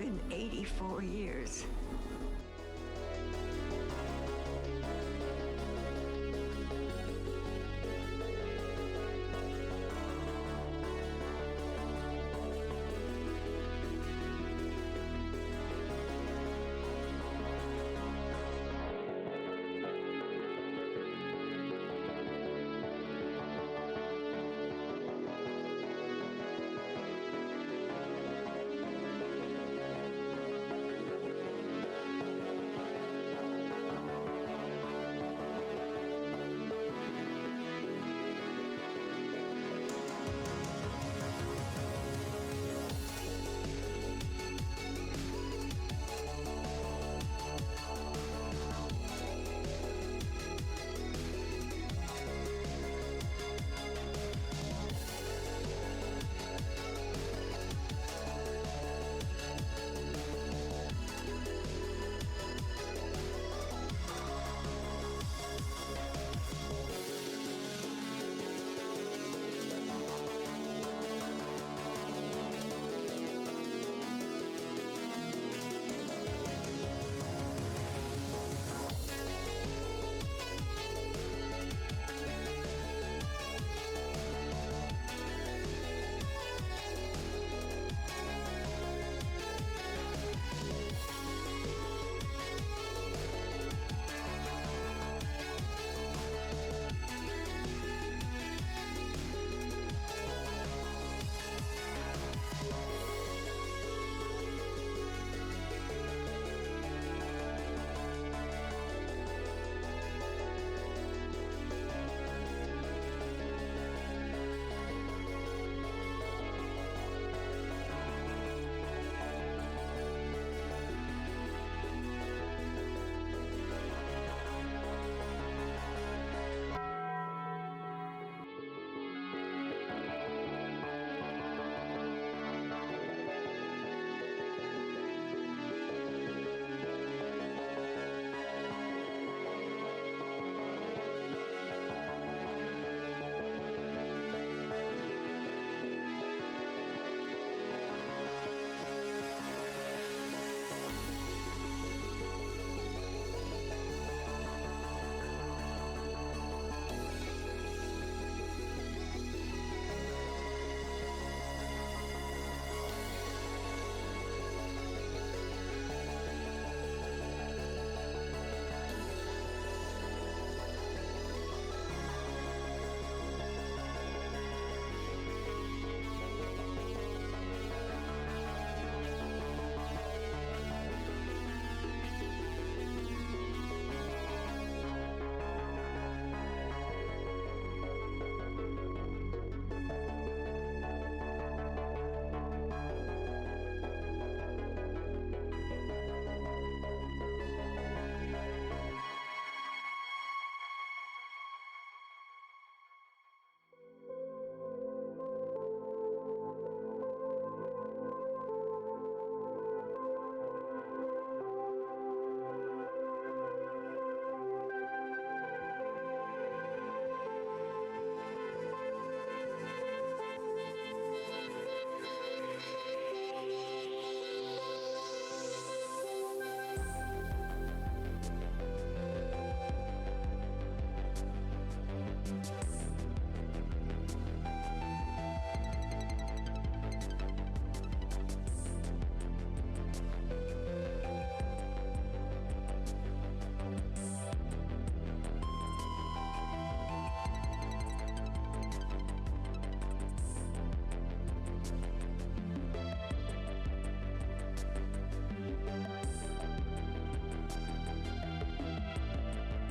been 84 years.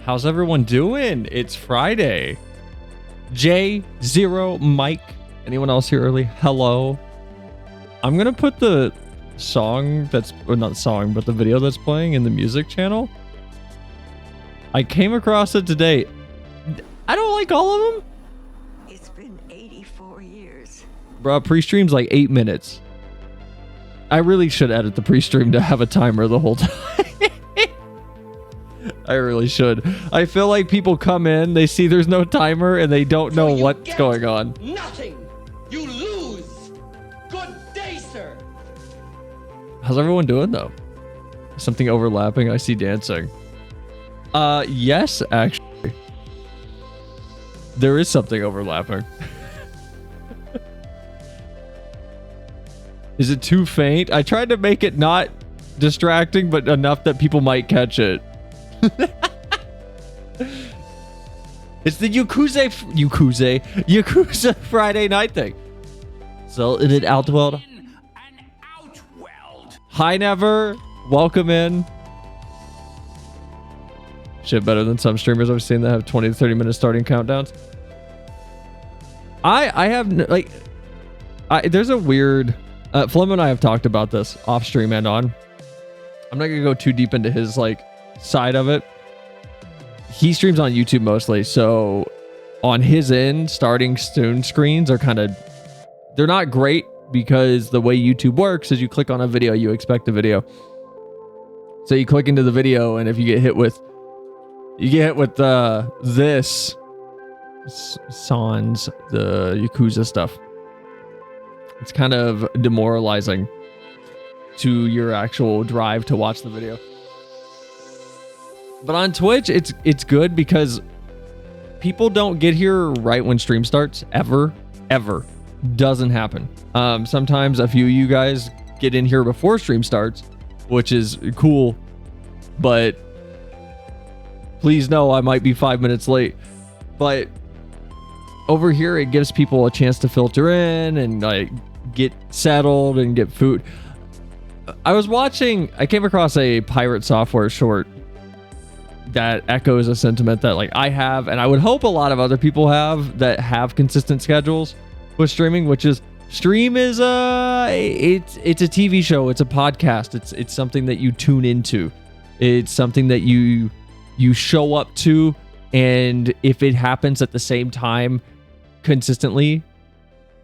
How's everyone doing? It's Friday. J0 Mike. Anyone else here early? Hello. I'm gonna put the song that's, or not song, but the video that's playing in the music channel. I came across it today. I don't like all of them. It's been 84 years. Bro, pre-stream's like 8 minutes. I really should edit the pre-stream to have a timer the whole time. I really should. I feel like people come in, they see there's no timer, and they don't know what's going on. Nothing. You lose. Good day, sir. How's everyone doing though? Something overlapping. I see dancing. Yes, actually. There is something overlapping. Is it too faint? I tried to make it not distracting, but enough that people might catch it. It's the Yakuza Friday night thing. So in it Outworld. Hi Never. Welcome in. Shit, better than some streamers I've seen that have 20 to 30 minute starting countdowns. I have like there's a weird Flim and I have talked about this off stream and on. I'm not gonna go too deep into his like side of it. He streams on YouTube mostly, so on his end, starting soon screens are kind of, they're not great because the way YouTube works is you click on a video, you expect the video. So you click into the video, and if you get hit with this sans the Yakuza stuff, it's kind of demoralizing to your actual drive to watch the video. But on Twitch, it's good because people don't get here right when stream starts, ever. Doesn't happen. Sometimes a few of you guys get in here before stream starts, which is cool, but please know I might be 5 minutes late. But over here, it gives people a chance to filter in and like get settled and get food. I came across a Pirate Software short that echoes a sentiment that like I have, and I would hope a lot of other people have that have consistent schedules with streaming, which is stream is it's a TV show, it's a podcast, it's something that you tune into, it's something that you show up to, and if it happens at the same time consistently,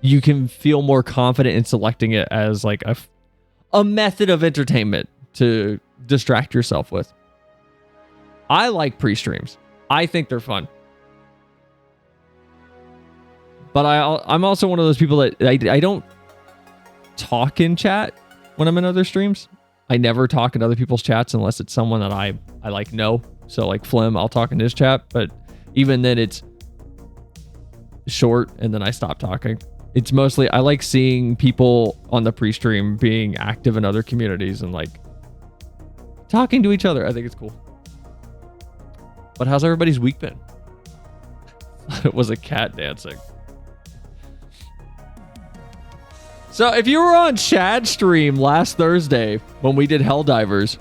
you can feel more confident in selecting it as like a method of entertainment to distract yourself with. I like pre-streams. I think they're fun. But I'm also one of those people that I don't talk in chat when I'm in other streams. I never talk in other people's chats unless it's someone that I like know. So like Flim, I'll talk in his chat. But even then it's short and then I stop talking. It's mostly, I like seeing people on the pre-stream being active in other communities and like talking to each other. I think it's cool. But how's everybody's week been? It was a cat dancing. So if you were on Shad's stream last Thursday when we did Helldivers,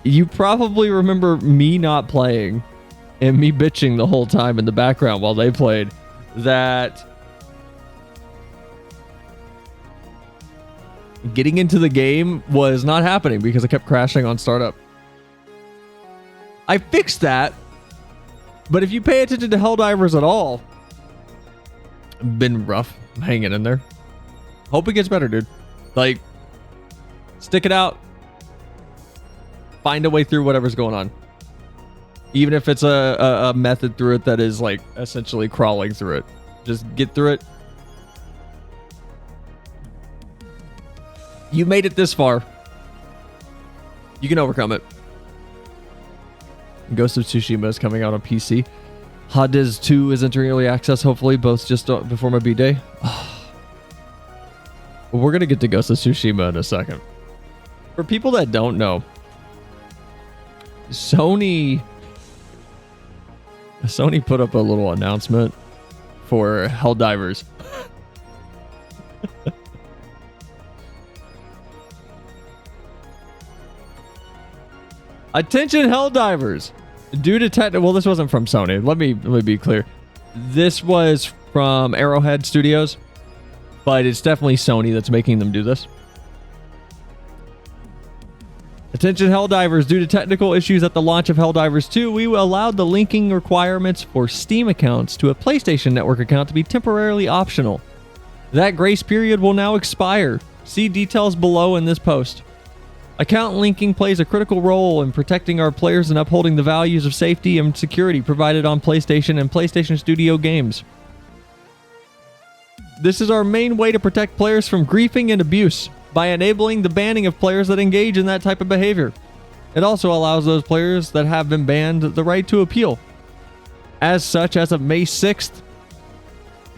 you probably remember me not playing and me bitching the whole time in the background while they played that getting into the game was not happening because I kept crashing on startup. I fixed that, but if you pay attention to Helldivers at all, been rough. I'm hanging in there. Hope it gets better, dude. Like, stick it out. Find a way through whatever's going on. Even if it's a method through it that is like essentially crawling through it. Just get through it. You made it this far. You can overcome it. Ghost of Tsushima is coming out on PC. Hades 2 is entering early access, hopefully, both just before my B-Day. We're going to get to Ghost of Tsushima in a second. For people that don't know, Sony put up a little announcement for Helldivers. Attention Helldivers! Due to technical, well, this wasn't from Sony. Let me be clear. This was from Arrowhead Studios, but it's definitely Sony that's making them do this. Attention Helldivers, due to technical issues at the launch of Helldivers 2, we allowed the linking requirements for Steam accounts to a PlayStation Network account to be temporarily optional. That grace period will now expire. See details below in this post. Account linking plays a critical role in protecting our players and upholding the values of safety and security provided on PlayStation and PlayStation Studio games. This is our main way to protect players from griefing and abuse. by enabling the banning of players that engage in that type of behavior. It also allows those players that have been banned the right to appeal. As such, as of May 6th,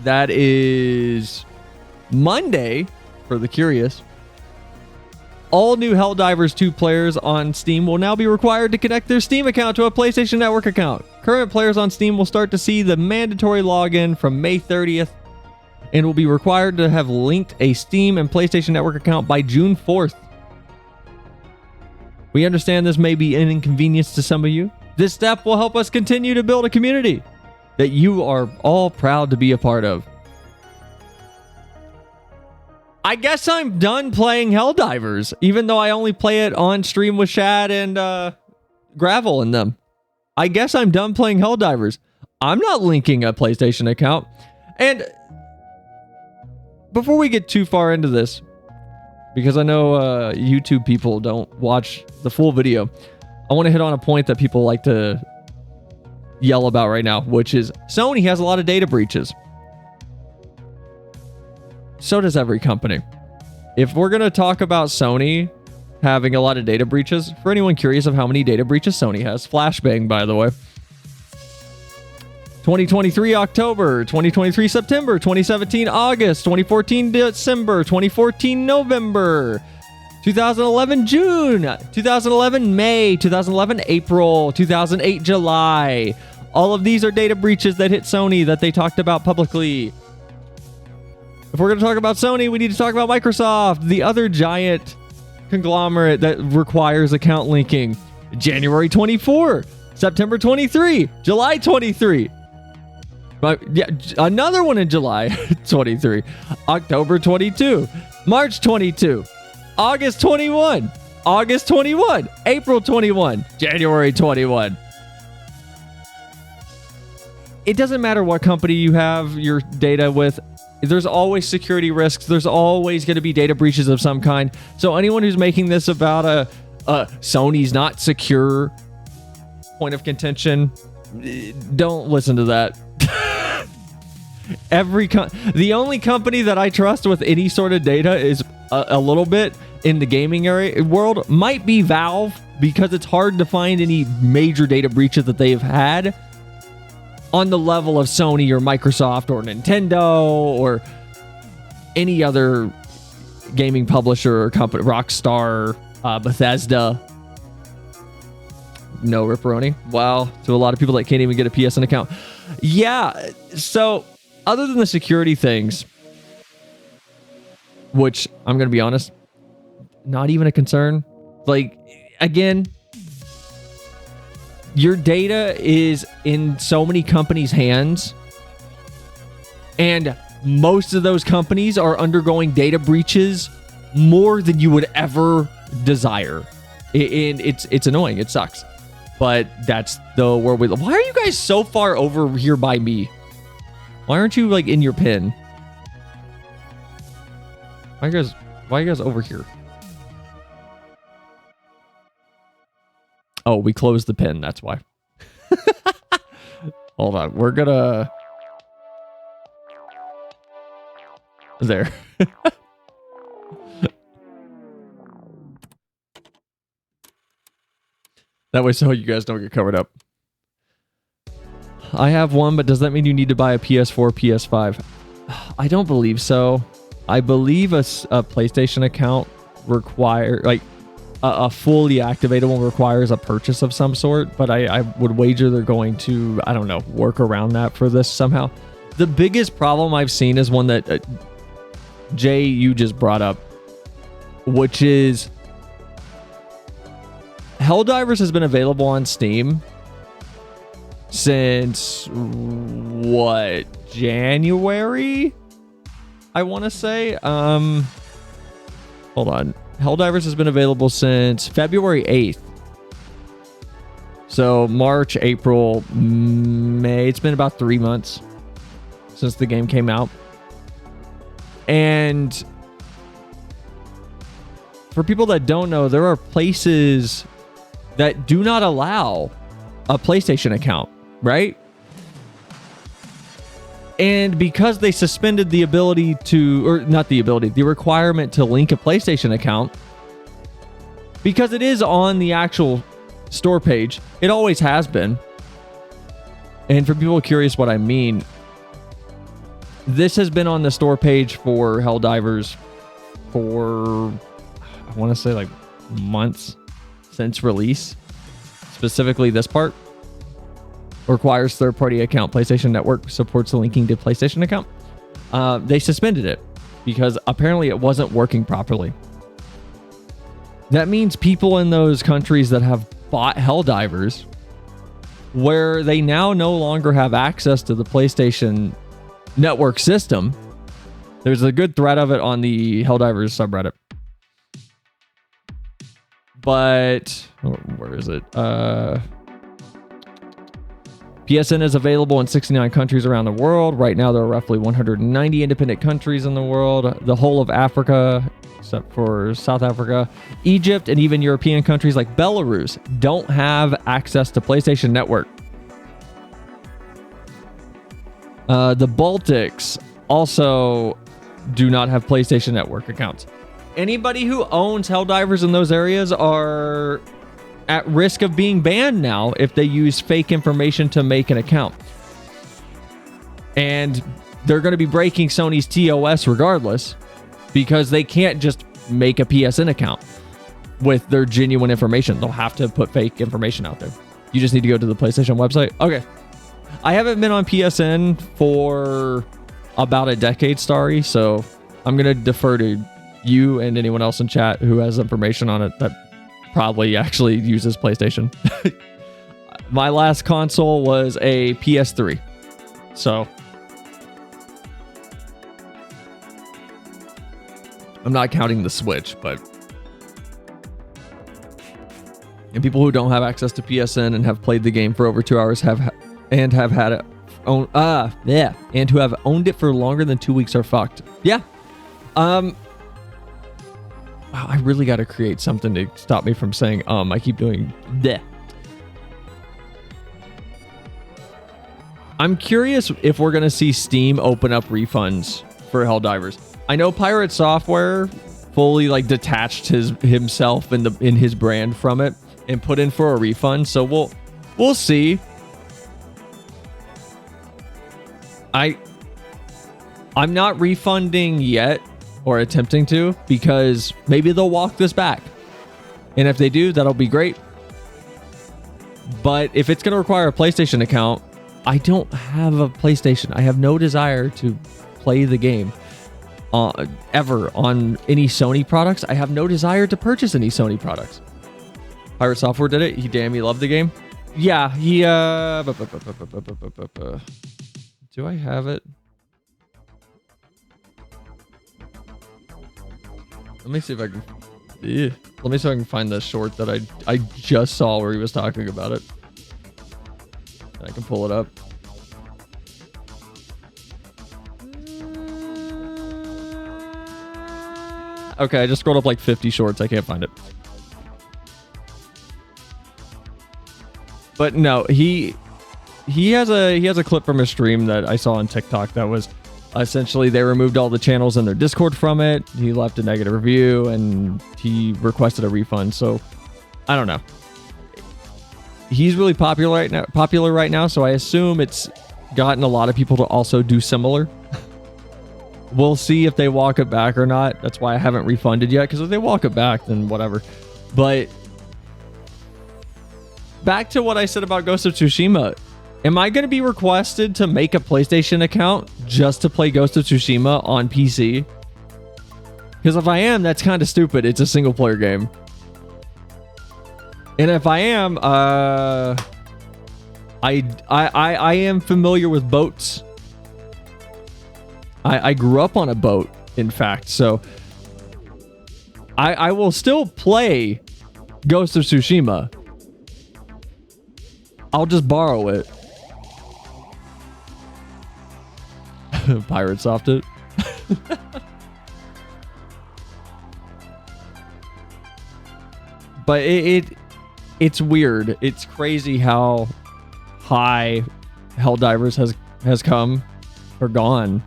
that is Monday, for the curious, all new Helldivers 2 players on Steam will now be required to connect their Steam account to a PlayStation Network account. Current players on Steam will start to see the mandatory login from May 30th and will be required to have linked a Steam and PlayStation Network account by June 4th. We understand this may be an inconvenience to some of you. This step will help us continue to build a community that you are all proud to be a part of. I guess I'm done playing Helldivers, even though I only play it on stream with Shad and Gravel in them. I guess I'm done playing Helldivers. I'm not linking a PlayStation account. And before we get too far into this, because I know YouTube people don't watch the full video, I want to hit on a point that people like to yell about right now, which is Sony has a lot of data breaches. So does every company. If we're going to talk about Sony having a lot of data breaches, for anyone curious of how many data breaches Sony has, flashbang, by the way. 2023 October, 2023 September, 2017 August, 2014 December, 2014 November, 2011 June, 2011 May, 2011 April, 2008 July. All of these are data breaches that hit Sony that they talked about publicly. If we're going to talk about Sony, we need to talk about Microsoft, the other giant conglomerate that requires account linking. January 24, September 23, July 23. Yeah, another one in July 23, October 22, March 22, August 21, August 21, April 21, January 21. It doesn't matter what company you have your data with. There's always security risks. There's always going to be data breaches of some kind. So anyone who's making this about a Sony's not secure point of contention, don't listen to that. The only company that I trust with any sort of data is a little bit in the gaming area world might be Valve, because it's hard to find any major data breaches that they've had on the level of Sony or Microsoft or Nintendo or any other gaming publisher or company, Rockstar, Bethesda. No, Ripperoni. Wow. To a lot of people that can't even get a PSN account. Yeah. So other than the security things, which I'm going to be honest, not even a concern. Like, again, your data is in so many companies' hands, and most of those companies are undergoing data breaches more than you would ever desire. And it's annoying. It sucks. But that's the world we live. Why are you guys so far over here by me? Why aren't you like in your pen? Why are you guys over here? Oh, we closed the pen. That's why. Hold on. We're gonna... There. That way so you guys don't get covered up. I have one, but does that mean you need to buy a PS4, PS5? I don't believe so. I believe a PlayStation account a fully activated one requires a purchase of some sort, but I would wager they're going to, I don't know, work around that for this somehow. The biggest problem I've seen is one that Jay, you just brought up, which is Helldivers has been available on Steam since what, January? I want to say. Hold on. Helldivers has been available since February 8th. So March, April, May. It's been about 3 months since the game came out. And for people that don't know, there are places that do not allow a PlayStation account, right? And because they suspended the ability to, or not the ability, the requirement to link a PlayStation account, because it is on the actual store page, it always has been. And for people curious what I mean, this has been on the store page for Helldivers for, I want to say like months since release. Specifically this part. Requires third-party account. PlayStation Network supports the linking to PlayStation account. They suspended it because apparently it wasn't working properly. That means people in those countries that have bought Helldivers, where they now no longer have access to the PlayStation Network system. There's a good thread of it on the Helldivers subreddit. But where is it? PSN is available in 69 countries around the world. Right now, there are roughly 190 independent countries in the world. The whole of Africa, except for South Africa, Egypt, and even European countries like Belarus don't have access to PlayStation Network. The Baltics also do not have PlayStation Network accounts. Anybody who owns Helldivers in those areas are at risk of being banned now if they use fake information to make an account. And they're going to be breaking Sony's TOS regardless, because they can't just make a PSN account with their genuine information. They'll have to put fake information out there. You just need to go to the PlayStation website. Okay. I haven't been on PSN for about a decade, Starry, so I'm going to defer to you and anyone else in chat who has information on it that probably actually uses PlayStation. My last console was a PS3. So I'm not counting the Switch, but and people who don't have access to PSN and have played the game for over 2 hours and have had it and who have owned it for longer than 2 weeks are fucked. Yeah. Wow, I really got to create something to stop me from saying I keep doing bleh. I'm curious if we're going to see Steam open up refunds for Helldivers. I know Pirate Software fully like detached himself in his brand from it and put in for a refund, so we'll see. I'm not refunding yet, or attempting to, because maybe they'll walk this back. And if they do, that'll be great. But if it's going to require a PlayStation account, I don't have a PlayStation. I have no desire to play the game ever on any Sony products. I have no desire to purchase any Sony products. Pirate Software did it. He loved the game. Yeah, he... Do I have it? Let me see if I can... Let me see if I can find the short that I just saw where he was talking about it. I can pull it up. Okay, I just scrolled up like 50 shorts. I can't find it. But no, he has a clip from a stream that I saw on TikTok that was essentially they removed all the channels in their Discord from it. He left a negative review and he requested a refund. So I don't know. He's really popular right now, so I assume it's gotten a lot of people to also do similar. We'll see if they walk it back or not. That's why I haven't refunded yet, because if they walk it back, then whatever. But back to what I said about Ghost of Tsushima. Am I going to be requested to make a PlayStation account just to play Ghost of Tsushima on PC? Because if I am, that's kind of stupid. It's a single player game. And if I am, I am familiar with boats. I grew up on a boat, in fact. So I will still play Ghost of Tsushima. I'll just borrow it. Pirate Soft it. But it's weird. It's crazy how high Helldivers has come are gone.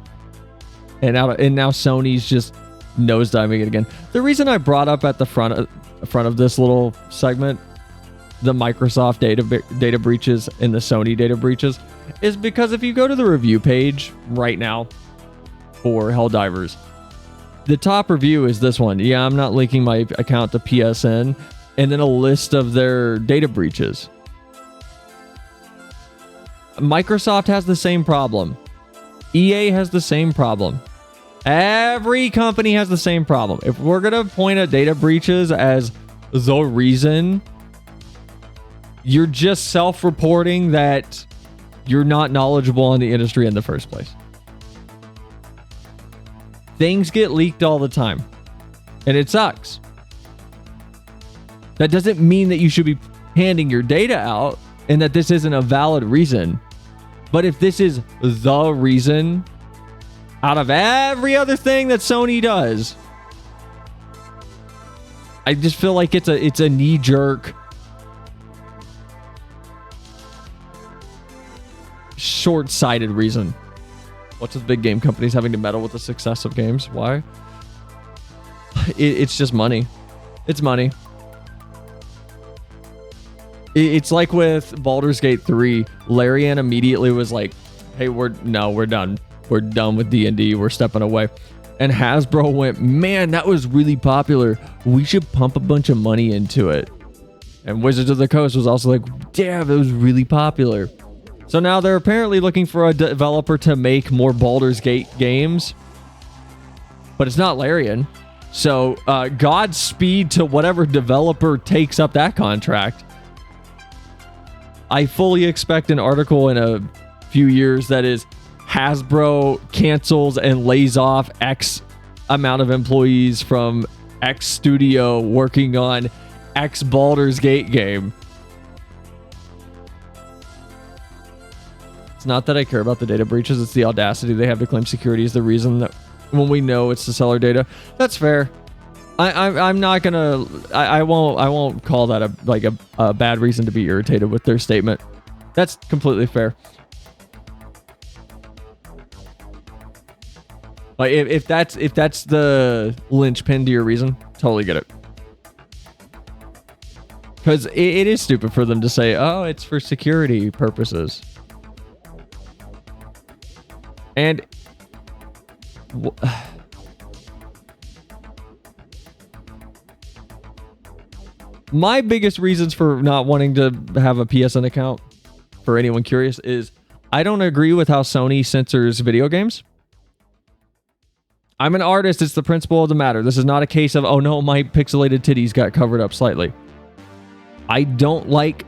And now Sony's just nosediving it again. The reason I brought up at the front of this little segment the Microsoft data breaches and the Sony data breaches is because if you go to the review page right now for Helldivers, the top review is this one. Yeah, I'm not linking my account to PSN, and then a list of their data breaches. Microsoft has the same problem. EA has the same problem. Every company has the same problem. If we're going to point at data breaches as the reason, you're just self-reporting that you're not knowledgeable in the industry in the first place. Things get leaked all the time, and it sucks. That doesn't mean that you should be handing your data out and that this isn't a valid reason. But if this is the reason out of every other thing that Sony does, I just feel like it's a knee-jerk, short-sighted reason. What's with big game companies having to meddle with the success of games? Why? It's just money. It's money. It's like with Baldur's Gate 3. Larian immediately was like, hey, we're done. We're done with D&D. We're stepping away. And Hasbro went, man, that was really popular. We should pump a bunch of money into it. And Wizards of the Coast was also like, damn, it was really popular. So now they're apparently looking for a developer to make more Baldur's Gate games. But it's not Larian. So Godspeed to whatever developer takes up that contract. I fully expect an article in a few years that is Hasbro cancels and lays off X amount of employees from X studio working on X Baldur's Gate game. It's not that I care about the data breaches, it's the audacity they have to claim security is the reason that when we know it's the seller data. That's fair. I'm not gonna. I won't call that a bad reason to be irritated with their statement. That's completely fair. Like if that's the linchpin to your reason, totally get it. Because it is stupid for them to say, oh, it's for security purposes. And my biggest reasons for not wanting to have a PSN account, for anyone curious, is I don't agree with how Sony censors video games. I'm an artist. It's the principle of the matter. This is not a case of, oh no, my pixelated titties got covered up slightly. I don't like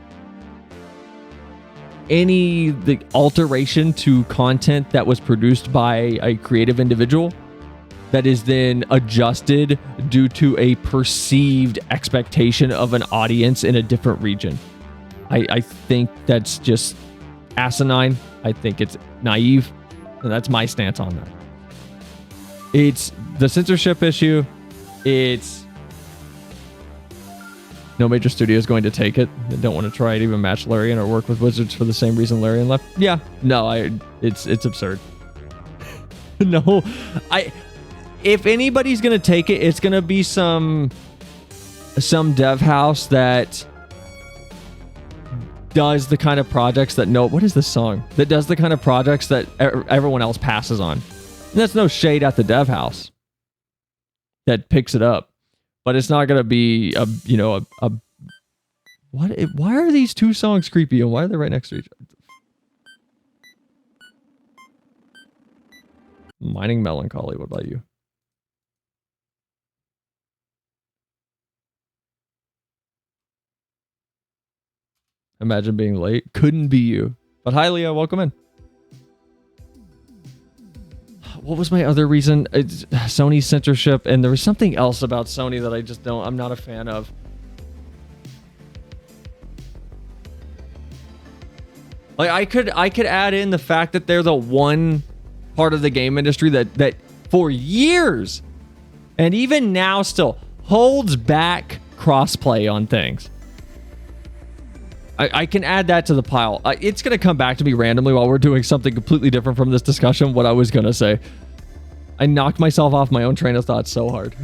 the alteration to content that was produced by a creative individual that is then adjusted due to a perceived expectation of an audience in a different region. I think that's just asinine. I think it's naive. And that's my stance on that. It's the censorship issue. It's no major studio is going to take it. They don't want to try to even match Larian or work with Wizards for the same reason Larian left. Yeah, no, it's absurd. No, if anybody's gonna take it, it's gonna be some dev house that does the kind of projects that what is this song? That does the kind of projects that everyone else passes on. And that's no shade at the dev house that picks it up, but it's not gonna be why are these two songs creepy and why are they right next to each other? Mining Melancholy, what about you? Imagine being late. Couldn't be you. But hi, Leah. Welcome in. What was my other reason? It's Sony censorship, and there was something else about Sony that I'm not a fan of. Like I could add in the fact that they're the one part of the game industry that for years and even now still holds back crossplay on things. I can add that to the pile. It's going to come back to me randomly while we're doing something completely different from this discussion, what I was going to say. I knocked myself off my own train of thought so hard.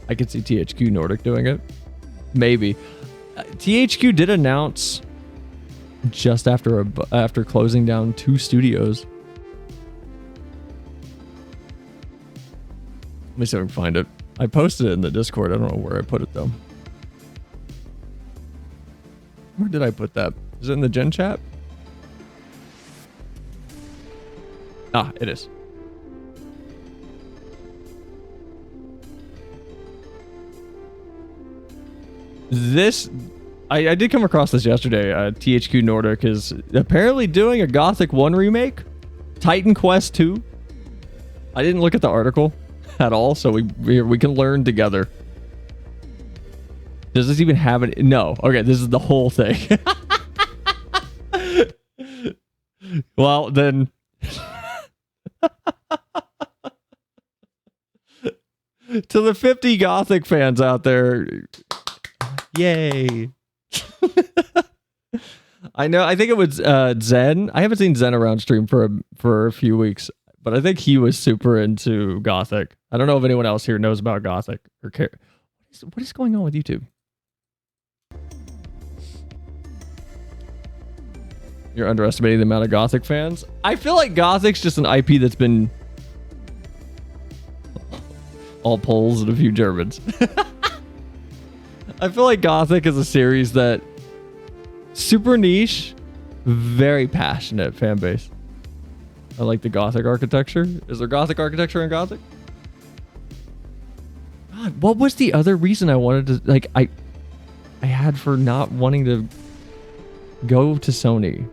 I could see THQ Nordic doing it. Maybe. THQ did announce just after closing down 2 studios. Let me see if I can find it. I posted it in the Discord. I don't know where I put it though. Where did I put that? Is it in the Gen chat? Ah, it is. This, I did come across this yesterday. THQ Nordic is apparently doing a Gothic 1 remake. Titan Quest 2. I didn't look at the article at all, so we can learn together. Does this even have it? No. Okay, this is the whole thing. Well, then... to the 50 Gothic fans out there... Yay. I know, I think it was Zen. I haven't seen Zen around stream for a few weeks, but I think he was super into Gothic. I don't know if anyone else here knows about Gothic or care. What is going on with YouTube? You're underestimating the amount of Gothic fans. I feel like Gothic's just an IP that's been all Poles and a few Germans. I feel like Gothic is a series that super niche, very passionate fan base. I like the Gothic architecture. Is there Gothic architecture in Gothic? God, what was the other reason I wanted to, like, I had for not wanting to go to Sony?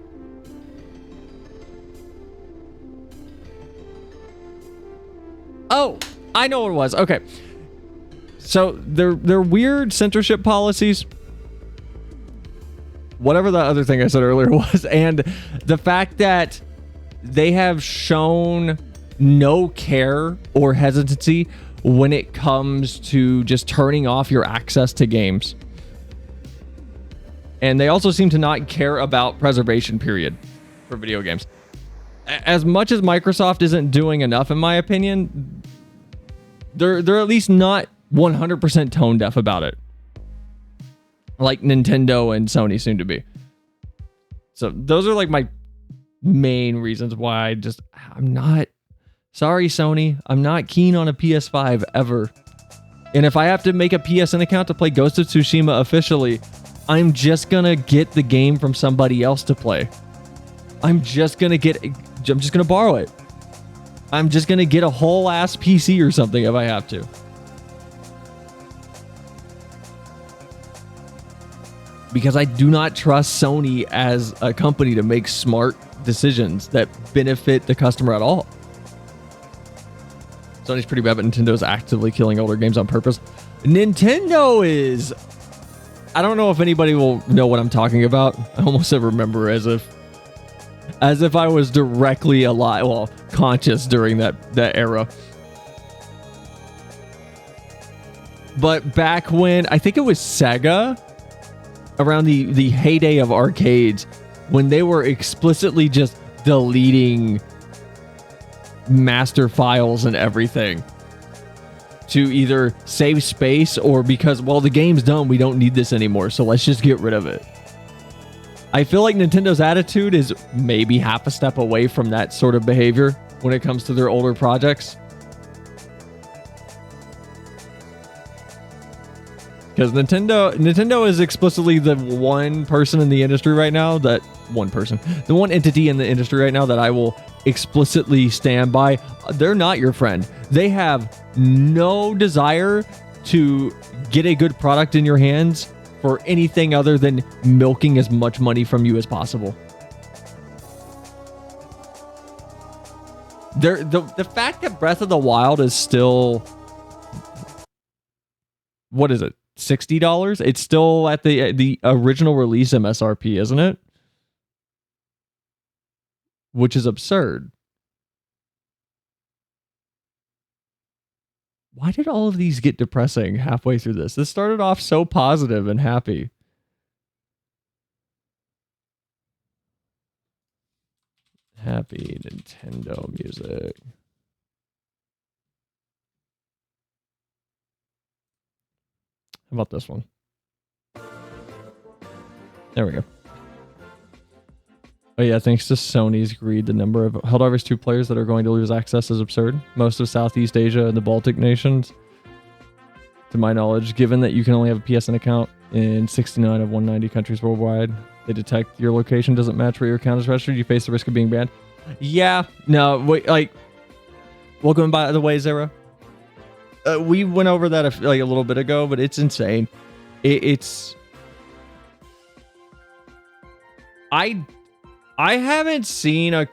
Oh, I know what it was. Okay. So they're weird censorship policies, whatever the other thing I said earlier was, and the fact that they have shown no care or hesitancy when it comes to just turning off your access to games. And they also seem to not care about preservation period for video games. As much as Microsoft isn't doing enough, in my opinion, they're at least not 100% tone deaf about it, like Nintendo and Sony seem to be. So those are like my main reasons why I'm not, sorry Sony, I'm not keen on a PS5 ever. And if I have to make a PSN account to play Ghost of Tsushima officially, I'm just gonna get the game from somebody else to play. I'm just gonna borrow it. I'm just gonna get a whole ass PC or something if I have to. Because I do not trust Sony as a company to make smart decisions that benefit the customer at all. Sony's pretty bad, but Nintendo's actively killing older games on purpose. Nintendo is... I don't know if anybody will know what I'm talking about. I almost said remember as if I was directly alive, well, conscious during that era. But back when, I think it was Sega, around the heyday of arcades, when they were explicitly just deleting master files and everything to either save space or because, well, the game's done, we don't need this anymore, so let's just get rid of it. I feel like Nintendo's attitude is maybe half a step away from that sort of behavior when it comes to their older projects. Because Nintendo is explicitly the one person in the industry right now the one entity in the industry right now that I will explicitly stand by. They're not your friend. They have no desire to get a good product in your hands for anything other than milking as much money from you as possible. The fact that Breath of the Wild is still, what is it, $60? It's still at the original release MSRP, isn't it? Which is absurd. Why did all of these get depressing halfway through this? This started off so positive and happy. Happy Nintendo music. How about this one? There we go. Oh yeah, thanks to Sony's greed, the number of Helldivers 2 players that are going to lose access is absurd. Most of Southeast Asia and the Baltic nations, to my knowledge, given that you can only have a PSN account in 69 of 190 countries worldwide, they detect your location doesn't match where your account is registered, you face the risk of being banned. Yeah, no, wait, like, welcome by the way, Zara. We went over that a little bit ago, but it's insane. It's... I haven't seen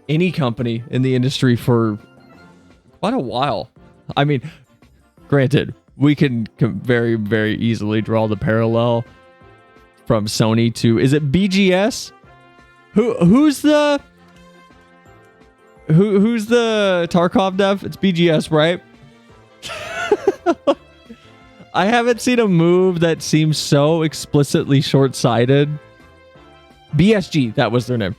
any company in the industry for quite a while. I mean, granted, we can very, very easily draw the parallel from Sony to, is it BGS? Who's the Tarkov dev? It's BGS, right? I haven't seen a move that seems so explicitly short-sighted. BSG, that was their name.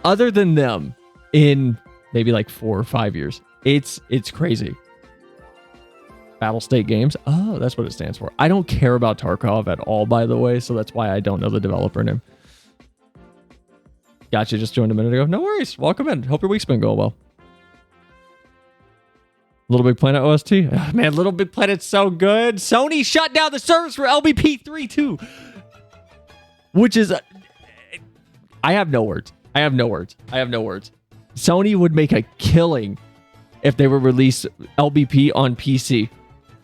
Other than them, in maybe like 4 or 5 years, it's crazy. Battle State Games. Oh, that's what it stands for. I don't care about Tarkov at all, by the way, so that's why I don't know the developer name. Gotcha, just joined a minute ago. No worries. Welcome in. Hope your week's been going well. Little Big Planet OST? Oh, man, Little Big Planet's so good. Sony shut down the servers for LBP 3 too. Which is... I have no words. I have no words. Sony would make a killing if they would release LBP on PC. You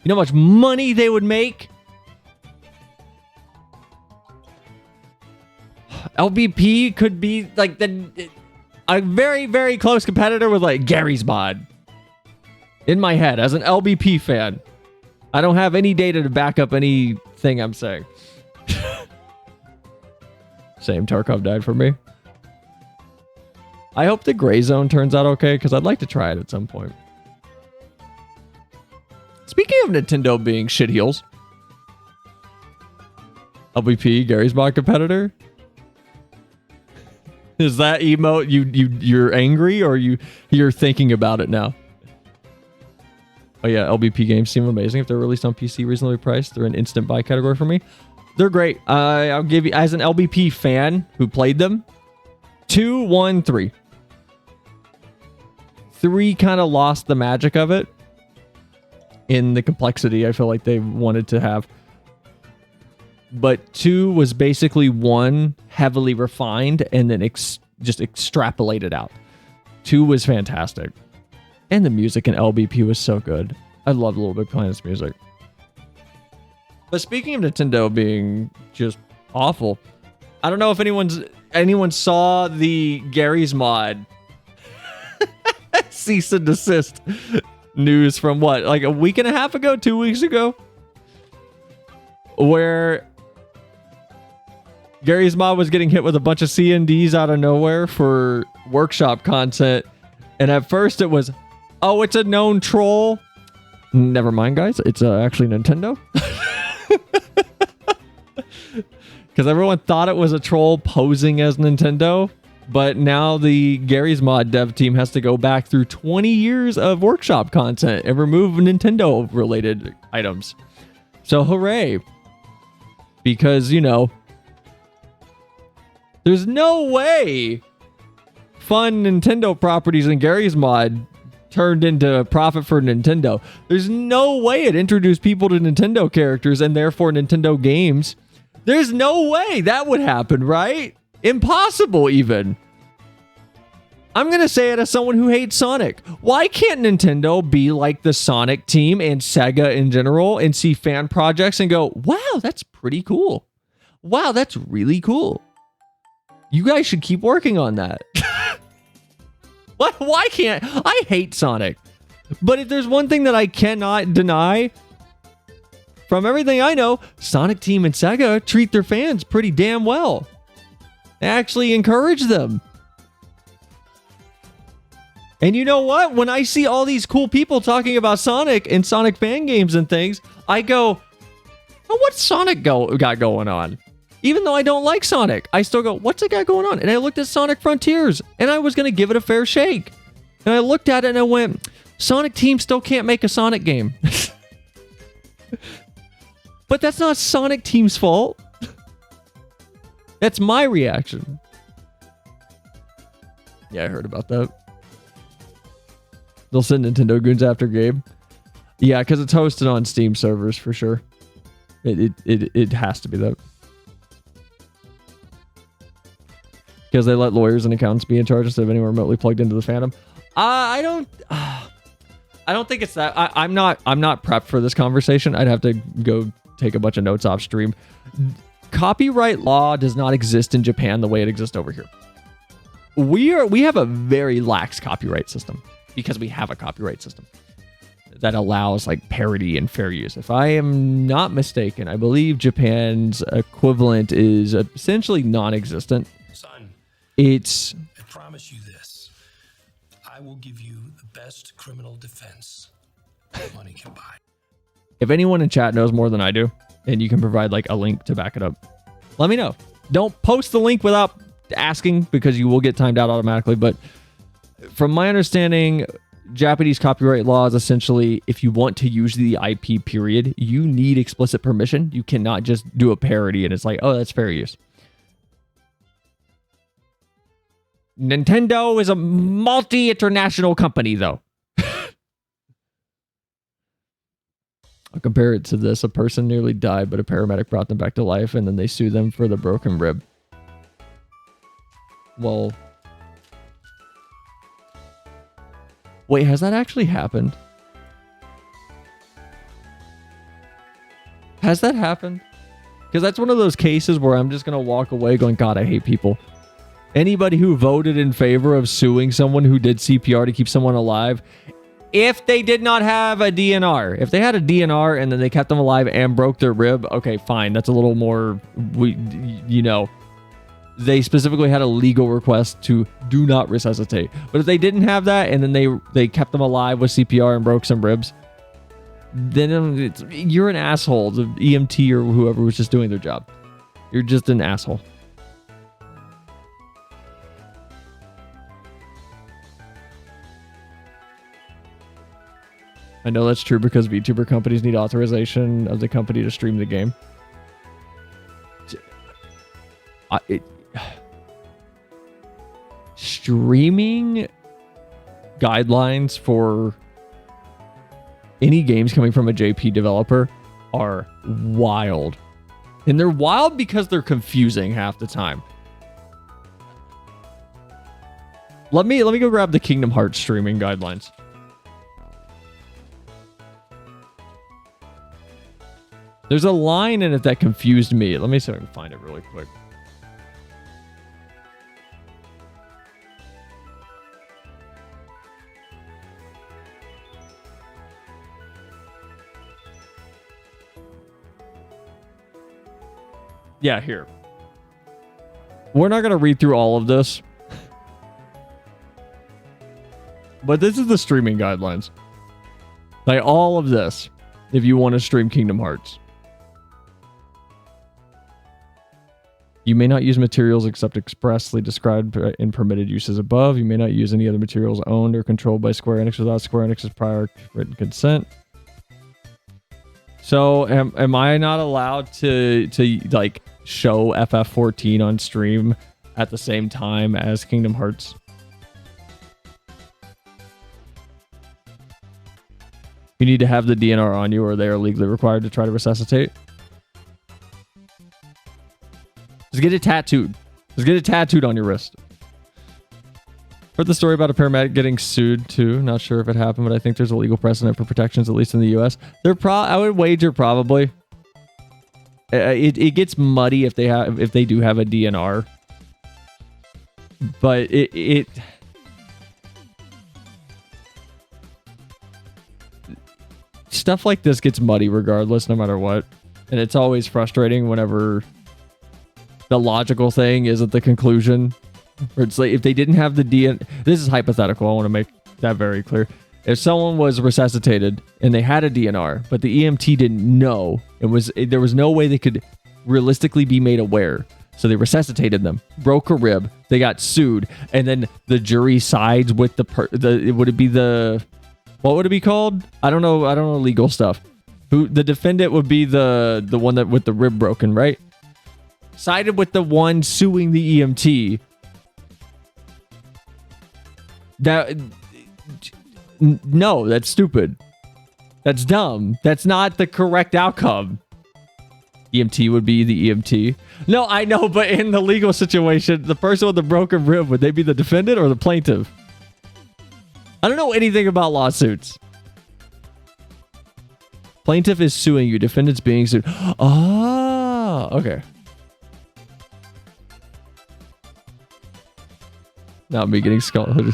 know how much money they would make? LBP could be like a very, very close competitor with like Gary's Mod. In my head, as an LBP fan, I don't have any data to back up anything I'm saying. Same, Tarkov died for me. I hope the Gray Zone turns out okay, because I'd like to try it at some point. Speaking of Nintendo being shitheels, LBP, Gary's Mod competitor. Is that emote you're angry, or you're thinking about it now? Oh yeah, LBP games seem amazing. If they're released on PC reasonably priced, they're an instant buy category for me. They're great. I'll give you, as an LBP fan who played them, 2, 1, 3. 3 kind of lost the magic of it in the complexity I feel like they wanted to have. But 2 was basically 1 heavily refined and then just extrapolated out. 2 was fantastic. And the music in LBP was so good. I love Little Big Planet's music. But speaking of Nintendo being just awful, I don't know if anyone saw the Gary's Mod cease and desist news from what, like a week and a half ago, 2 weeks ago, where Gary's Mod was getting hit with a bunch of CNDs out of nowhere for workshop content. And at first it was, oh, it's a known troll. Never mind, guys. It's actually Nintendo. Because everyone thought it was a troll posing as Nintendo. But now the Gary's Mod dev team has to go back through 20 years of workshop content and remove Nintendo-related items. So hooray. Because, you know, there's no way fun Nintendo properties in Gary's Mod turned into profit for Nintendo. There's no way it introduced people to Nintendo characters and therefore Nintendo games. There's no way that would happen, right? Impossible, even. I'm going to say it as someone who hates Sonic. Why can't Nintendo be like the Sonic team and Sega in general and see fan projects and go, wow, that's pretty cool. Wow, that's really cool. You guys should keep working on that. What? Why can't I hate Sonic? But if there's one thing that I cannot deny, from everything I know, Sonic Team and Sega treat their fans pretty damn well. They actually encourage them. And you know what? When I see all these cool people talking about Sonic and Sonic fan games and things, I go, oh, what's Sonic got going on? Even though I don't like Sonic, I still go, what's it got going on? And I looked at Sonic Frontiers, and I was going to give it a fair shake. And I looked at it and I went, Sonic Team still can't make a Sonic game. But that's not Sonic Team's fault. That's my reaction. Yeah, I heard about that. They'll send Nintendo goons after Gabe. Yeah, because it's hosted on Steam servers for sure. It has to be that. Because they let lawyers and accountants be in charge instead of anyone remotely plugged into the fandom. I don't think it's that. I'm not prepped for this conversation. I'd have to go take a bunch of notes off stream. Copyright law does not exist in Japan the way it exists over here. We have a very lax copyright system because we have a copyright system that allows like parody and fair use. If I am not mistaken, I believe Japan's equivalent is essentially non-existent. Son, I promise you this. I will give you the best criminal defense money can buy. If anyone in chat knows more than I do, and you can provide like a link to back it up, let me know. Don't post the link without asking because you will get timed out automatically. But from my understanding, Japanese copyright law is essentially if you want to use the IP period, you need explicit permission. You cannot just do a parody and it's like, oh, that's fair use. Nintendo is a multi-international company, though. I'll compare it to this. A person nearly died, but a paramedic brought them back to life, and then they sue them for the broken rib. Well... Wait, has that actually happened? Has that happened? Because that's one of those cases where I'm just going to walk away going, God, I hate people. Anybody who voted in favor of suing someone who did CPR to keep someone alive, if they did not have a DNR, if they had a DNR and then they kept them alive and broke their rib, okay, fine. That's a little more, they specifically had a legal request to do not resuscitate. But if they didn't have that and then they kept them alive with CPR and broke some ribs, then you're an asshole. The EMT or whoever was just doing their job. You're just an asshole. I know that's true because VTuber companies need authorization of the company to stream the game. Streaming guidelines for any games coming from a JP developer are wild. And they're wild because they're confusing half the time. Let me go grab the Kingdom Hearts streaming guidelines. There's a line in it that confused me. Let me see if I can find it really quick. Yeah, here. We're not going to read through all of this. But this is the streaming guidelines. Like all of this, if you want to stream Kingdom Hearts. You may not use materials except expressly described in permitted uses above. You may not use any other materials owned or controlled by Square Enix without Square Enix's prior written consent. So am I not allowed to like show FF14 on stream at the same time as Kingdom Hearts? You need to have the DNR on you or they are legally required to try to resuscitate. Just get it tattooed. Just get it tattooed on your wrist. Heard the story about a paramedic getting sued too. Not sure if it happened, but I think there's a legal precedent for protections, at least in the US. I would wager probably. It gets muddy if they do have a DNR. But it stuff like this gets muddy regardless, no matter what. And it's always frustrating whenever the logical thing isn't the conclusion. Or it's like if they didn't have the DNR, this is hypothetical. I want to make that very clear. If someone was resuscitated and they had a DNR, but the EMT didn't know, there was no way they could realistically be made aware. So they resuscitated them, broke a rib, they got sued, and then the jury sides with what would it be called? I don't know legal stuff. The defendant would be the one that with the rib broken, right? Sided with the one suing the EMT. No, that's stupid. That's dumb. That's not the correct outcome. EMT would be the EMT. No, I know, but in the legal situation, the person with the broken rib, would they be the defendant or the plaintiff? I don't know anything about lawsuits. Plaintiff is suing you. Defendant's being sued. Oh, okay. Not me getting scolded.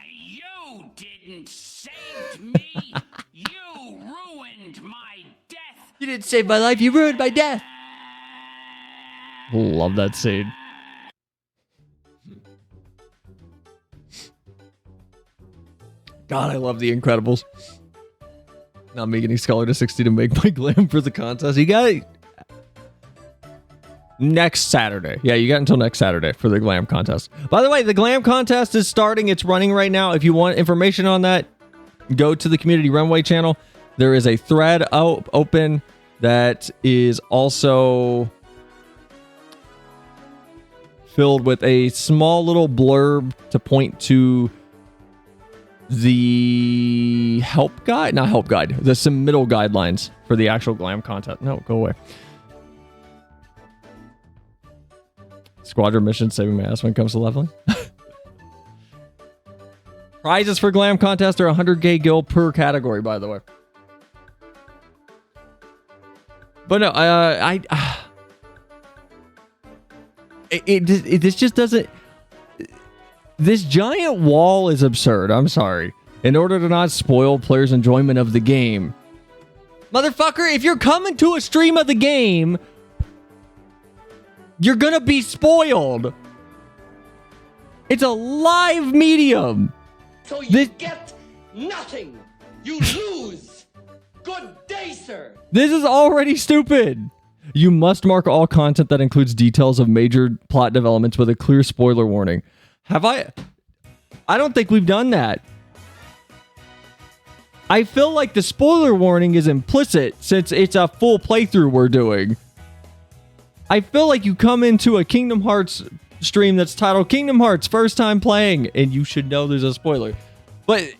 You didn't save me. You ruined my death. You didn't save my life. You ruined my death. Love that scene. God, I love The Incredibles. Not me getting Scholar to 60 to make my glam for the contest. You got it. Next Saturday. Yeah, you got until next Saturday for the glam contest. By the way, the glam contest is starting. It's running right now. If you want information on that, go to the Community Runway channel. There is a thread open that is also filled with a small little blurb to point to the help guide, not help guide, the submittal guidelines for the actual glam contest. No, go away. Squadron mission, saving my ass when it comes to leveling. Prizes for glam contest are 100k gil per category, by the way. But no, this just doesn't. This giant wall is absurd. I'm sorry. In order to not spoil players' enjoyment of the game, motherfucker, if you're coming to a stream of the game, you're gonna be spoiled. It's a live medium. So you get nothing. You lose. Good day, sir. This is already stupid. You must mark all content that includes details of major plot developments with a clear spoiler warning. Have I don't think we've done that. I feel like the spoiler warning is implicit since it's a full playthrough we're doing. I feel like you come into a Kingdom Hearts stream that's titled Kingdom Hearts First Time Playing and you should know there's a spoiler. But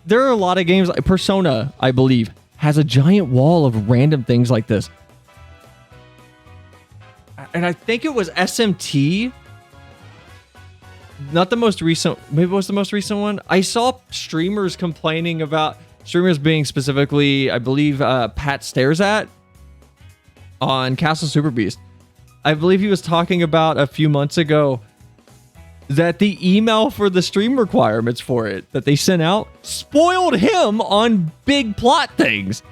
there are a lot of games like Persona, I believe, has a giant wall of random things like this. And I think it was SMT. Not the most recent, maybe it was the most recent one. I saw streamers complaining about streamers being specifically, I believe, Pat Stares At on Castle Super Beast. I believe he was talking about a few months ago that the email for the stream requirements for it that they sent out spoiled him on big plot things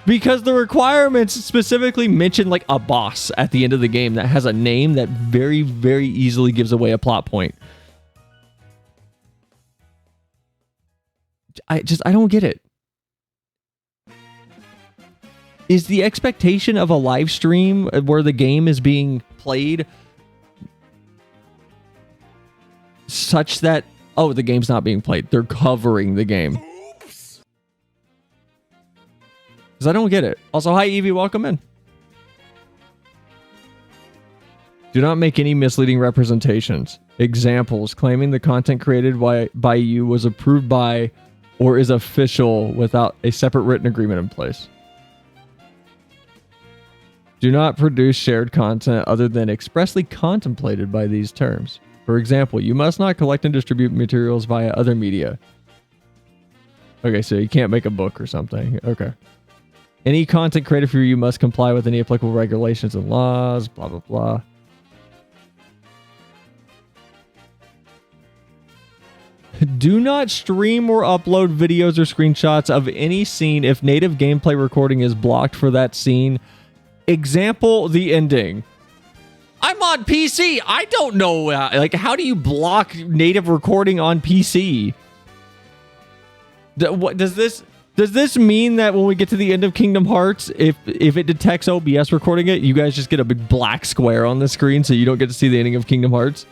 because the requirements specifically mention like a boss at the end of the game that has a name that very, very easily gives away a plot point. I don't get it. Is the expectation of a live stream where the game is being played such that, oh, the game's not being played, they're covering the game? Because I don't get it. Also, hi Evie, welcome in. Do not make any misleading representations. Examples: claiming the content created by you was approved by or is official without a separate written agreement in place. Do not produce shared content other than expressly contemplated by these terms. For example, you must not collect and distribute materials via other media. Okay, so you can't make a book or something. Okay. Any content created for you must comply with any applicable regulations and laws, blah, blah, blah. Do not stream or upload videos or screenshots of any scene if native gameplay recording is blocked for that scene. Example, the ending. I'm on PC. I don't know. Like, how do you block native recording on PC? What does this? Does this mean that when we get to the end of Kingdom Hearts, if it detects OBS recording it, you guys just get a big black square on the screen so you don't get to see the ending of Kingdom Hearts?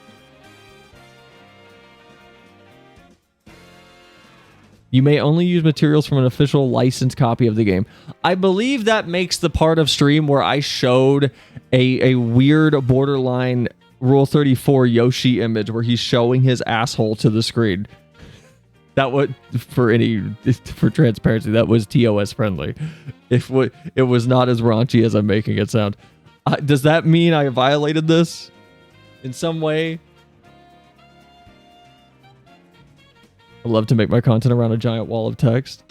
You may only use materials from an official licensed copy of the game. I believe that makes the part of stream where I showed a weird borderline Rule 34 Yoshi image where he's showing his asshole to the screen. That would, for transparency, that was TOS friendly. It was not as raunchy as I'm making it sound. Does that mean I violated this in some way? I love to make my content around a giant wall of text.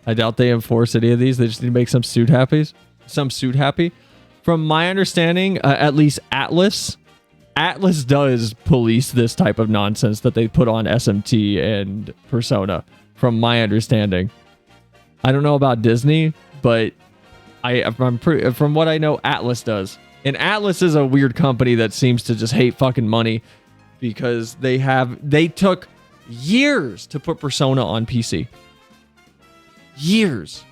I doubt they enforce any of these. They just need to make some suit happy. From my understanding, at least Atlas does police this type of nonsense that they put on SMT and Persona. From my understanding, I don't know about Disney, but from what I know, Atlas does. And Atlas is a weird company that seems to just hate fucking money. Because they took years to put Persona on PC. Years.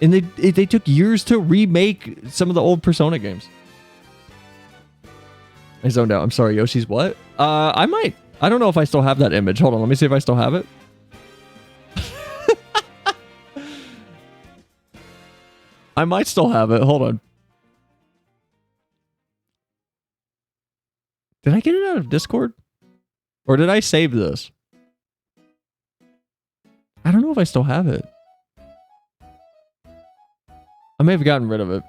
And they took years to remake some of the old Persona games. I zoned out. I'm sorry, Yoshi's what? I might. I don't know if I still have that image. Hold on, let me see if I still have it. I might still have it. Hold on. Did I get it out of Discord? Or did I save this? I don't know if I still have it. I may have gotten rid of it.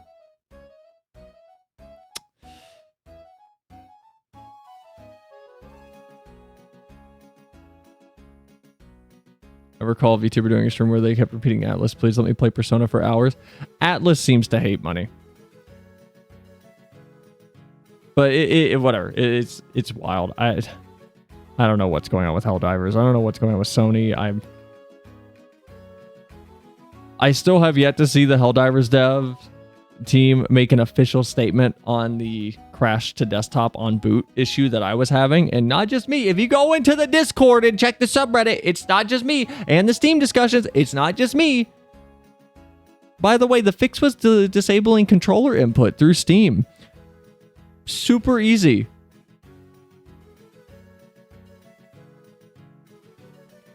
I recall VTuber doing a stream where they kept repeating Atlas, please let me play Persona for hours. Atlas seems to hate money. But whatever. It's wild. I don't know what's going on with Helldivers. I don't know what's going on with Sony. I still have yet to see the Helldivers dev team make an official statement on the crash to desktop on boot issue that I was having. And not just me. If you go into the Discord and check the subreddit, it's not just me. And the Steam discussions, it's not just me. By the way, the fix was disabling controller input through Steam. Super easy.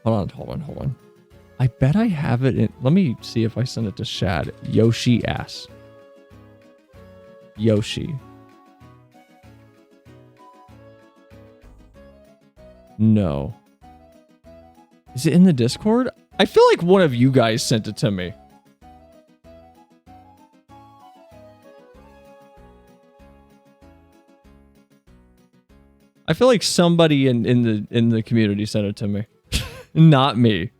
Hold on. I bet I have it in... Let me see if I send it to Shad. Yoshi ass. Yoshi. No. Is it in the Discord? I feel like one of you guys sent it to me. I feel like somebody in the community sent it to me. Not me.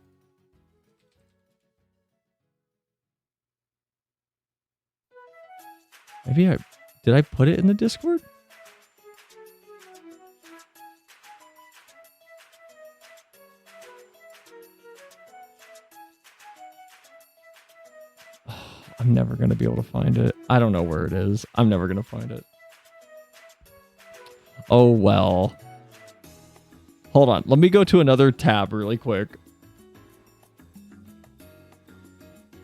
Maybe did I put it in the Discord? I'm never going to be able to find it. I don't know where it is. I'm never going to find it. Oh, well. Hold on. Let me go to another tab really quick.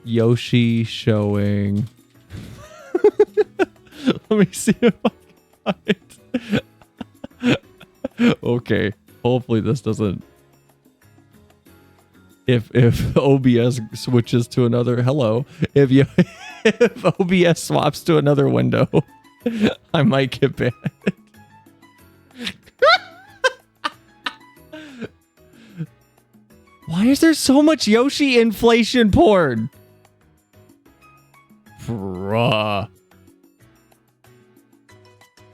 Yoshi showing. Let me see if I can find it. Okay. Hopefully this doesn't... If OBS switches to another... Hello. If OBS swaps to another window, I might get banned. Why is there so much Yoshi inflation porn? Bruh.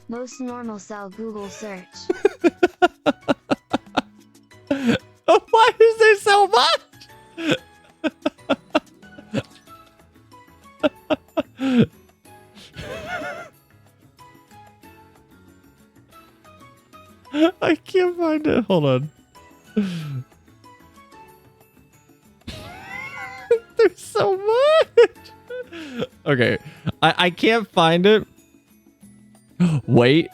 Most normal cell Google search. Why is there so much? I can't find it. Hold on. There's so much. Okay. I can't find it. Wait.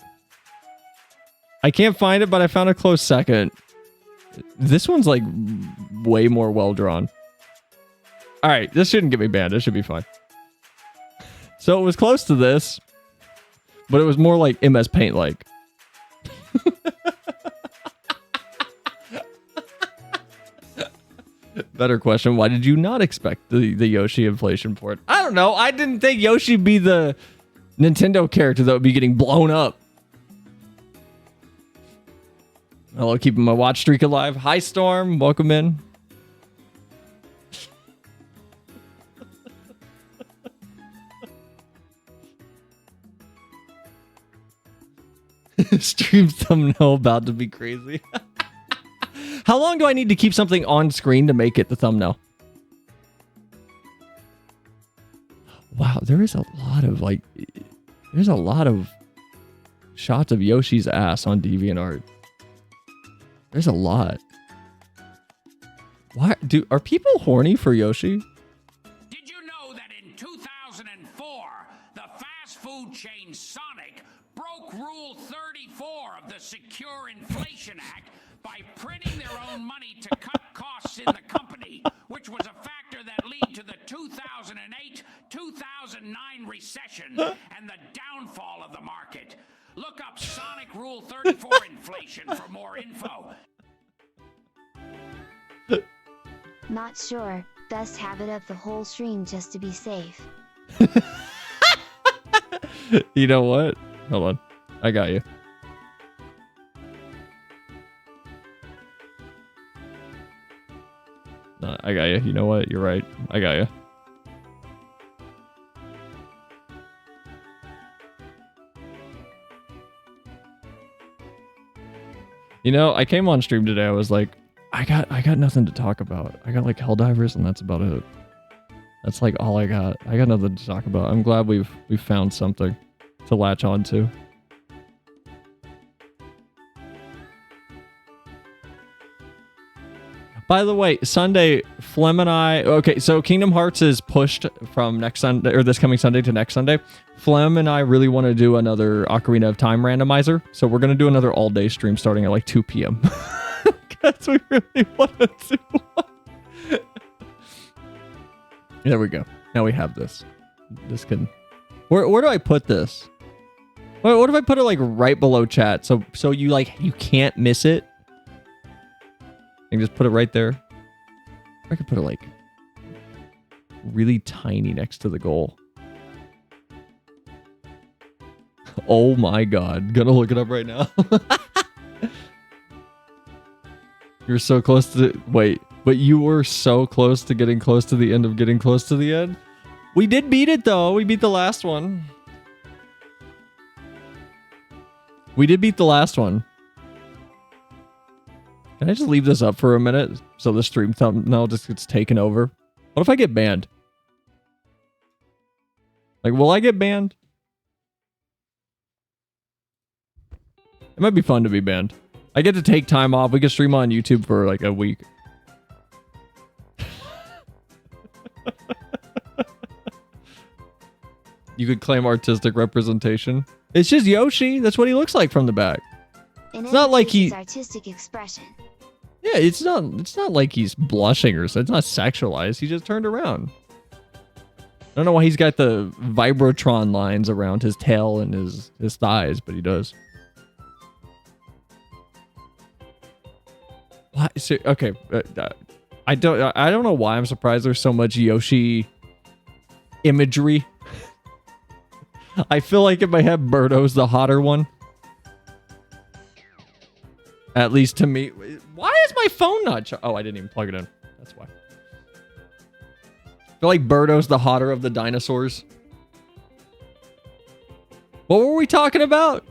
I can't find it, but I found a close second. This one's like way more well drawn. All right, this shouldn't get me banned. This should be fine. So it was close to this, but it was more like MS Paint like. Better question. Why did you not expect the Yoshi inflation port? I don't know. I didn't think Yoshi would be the Nintendo character that would be getting blown up. Hello, keeping my watch streak alive. Hi, Storm. Welcome in. Stream thumbnail about to be crazy. How long do I need to keep something on screen to make it the thumbnail? Wow, there is a lot of like, there's a lot of shots of Yoshi's ass on DeviantArt. There's a lot. Why are people horny for Yoshi? Did you know that in 2004, the fast food chain Sonic broke Rule 34 of the Secure Inflation Act by printing their own money to cut costs in the company, which was a factor that led to the 2008-2009 recession and the downfall of the market. Look up Sonic Rule 34 inflation for more info. Not sure. Best have it up the whole stream just to be safe. You know what? Hold on. I got you. No, I got you. You know what? You're right. I got you. You know, I came on stream today. I was like, I got nothing to talk about. I got like Helldivers and that's about it. That's like all I got. I got nothing to talk about. I'm glad we've found something to latch on to. By the way, Sunday, Flem and I... Okay, so Kingdom Hearts is pushed from next Sunday, or this coming Sunday to next Sunday. Flem and I really want to do another Ocarina of Time randomizer. So we're going to do another all-day stream starting at like 2 p.m. Because we really want to do one. There we go. Now we have this. This can... Where do I put this? What if I put it like right below chat? So you can't miss it? I can just put it right there. I could put it like really tiny next to the goal. Oh my god. Gonna look it up right now. You're so close to... Wait, but you were so close to getting close to the end of getting close to the end? We did beat it though. We beat the last one. We did beat the last one. Can I just leave this up for a minute so the stream thumbnail just gets taken over? What if I get banned? Like, will I get banned? It might be fun to be banned. I get to take time off. We can stream on YouTube for like a week. You could claim artistic representation. It's just Yoshi. That's what he looks like from the back. It's not like he... artistic expression. Yeah, it's not like he's blushing or something. It's not sexualized. He just turned around. I don't know why he's got the Vibrotron lines around his tail and his thighs, but he does. Why? So, okay, I don't know why I'm surprised there's so much Yoshi imagery. I feel like in my head, Birdo's the hotter one. At least to me. Why is my phone not oh, I didn't even plug it in. That's why. I feel like Birdo's the hotter of the dinosaurs. What were we talking about?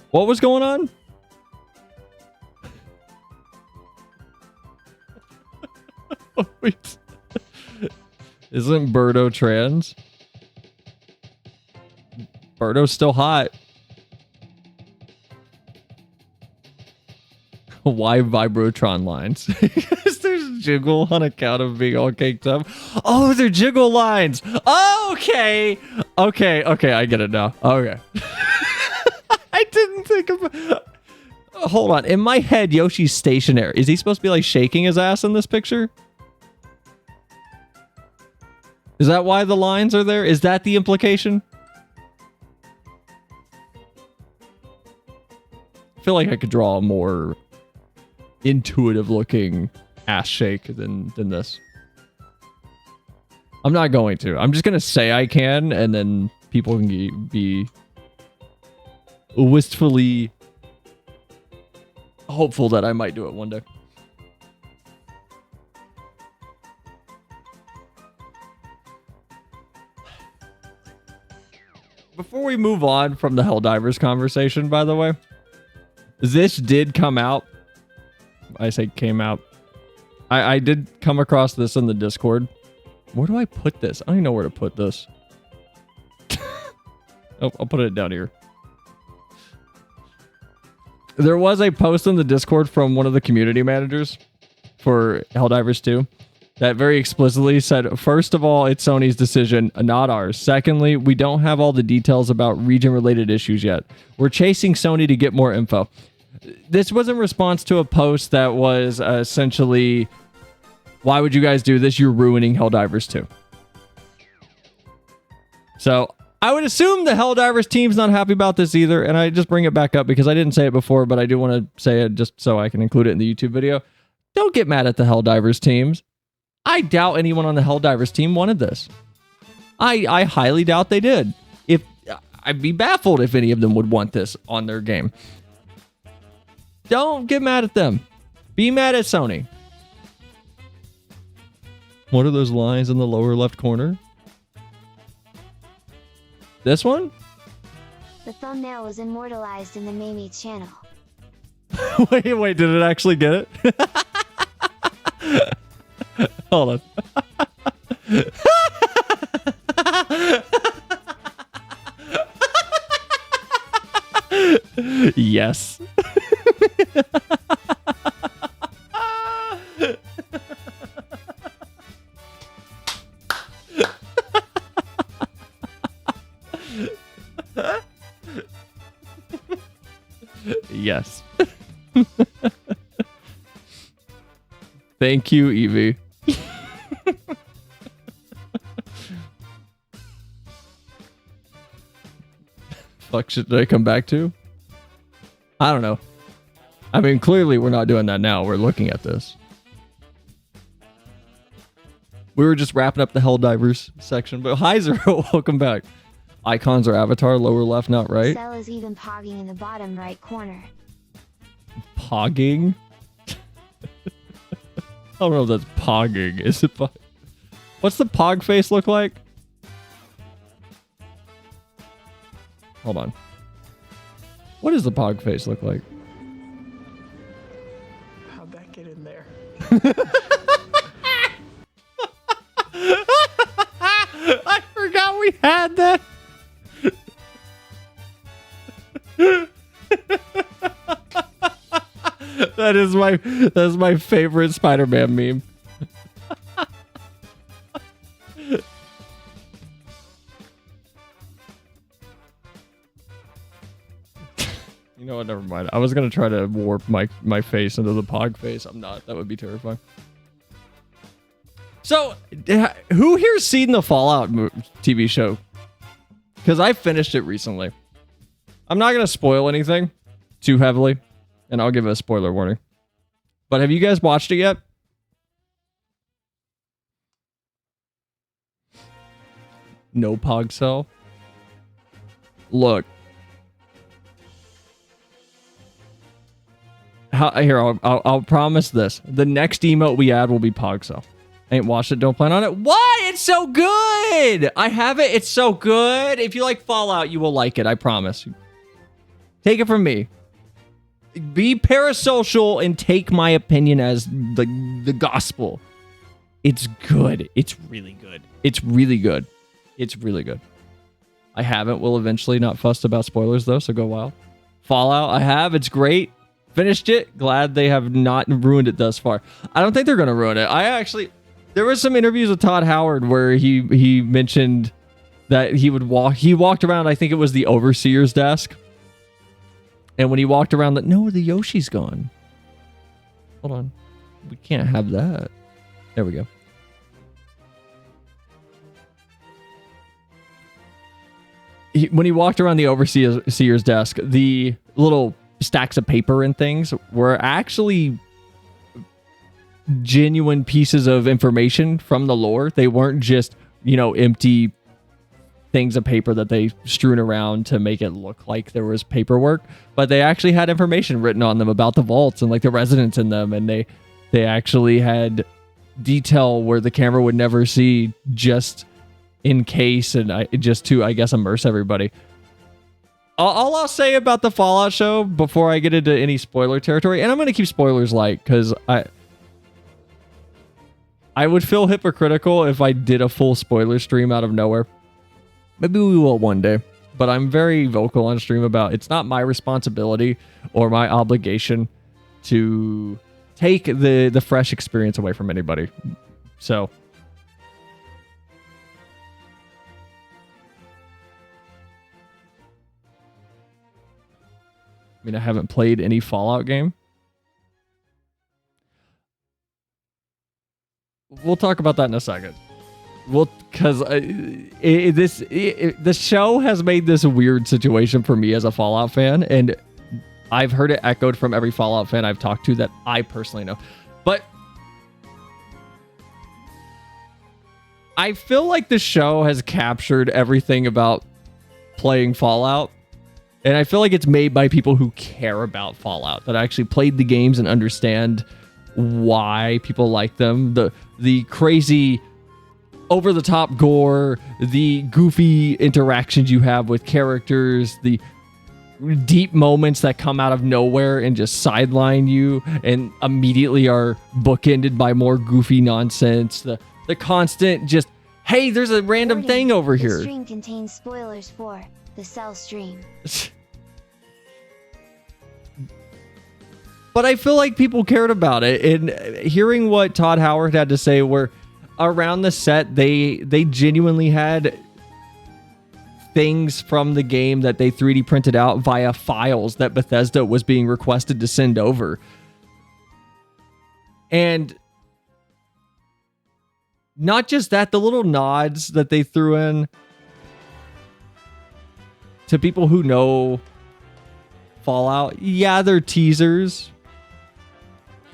What was going on? Wait. Isn't Birdo trans? Birdo's still hot. Why Vibrotron lines? Because There's jiggle on account of being all caked up. Oh, they're jiggle lines. Okay. Okay, I get it now. Okay. I didn't think of... Hold on. In my head, Yoshi's stationary. Is he supposed to be like shaking his ass in this picture? Is that why the lines are there? Is that the implication? I feel like I could draw a more intuitive looking ass shake than this. I'm not going to. I'm just going to say I can, and then people can be wistfully hopeful that I might do it one day. Before we move on from the Helldivers conversation, by the way, this did come out. I say came out. I did come across this in the Discord. Where do I put this? I don't even know where to put this. Oh, I'll put it down here. There was a post in the Discord from one of the community managers for Helldivers 2 that very explicitly said, first of all, it's Sony's decision, not ours. Secondly, we don't have all the details about region-related issues yet. We're chasing Sony to get more info. This was in response to a post that was essentially, why would you guys do this? You're ruining Helldivers 2. So I would assume the Helldivers team's not happy about this either, and I just bring it back up because I didn't say it before, but I do want to say it just so I can include it in the YouTube video. Don't get mad at the Helldivers teams. I doubt anyone on the Helldivers team wanted this. I highly doubt they did. If I'd be baffled if any of them would want this on their game. Don't get mad at them. Be mad at Sony. What are those lines in the lower left corner? This one? The thumbnail was immortalized in the Mamie channel. wait, did it actually get it? Hold on. Yes. Yes. Thank you, Evie. Fuck, should I come back to? I don't know. I mean, clearly we're not doing that now. We're looking at this. We were just wrapping up the Helldivers section, but hi Zero, welcome back. Icons or avatar, lower left, not right. Cell is even pogging in the bottom right corner. Pogging? I don't know if that's pogging. Is it pog? What's the pog face look like? Hold on. What does the pog face look like? How'd that get in there? I forgot we had that. That's my favorite Spider-Man meme. You know what? Never mind. I was gonna try to warp my face into the pog face. I'm not. That would be terrifying. So, who here's seen the Fallout TV show? Because I finished it recently. I'm not gonna spoil anything too heavily, and I'll give a spoiler warning. But have you guys watched it yet? No pog cell. Look. Here, I'll promise this. The next emote we add will be pog cell. Ain't watched it, don't plan on it. What? It's so good! I have it. It's so good. If you like Fallout, you will like it. I promise. Take it from me. Be parasocial and take my opinion as the gospel. It's good. It's really good. It's really good. It's really good. I haven't. Will eventually. Not fussed about spoilers, though, so go wild. Fallout, I have. It's great. finished it. Glad they have not ruined it thus far. I don't think they're going to ruin it. There was some interviews with Todd Howard where he mentioned that he walked around, I think it was the overseer's desk. And when he walked around, no, the Yoshi's gone. Hold on. We can't have that. There we go. When he walked around the overseer's desk, the little stacks of paper and things were actually genuine pieces of information from the lore. They weren't just, empty things of paper that they strewn around to make it look like there was paperwork, but they actually had information written on them about the vaults and like the residents in them, and they actually had detail where the camera would never see, just in case, and just to, I guess, immerse everybody. All I'll say about the Fallout show before I get into any spoiler territory, and I'm going to keep spoilers light because I would feel hypocritical if I did a full spoiler stream out of nowhere. Maybe we will one day, but I'm very vocal on stream about it's not my responsibility or my obligation to take the fresh experience away from anybody. So I haven't played any Fallout game. We'll talk about that in a second. Because the show has made this weird situation for me as a Fallout fan, and I've heard it echoed from every Fallout fan I've talked to that I personally know. But I feel like the show has captured everything about playing Fallout, and I feel like it's made by people who care about Fallout, that actually played the games and understand why people like them. The crazy over-the-top gore, the goofy interactions you have with characters, the deep moments that come out of nowhere and just sideline you and immediately are bookended by more goofy nonsense. The constant just, hey, there's a random thing over here. The stream contains spoilers for the Cell stream. But I feel like people cared about it, and hearing what Todd Howard had to say, where around the set they genuinely had things from the game that they 3D printed out via files that Bethesda was being requested to send over. And not just that, the little nods that they threw in to people who know Fallout, yeah, they're teasers,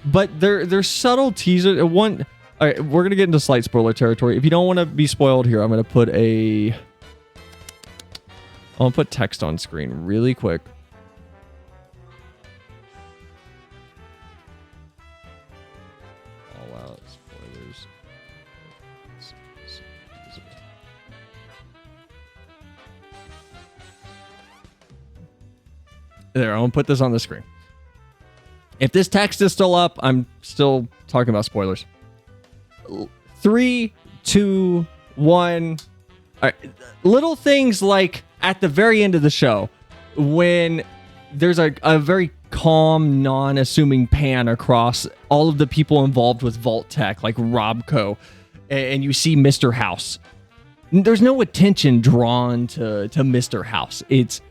but they're subtle teasers. All right, we're gonna get into slight spoiler territory. If you don't want to be spoiled here, I'm gonna put text on screen really quick. Fallout spoilers. There, I'm gonna put this on the screen. If this text is still up, I'm still talking about spoilers. 3, 2, 1. All right. Little things like at the very end of the show, when there's a very calm, non-assuming pan across all of the people involved with Vault Tech, like Robco, and you see Mr. House. There's no attention drawn to Mr. House. It's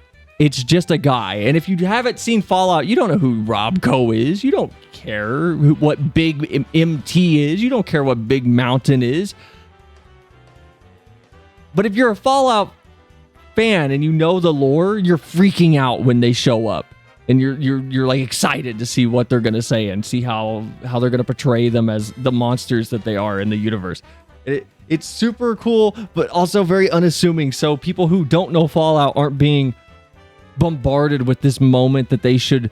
just a guy. And if you haven't seen Fallout, you don't know who Robco is. You don't care what Big MT is. You don't care what Big Mountain is. But if you're a Fallout fan and you know the lore, you're freaking out when they show up. And you're like excited to see what they're going to say and see how they're going to portray them as the monsters that they are in the universe. It's super cool, but also very unassuming. So people who don't know Fallout aren't being bombarded with this moment that they should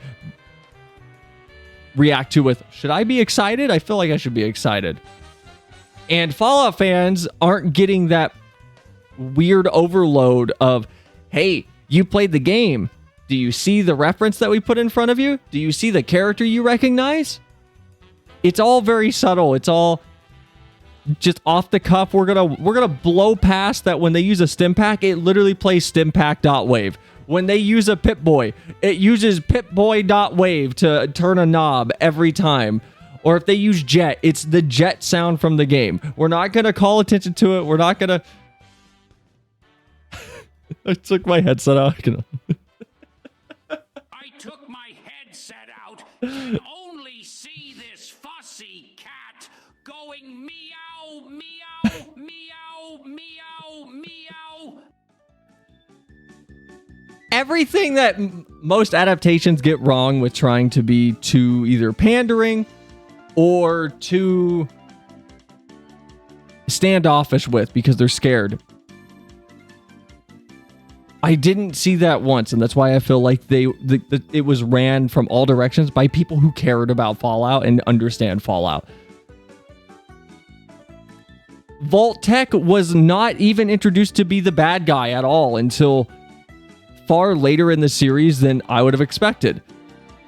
react to with, should I be excited? I feel like I should be excited. And Fallout fans aren't getting that weird overload of, hey, you played the game. Do you see the reference that we put in front of you? Do you see the character you recognize? It's all very subtle. It's all just off the cuff. We're gonna blow past that. When they use a stim pack, it literally plays stimpack.wave. When they use a Pip-Boy, it uses Pip-Boy.wave to turn a knob every time. Or if they use jet, it's the jet sound from the game. We're not going to call attention to it. We're not going to... I took my headset out. I took my headset out and only see this fussy cat going meow, meow, meow, meow, meow. Everything that most adaptations get wrong with trying to be too either pandering or too standoffish with because they're scared. I didn't see that once, and that's why I feel like it was ran from all directions by people who cared about Fallout and understand Fallout. Vault-Tec was not even introduced to be the bad guy at all until far later in the series than I would have expected.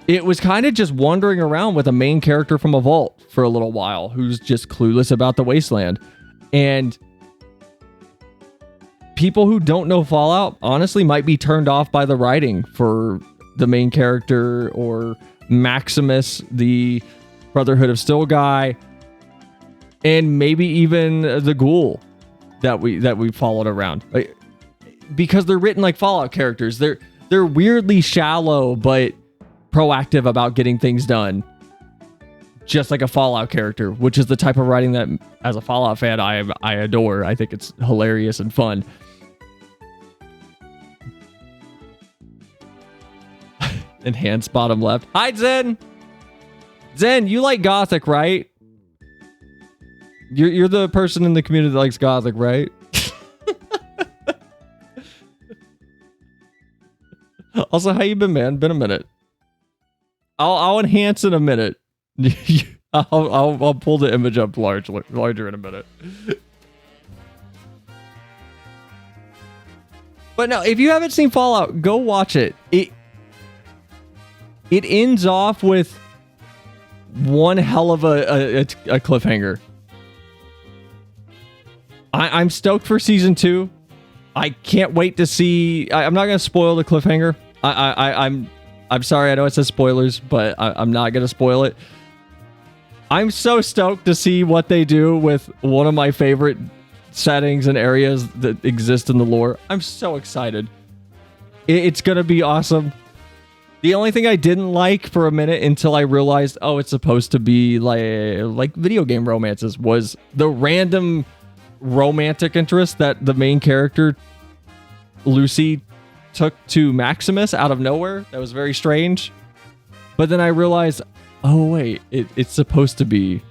It was kind of just wandering around with a main character from a vault for a little while who's just clueless about the wasteland. And people who don't know Fallout honestly might be turned off by the writing for the main character or Maximus, the Brotherhood of Steel guy, and maybe even the ghoul that we followed around. Because they're written like Fallout characters. They're weirdly shallow but proactive about getting things done. Just like a Fallout character, which is the type of writing that as a Fallout fan I adore. I think it's hilarious and fun. Enhance bottom left. Hi, Zen. Zen, you like Gothic, right? You're the person in the community that likes Gothic, right? Also, how you been, man? Been a minute. I'll enhance in a minute. I'll pull the image up larger in a minute. But no, if you haven't seen Fallout, go watch it. It ends off with one hell of a cliffhanger. I'm stoked for season 2. I can't wait to see. I'm not gonna spoil the cliffhanger. I'm sorry. I know it says spoilers, but I'm not gonna spoil it. I'm so stoked to see what they do with one of my favorite settings and areas that exist in the lore. I'm so excited. It's gonna be awesome. The only thing I didn't like for a minute until I realized, oh, it's supposed to be like video game romances, was the random romantic interest that the main character Lucy took to Maximus out of nowhere. That was very strange. But then I realized, oh wait, it's supposed to be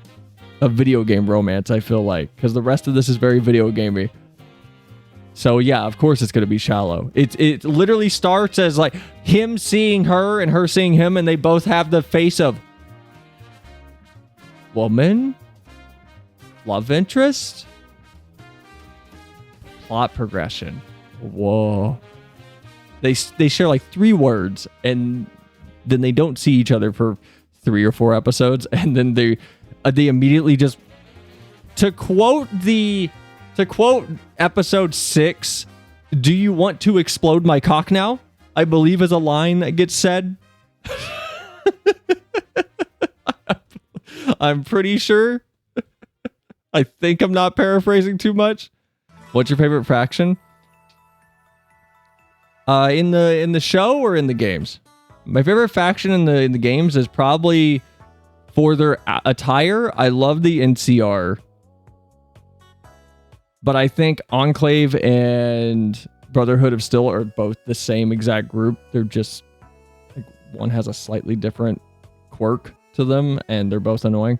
a video game romance, I feel like, because the rest of this is very video gamey. So yeah, of course it's going to be shallow. It literally starts as like him seeing her and her seeing him, and they both have the face of woman, love interest, plot progression. Whoa. They share like 3 words, and then they don't see each other for 3 or 4 episodes, and then they immediately just, to quote episode 6, "Do you want to explode my cock now?" I believe is a line that gets said. I'm pretty sure. I think I'm not paraphrasing too much. What's your favorite faction? In the show or in the games? My favorite faction in the games is probably for their attire. I love the NCR. But I think Enclave and Brotherhood of Steel are both the same exact group. They're just like, one has a slightly different quirk to them, and they're both annoying.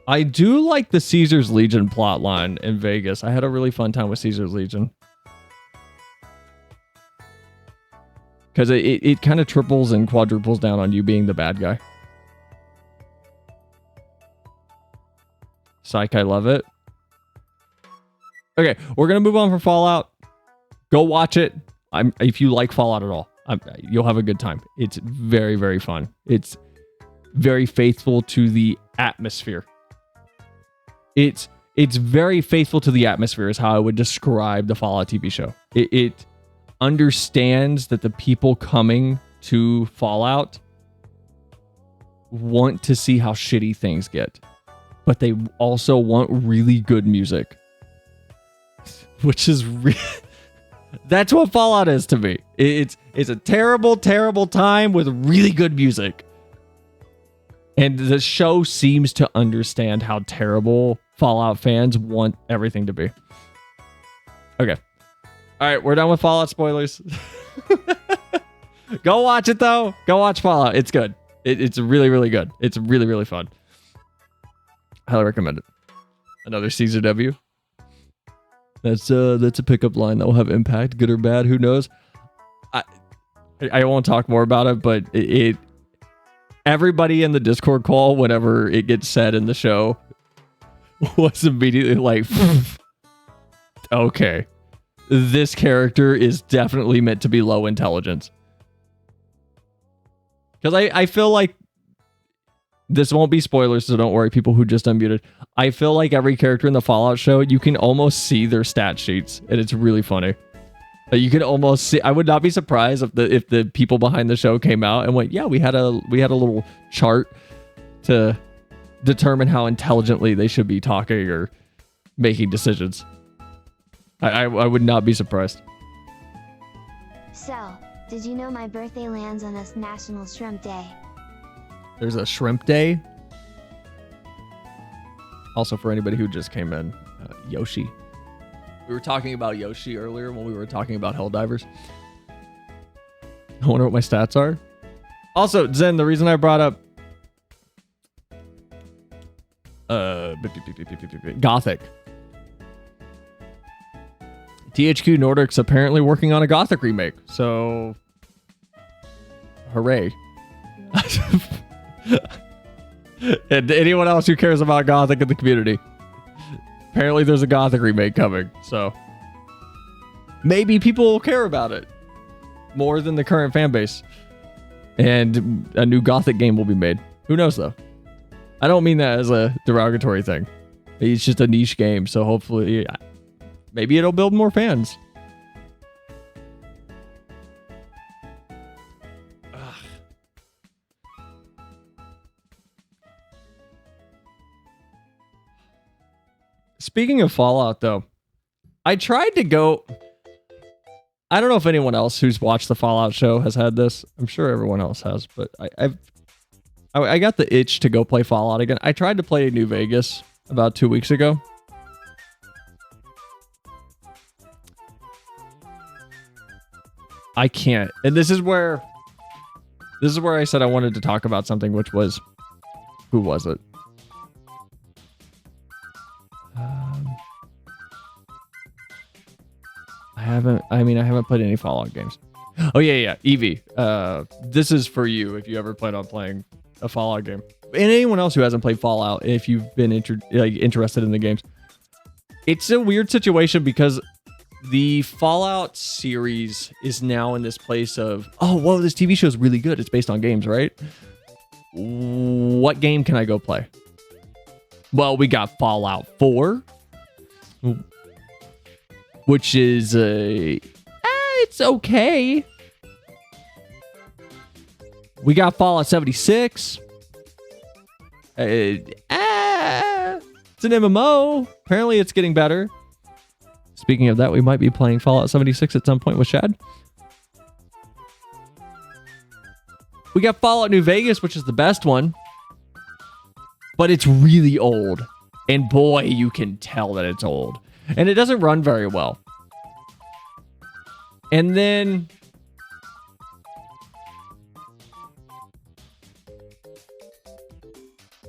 I do like the Caesar's Legion plotline in Vegas. I had a really fun time with Caesar's Legion. Because it kind of triples and quadruples down on you being the bad guy. Psych, I love it. Okay, we're going to move on from Fallout. Go watch it. If you like Fallout at all, you'll have a good time. It's very, very fun. It's very faithful to the atmosphere. It's it's very faithful to the atmosphere is how I would describe the Fallout TV show. It understands that the people coming to Fallout want to see how shitty things get, but they also want really good music, which is that's what Fallout is to me. It's a terrible, terrible time with really good music. And the show seems to understand how terrible Fallout fans want everything to be. Okay. All right, we're done with Fallout spoilers. Go watch it, though. Go watch Fallout. It's good. It's really, really good. It's really, really fun. Highly recommend it. Another Caesar W. That's a pickup line that will have impact, good or bad. Who knows? I won't talk more about it, but it everybody in the Discord call, whenever it gets said in the show, was immediately like, okay, this character is definitely meant to be low intelligence. Because I feel like this won't be spoilers, so don't worry, people who just unmuted. I feel like every character in the Fallout show, you can almost see their stat sheets, and it's really funny. You can almost see. I would not be surprised if the people behind the show came out and went, "Yeah, we had a little chart to determine how intelligently they should be talking or making decisions." I would not be surprised. So, did you know my birthday lands on this National Shrimp Day? There's a shrimp day. Also, for anybody who just came in, Yoshi. We were talking about Yoshi earlier when we were talking about Helldivers. I wonder what my stats are. Also, Zen, the reason I brought up Gothic. THQ Nordic's apparently working on a Gothic remake, so hooray. And anyone else who cares about Gothic in the community, apparently there's a Gothic remake coming, so maybe people will care about it more than the current fan base, and a new Gothic game will be made. Who knows, though? I don't mean that as a derogatory thing. It's just a niche game, so hopefully maybe it'll build more fans. Speaking of Fallout, though, I tried to go... I don't know if anyone else who's watched the Fallout show has had this. I'm sure everyone else has, but I got the itch to go play Fallout again. I tried to play New Vegas about 2 weeks ago. I can't. And this is where I said I wanted to talk about something, which was... Who was it? I haven't played any Fallout games. Oh yeah, Evie. This is for you if you ever plan on playing a Fallout game. And anyone else who hasn't played Fallout, if you've been interested in the games. It's a weird situation because the Fallout series is now in this place of, oh, whoa, this TV show is really good. It's based on games, right? What game can I go play? Well, we got Fallout 4. Which is it's okay. We got Fallout 76. It's an MMO. Apparently it's getting better. Speaking of that, we might be playing Fallout 76 at some point with Shad. We got Fallout New Vegas, which is the best one. But it's really old. And boy, you can tell that it's old. And it doesn't run very well. And then...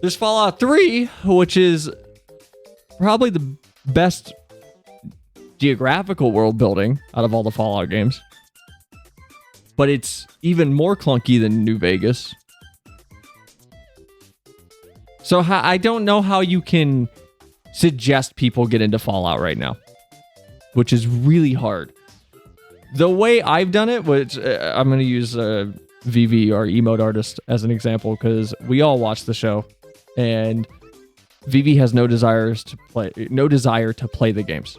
there's Fallout 3, which is probably the best geographical world building out of all the Fallout games. But it's even more clunky than New Vegas. So I don't know how you can suggest people get into Fallout right now, which is really hard. The way I've done it, which I'm going to use VV, our emote artist, as an example, because we all watch the show, and Vivi has no desire to play the games.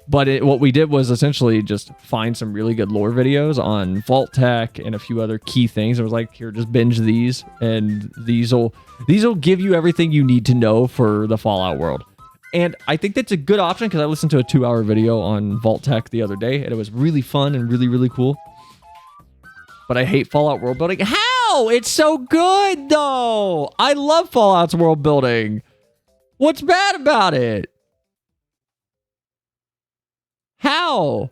But what we did was essentially just find some really good lore videos on Vault Tech and a few other key things. It was like, here, just binge these, and these will give you everything you need to know for the Fallout world. And I think that's a good option because I listened to a 2-hour video on Vault Tech the other day, and it was really fun and really, really cool. But I hate Fallout world building. How? It's so good, though. I love Fallout's world building. What's bad about it? How?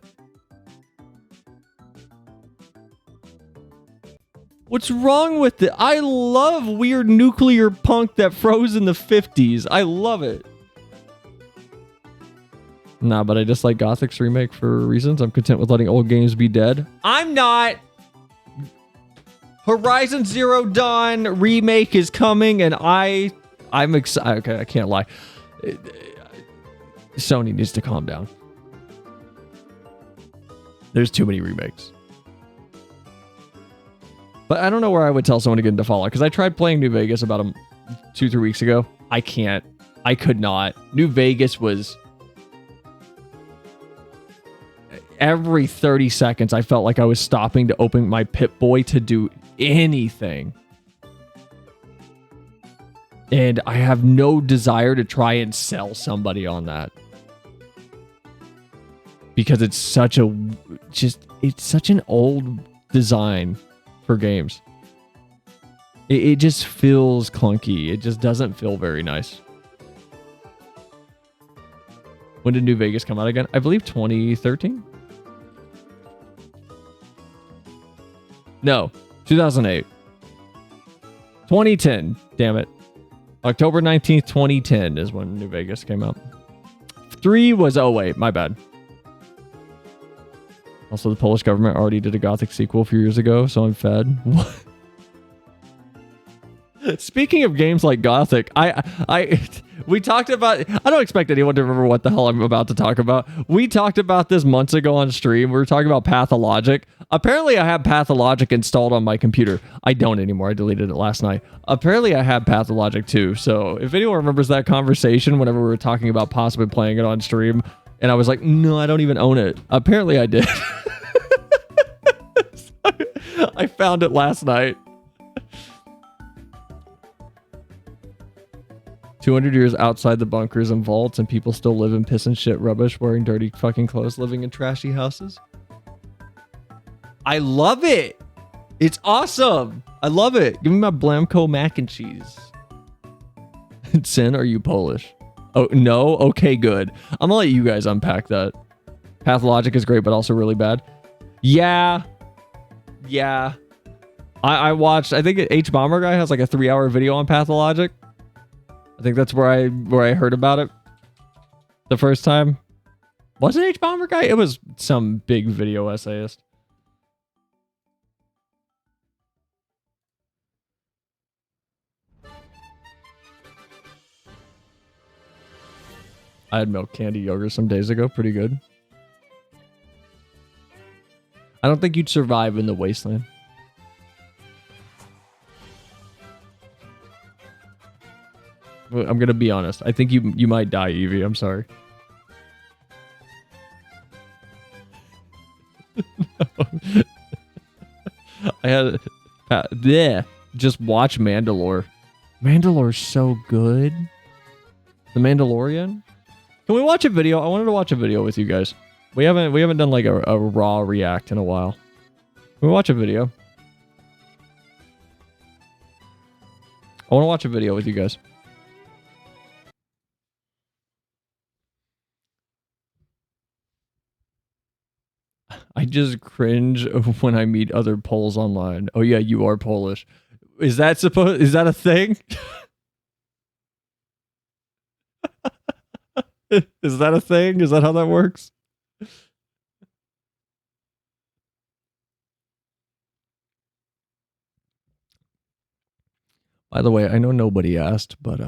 What's wrong with it? I love weird nuclear punk that froze in the 50s. I love it. Nah, but I dislike Gothic's remake for reasons. I'm content with letting old games be dead. I'm not. Horizon Zero Dawn remake is coming, and I'm excited. Okay, I can't lie. Sony needs to calm down. There's too many remakes. But I don't know where I would tell someone to get into Fallout, because I tried playing New Vegas about 2-3 weeks ago. I can't. I could not. New Vegas was... Every 30 seconds, I felt like I was stopping to open my Pip-Boy to do anything. And I have no desire to try and sell somebody on that. Because it's such an old design for games. It just feels clunky. It just doesn't feel very nice. When did New Vegas come out again? I believe 2013? No, 2008. 2010, damn it. October 19th, 2010 is when New Vegas came out. 3 was 08, my bad. Also, the Polish government already did a Gothic sequel a few years ago, so I'm fed. Speaking of games like Gothic, we talked about... I don't expect anyone to remember what the hell I'm about to talk about. We talked about this months ago on stream. We were talking about Pathologic. Apparently, I have Pathologic installed on my computer. I don't anymore. I deleted it last night. Apparently, I have Pathologic too. So if anyone remembers that conversation whenever we were talking about possibly playing it on stream, and I was like, no, I don't even own it. Apparently, I did. I found it last night. 200 years outside the bunkers and vaults, and people still live in piss and shit rubbish, wearing dirty fucking clothes, living in trashy houses. I love it. It's awesome. I love it. Give me my Blamco mac and cheese. Sin, are you Polish? Oh, no? Okay, good. I'm gonna let you guys unpack that. Pathologic is great, but also really bad. Yeah. I watched, I think H Bomber Guy has like a 3-hour video on Pathologic. I think that's where I heard about it the first time. Was it H Bomber Guy? It was some big video essayist. I had milk candy yogurt some days ago. Pretty good. I don't think you'd survive in the wasteland. I'm gonna be honest. I think you might die, Evie. I'm sorry. I had just watch Mandalore. Mandalore's so good. The Mandalorian. Can we watch a video? I wanted to watch a video with you guys. We haven't done like a raw react in a while. Can we watch a video? I want to watch a video with you guys. I just cringe when I meet other Poles online. Oh yeah, you are Polish. Is that a thing? Is that a thing? Is that how that works? By the way, I know nobody asked, but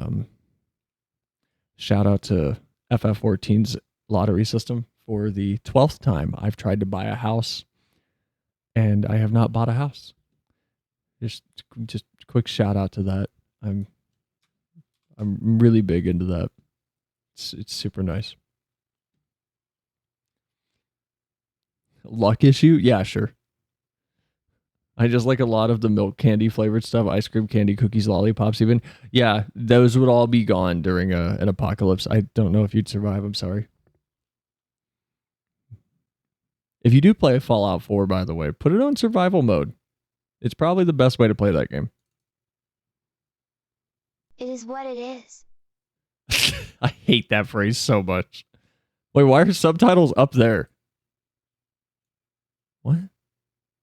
shout out to FF14's lottery system. For the 12th time, I've tried to buy a house, and I have not bought a house. Just quick shout out to that. I'm really big into that. It's super nice. Luck issue? Yeah, sure. I just like a lot of the milk candy flavored stuff, ice cream, candy, cookies, lollipops even. Yeah, those would all be gone during an apocalypse. I don't know if you'd survive, I'm sorry. If you do play Fallout 4, by the way, put it on survival mode. It's probably the best way to play that game. It is what it is. I hate that phrase so much. Wait, why are subtitles up there? What?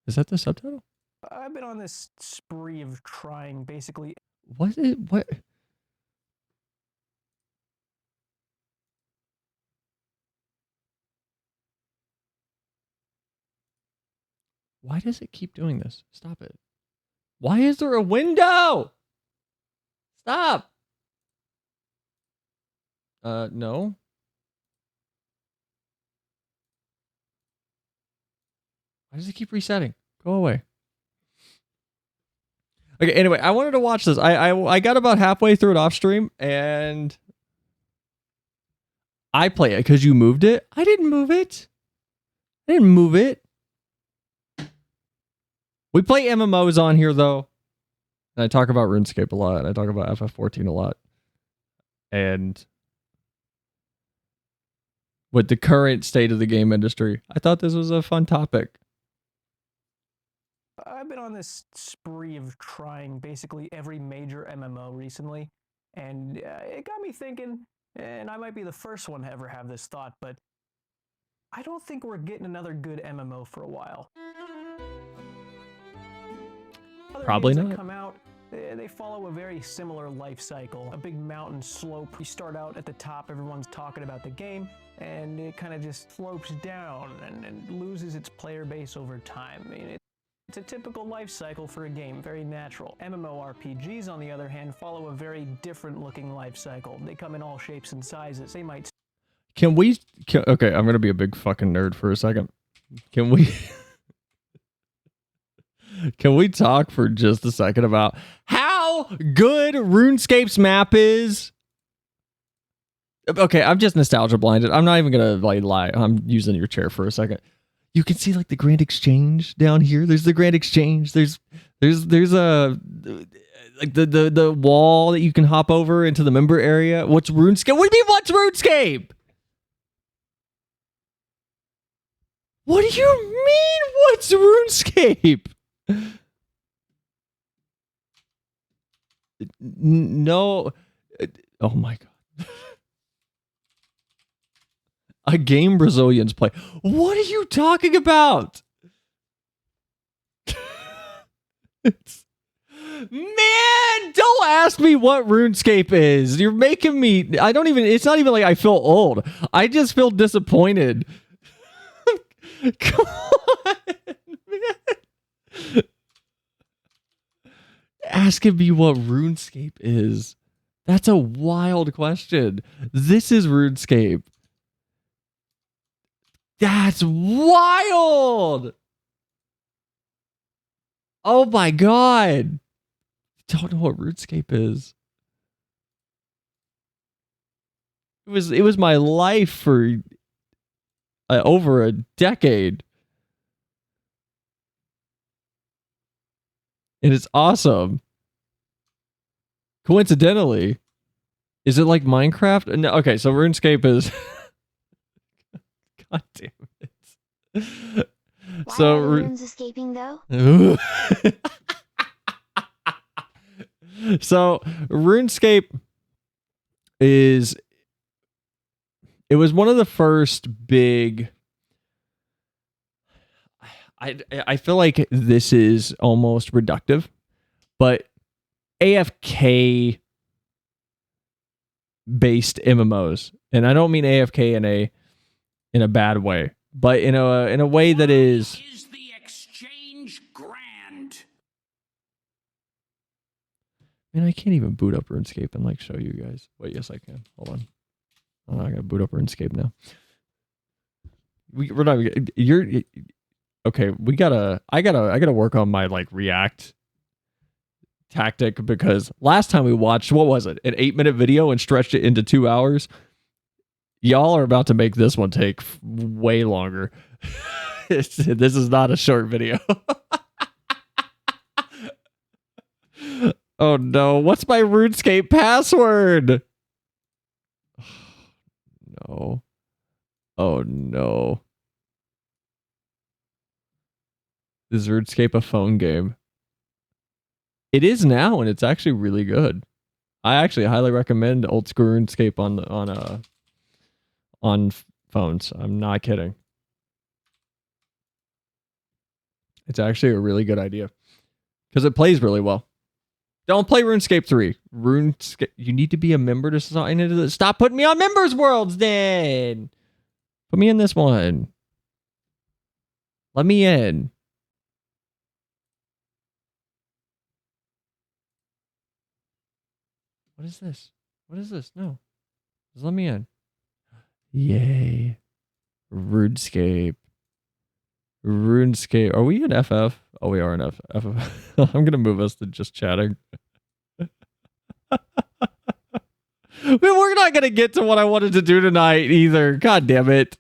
Is that the subtitle? I've been on this spree of trying basically. What? Why does it keep doing this? Stop it. Why is there a window? Stop. No. Why does it keep resetting? Go away. Okay, anyway, I wanted to watch this. I got about halfway through it off stream, and I play it because you moved it. I didn't move it. I didn't move it. We play MMOs on here, though. And I talk about RuneScape a lot. And I talk about FF14 a lot. And with the current state of the game industry, I thought this was a fun topic. I've been on this spree of trying basically every major MMO recently, and it got me thinking, and I might be the first one to ever have this thought, but I don't think we're getting another good MMO for a while. Other Probably games not. that come out, they follow a very similar life cycle. A big mountain slope. You start out at the top, everyone's talking about the game, and it kind of just slopes down and loses its player base over time. I mean, it's a typical life cycle for a game, very natural. MMORPGs, on the other hand, follow a very different looking life cycle. They come in all shapes and sizes. They might... Okay, I'm going to be a big fucking nerd for a second. Can we... Can we talk for just a second about how good RuneScape's map is? Okay, I'm just nostalgia blinded. I'm not even gonna lie. I'm using your chair for a second. You can see like the Grand Exchange down here. There's the Grand Exchange. There's a like the wall that you can hop over into the member area. What's RuneScape? What do you mean? What's RuneScape? What do you mean? What's RuneScape? No. Oh my god. A game Brazilians play. What are you talking about? Man, don't ask me what RuneScape is. You're making me... It's not even like I feel old. I just feel disappointed. Come on, man. Asking me what RuneScape is. That's a wild question. This is RuneScape. That's wild. Oh my god. Don't know what RuneScape is. It was my life for over a decade. And it's awesome. Coincidentally, is it like Minecraft? No, okay, so RuneScape is... God damn it. Why So are the runes escaping though? So RuneScape is... It was one of the first big... I feel like this is almost reductive, but AFK based MMOs, and I don't mean AFK in a bad way, but in a way that is the exchange grand? Man, I can't even boot up RuneScape and like show you guys. Wait, yes I can. Hold on. I'm not gonna boot up RuneScape now. We're not. You're okay. I gotta work on my like React tactic because last time we watched, what was it? An 8-minute video and stretched it into 2 hours. Y'all are about to make this one take way longer. This is not a short video. Oh no, what's my RuneScape password? No. Oh no. Is RuneScape a phone game? It is now, and it's actually really good. I actually highly recommend old school RuneScape on phones. I'm not kidding. It's actually a really good idea because it plays really well. Don't play RuneScape 3. RuneScape, you need to be a member to sign into this. Stop putting me on members worlds then. Put me in this one. Let me in. What is this? What is this? No. Just let me in. Yay. RuneScape. RuneScape. Are we in FF? Oh, we are in FF. I'm going to move us to just chatting. We're not going to get to what I wanted to do tonight either. God damn it.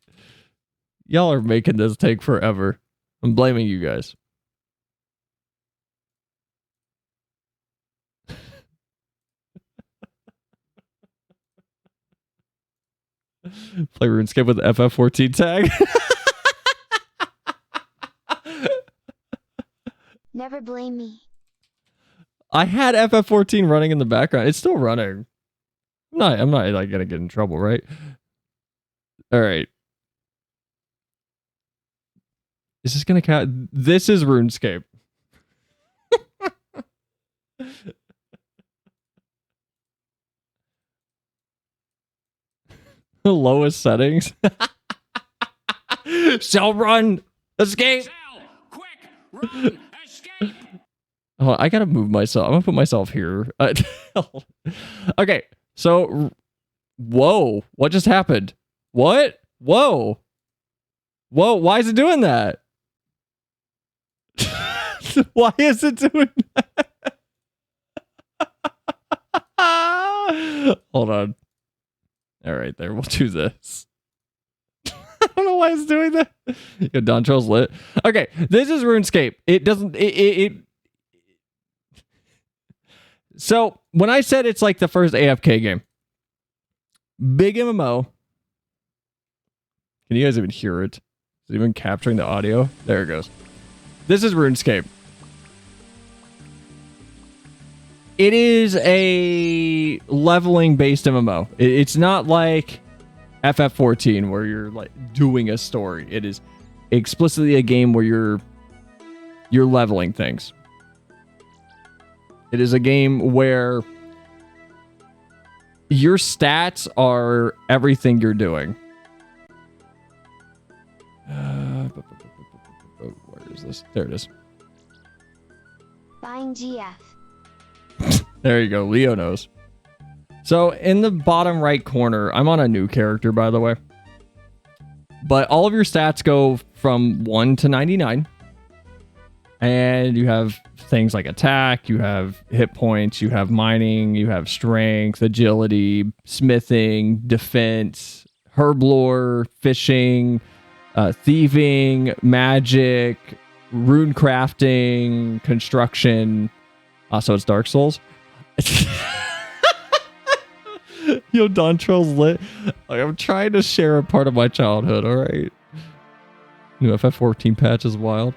Y'all are making this take forever. I'm blaming you guys. Play RuneScape with the FF14 tag. Never blame me. I had FF14 running in the background. It's still running. I'm not like gonna get in trouble, right? All right. Is this gonna count? This is RuneScape. The lowest settings. Shall run. Escape. Sell! Quick! Run! Escape! Oh, I gotta move myself. I'm gonna put myself here. Okay, so, whoa, what just happened? What? Whoa, whoa, why is it doing that? Why is it doing that? Hold on. All right, there, we'll do this. I don't know why it's doing that. Yeah, Don Trolls lit. Okay, this is RuneScape. It doesn't. So when I said it's like the first AFK game, big MMO. Can you guys even hear it? Is it even capturing the audio? There it goes. This is RuneScape. It is a leveling based MMO. It's not like FF14 where you're like doing a story. It is explicitly a game where you're leveling things. It is a game where your stats are everything you're doing. Where is this? There it is. Buying GF. There you go. Leo knows. So in the bottom right corner, I'm on a new character, by the way. But all of your stats go from 1 to 99. And you have things like attack, you have hit points, you have mining, you have strength, agility, smithing, defense, herb lore, fishing, thieving, magic, rune crafting, construction. So it's Dark Souls. Yo, Don Trolls lit. Like, I'm trying to share a part of my childhood, alright? New FF14 patch is wild.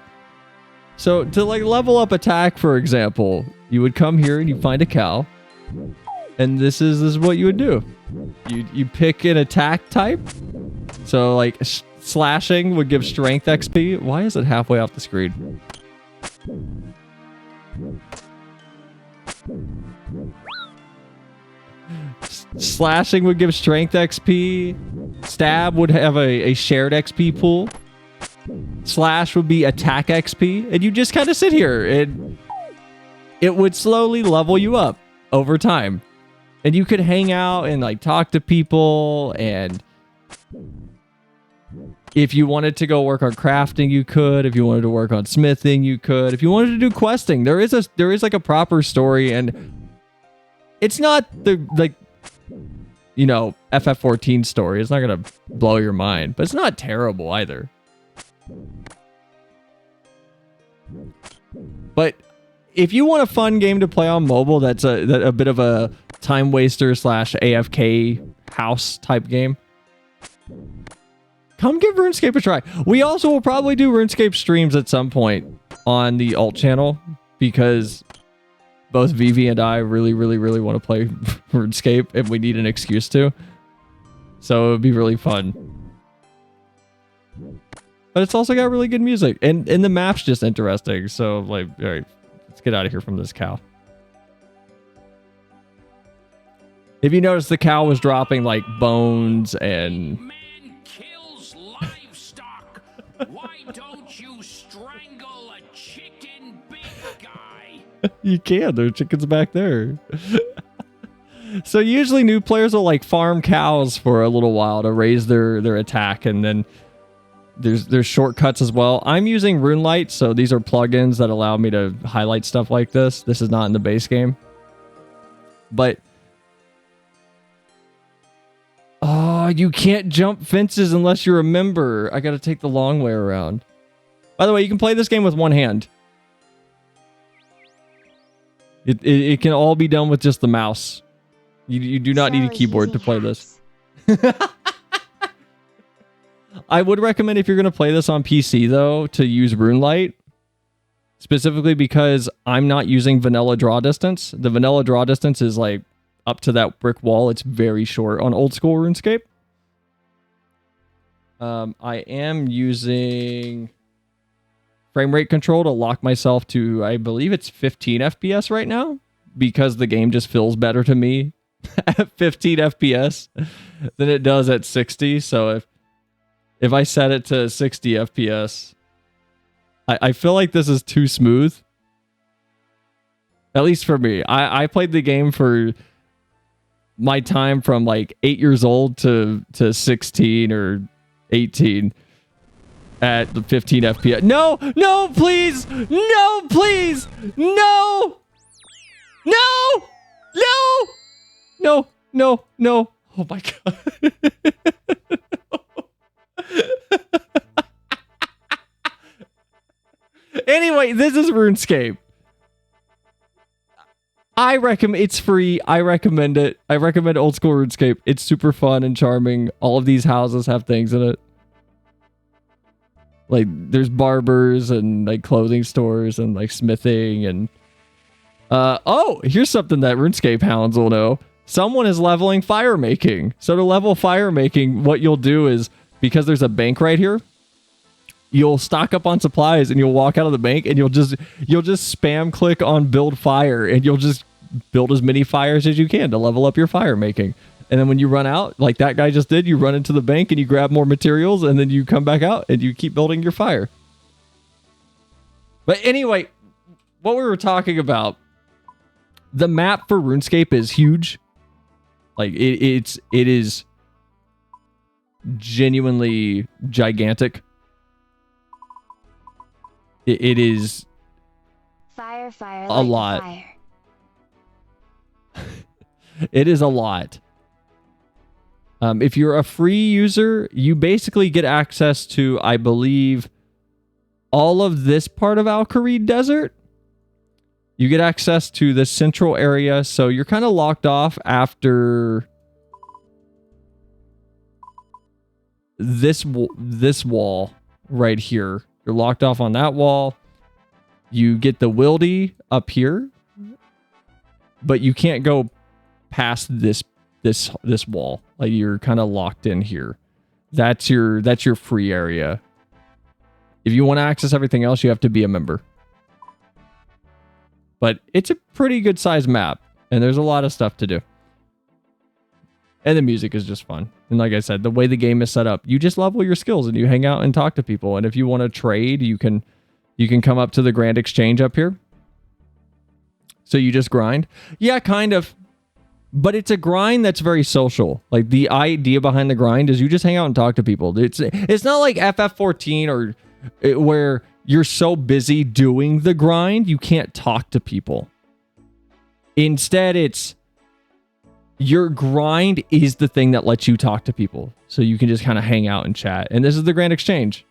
So, to like level up attack, for example, you would come here and you find a cow. And this is what you would do. You pick an attack type. So, like, slashing would give strength XP. Why is it halfway off the screen? Slashing would give strength XP. Stab would have a shared XP pool. Slash would be attack XP. And you just kind of sit here and it would slowly level you up over time. And you could hang out and like talk to people and If you wanted to go work on crafting, you could. If you wanted to work on smithing, you could. If you wanted to do questing, there is like a proper story, and it's not the like, you know, FF14 story. It's not gonna blow your mind, but it's not terrible either. But if you want a fun game to play on mobile, that's a bit of a time waster / AFK house type game, come give RuneScape a try. We also will probably do RuneScape streams at some point on the alt channel because both Vivi and I really want to play RuneScape and we need an excuse to. So it would be really fun. But it's also got really good music. And the map's just interesting. So, like, all right, let's get out of here from this cow. If you notice, the cow was dropping, like, bones and... Man kills livestock. Why don't you strangle a chicken, big guy? You can. There are chickens back there. So usually new players will, like, farm cows for a little while to raise their attack, and then there's shortcuts as well. I'm using RuneLight, so these are plugins that allow me to highlight stuff like this. This is not in the base game. But oh, you can't jump fences unless you're a member. I gotta take the long way around. By the way, you can play this game with one hand. It can all be done with just the mouse. You do not need a keyboard to play this. I would recommend, if you're going to play this on PC, though, to use RuneLight. Specifically because I'm not using vanilla draw distance. The vanilla draw distance is like up to that brick wall. It's very short on old school RuneScape. I am using frame rate control to lock myself to, I believe it's 15 FPS right now, because the game just feels better to me at 15 FPS than it does at 60. So if I set it to 60 FPS, I feel like this is too smooth. At least for me. I played the game for my time from like 8 years old to 16 or 18 at the 15 FPS. No, please. No, please. No. Oh my God. Anyway, this is RuneScape. I recommend, it's free. I recommend it. I recommend old school RuneScape. It's super fun and charming. All of these houses have things in it. Like, there's barbers and like clothing stores and like smithing and oh, here's something that RuneScape hounds will know. Someone is leveling fire making. So to level fire making, what you'll do is, because there's a bank right here, you'll stock up on supplies and you'll walk out of the bank and you'll just spam click on build fire and you'll just build as many fires as you can to level up your fire making. And then when you run out, like that guy just did, you run into the bank and you grab more materials and then you come back out and you keep building your fire. But anyway, what we were talking about, the map for RuneScape is huge. Like it is genuinely gigantic. It is Fire, a lot. Fire. It is a lot. If you're a free user, you basically get access to, I believe, all of this part of Al-Kharid Desert. You get access to the central area, so you're kind of locked off after this wall right here. You're locked off on that wall. You get the wildy up here, but you can't go past this wall. Like, you're kind of locked in here. That's your free area. If you want to access everything else, you have to be a member. But it's a pretty good sized map, and there's a lot of stuff to do. And the music is just fun. And like I said, the way the game is set up, you just level your skills and you hang out and talk to people. And if you want to trade, you can come up to the Grand Exchange up here. So you just grind. Yeah, kind of. But it's a grind that's very social. Like the idea behind the grind is you just hang out and talk to people. It's not like FF14 or where you're so busy doing the grind you can't talk to people. Instead, it's your grind is the thing that lets you talk to people. So you can just kind of hang out and chat. And this is the Grand Exchange,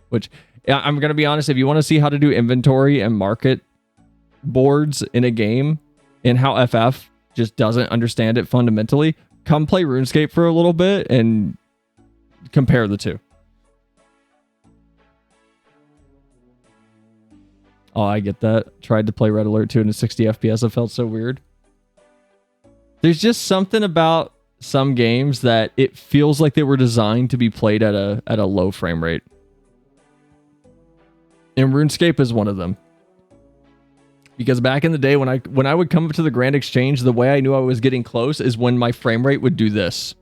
which I'm going to be honest, if you want to see how to do inventory and market boards in a game and how FF just doesn't understand it fundamentally, come play RuneScape for a little bit and compare the two. Oh, I get that. Tried to play Red Alert 2 in a 60 FPS. It felt so weird. There's just something about some games that it feels like they were designed to be played at a low frame rate. And RuneScape is one of them. Because back in the day when I would come up to the Grand Exchange, the way I knew I was getting close is when my frame rate would do this.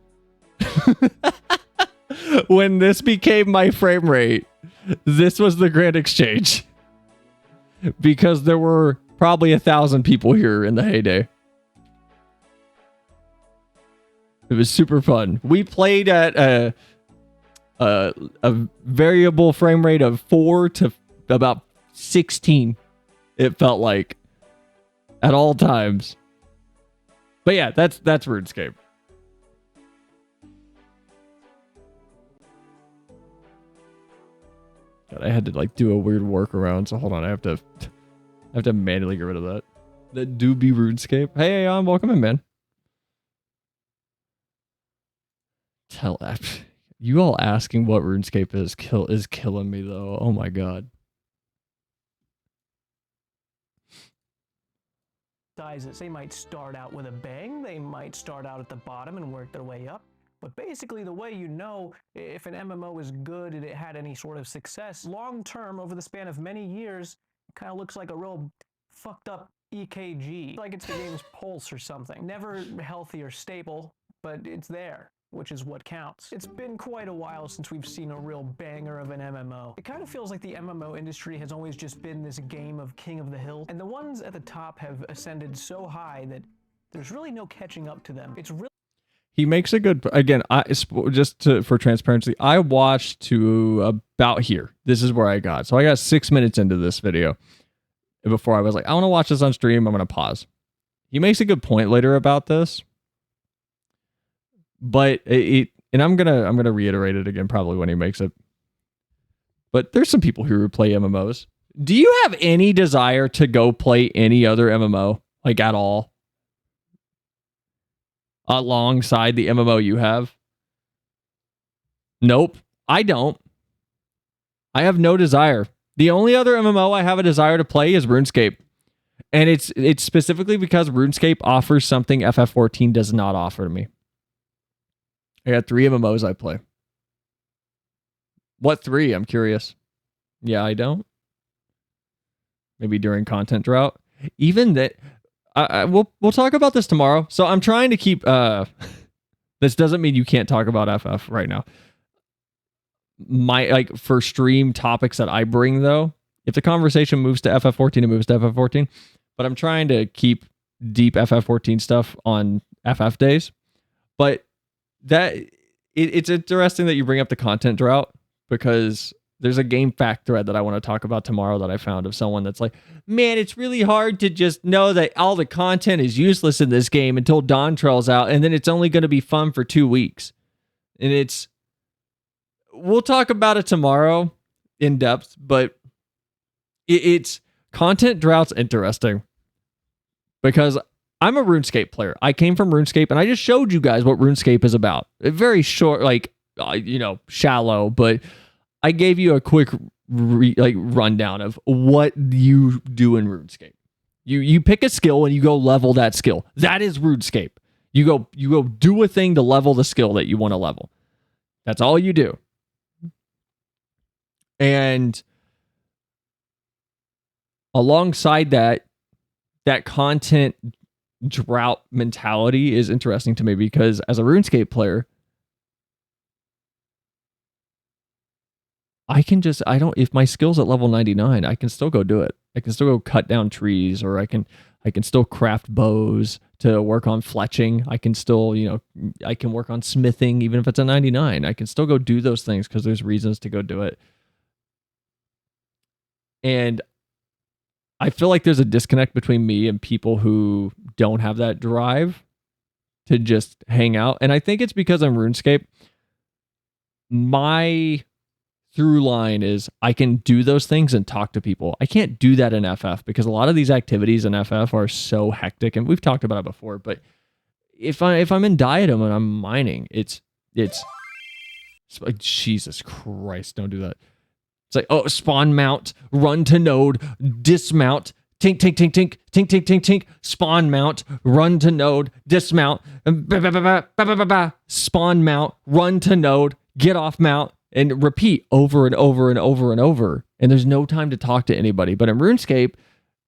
When this became my frame rate, this was the Grand Exchange. Because there were probably 1,000 people here in the heyday. It was super fun. We played at a variable frame rate of 4 to about 16. It felt like at all times. But yeah, that's RuneScape. God, I had to like do a weird workaround, so hold on, I have to manually get rid of that. That do be RuneScape. Hey, welcome in, man. Tell app. You all asking what RuneScape is killing me though. Oh my god. Sizes. They might start out with a bang, they might start out at the bottom and work their way up. But basically the way you know if an MMO is good and it had any sort of success long term over the span of many years, it kind of looks like a real fucked up EKG. Like it's the game's pulse or something. Never healthy or stable, but it's there, which is what counts. It's been quite a while since we've seen a real banger of an MMO. It kind of feels like the MMO industry has always just been this game of king of the hill, and the ones at the top have ascended so high that there's really no catching up to them. It's really He makes a good, again, for transparency, I watched to about here. This is where I got. So I got 6 minutes into this video before I was like, I want to watch this on stream. I'm going to pause. He makes a good point later about this. But and I'm gonna reiterate it again probably when he makes it. But there's some people who play MMOs. Do you have any desire to go play any other MMO, like at all, alongside the MMO you have? Nope, I don't. I have no desire. The only other MMO I have a desire to play is RuneScape, and it's specifically because RuneScape offers something FF14 does not offer to me. I got 3 MMOs I play. What 3? I'm curious. Yeah, I don't. Maybe during content drought. Even that, we'll talk about this tomorrow. So I'm trying to keep. This doesn't mean you can't talk about FF right now. For stream topics that I bring though, if the conversation moves to FF14, it moves to FF14. But I'm trying to keep deep FF14 stuff on FF days. But it's interesting that you bring up the content drought, because there's a game fact thread that I want to talk about tomorrow that I found of someone that's like, man, it's really hard to just know that all the content is useless in this game until Dawn Trail's out, and then it's only going to be fun for 2 weeks. And we'll talk about it tomorrow in depth, but it's content drought's interesting because I'm a RuneScape player. I came from RuneScape, and I just showed you guys what RuneScape is about. Very short, shallow, but I gave you a quick rundown of what you do in RuneScape. You pick a skill and you go level that skill. That is RuneScape. You go do a thing to level the skill that you want to level. That's all you do. And alongside that content drought mentality is interesting to me, because as a RuneScape player, if my skill's at level 99, I can still go do it. I can still go cut down trees, or I can still craft bows to work on fletching. I can still, I can work on smithing, even if it's a 99. I can still go do those things because there's reasons to go do it. And I feel like there's a disconnect between me and people who don't have that drive to just hang out. And I think it's because I'm RuneScape. My through line is I can do those things and talk to people. I can't do that in FF because a lot of these activities in FF are so hectic, and we've talked about it before. But if I'm in Diadem and I'm mining, it's like, Jesus Christ, don't do that. It's like, oh, spawn mount, run to node, dismount, tink, tink, tink, tink, tink, tink, tink, tink, spawn mount, run to node, dismount, spawn mount, run to node, get off mount, and repeat over and over and over and over. And there's no time to talk to anybody. But in RuneScape,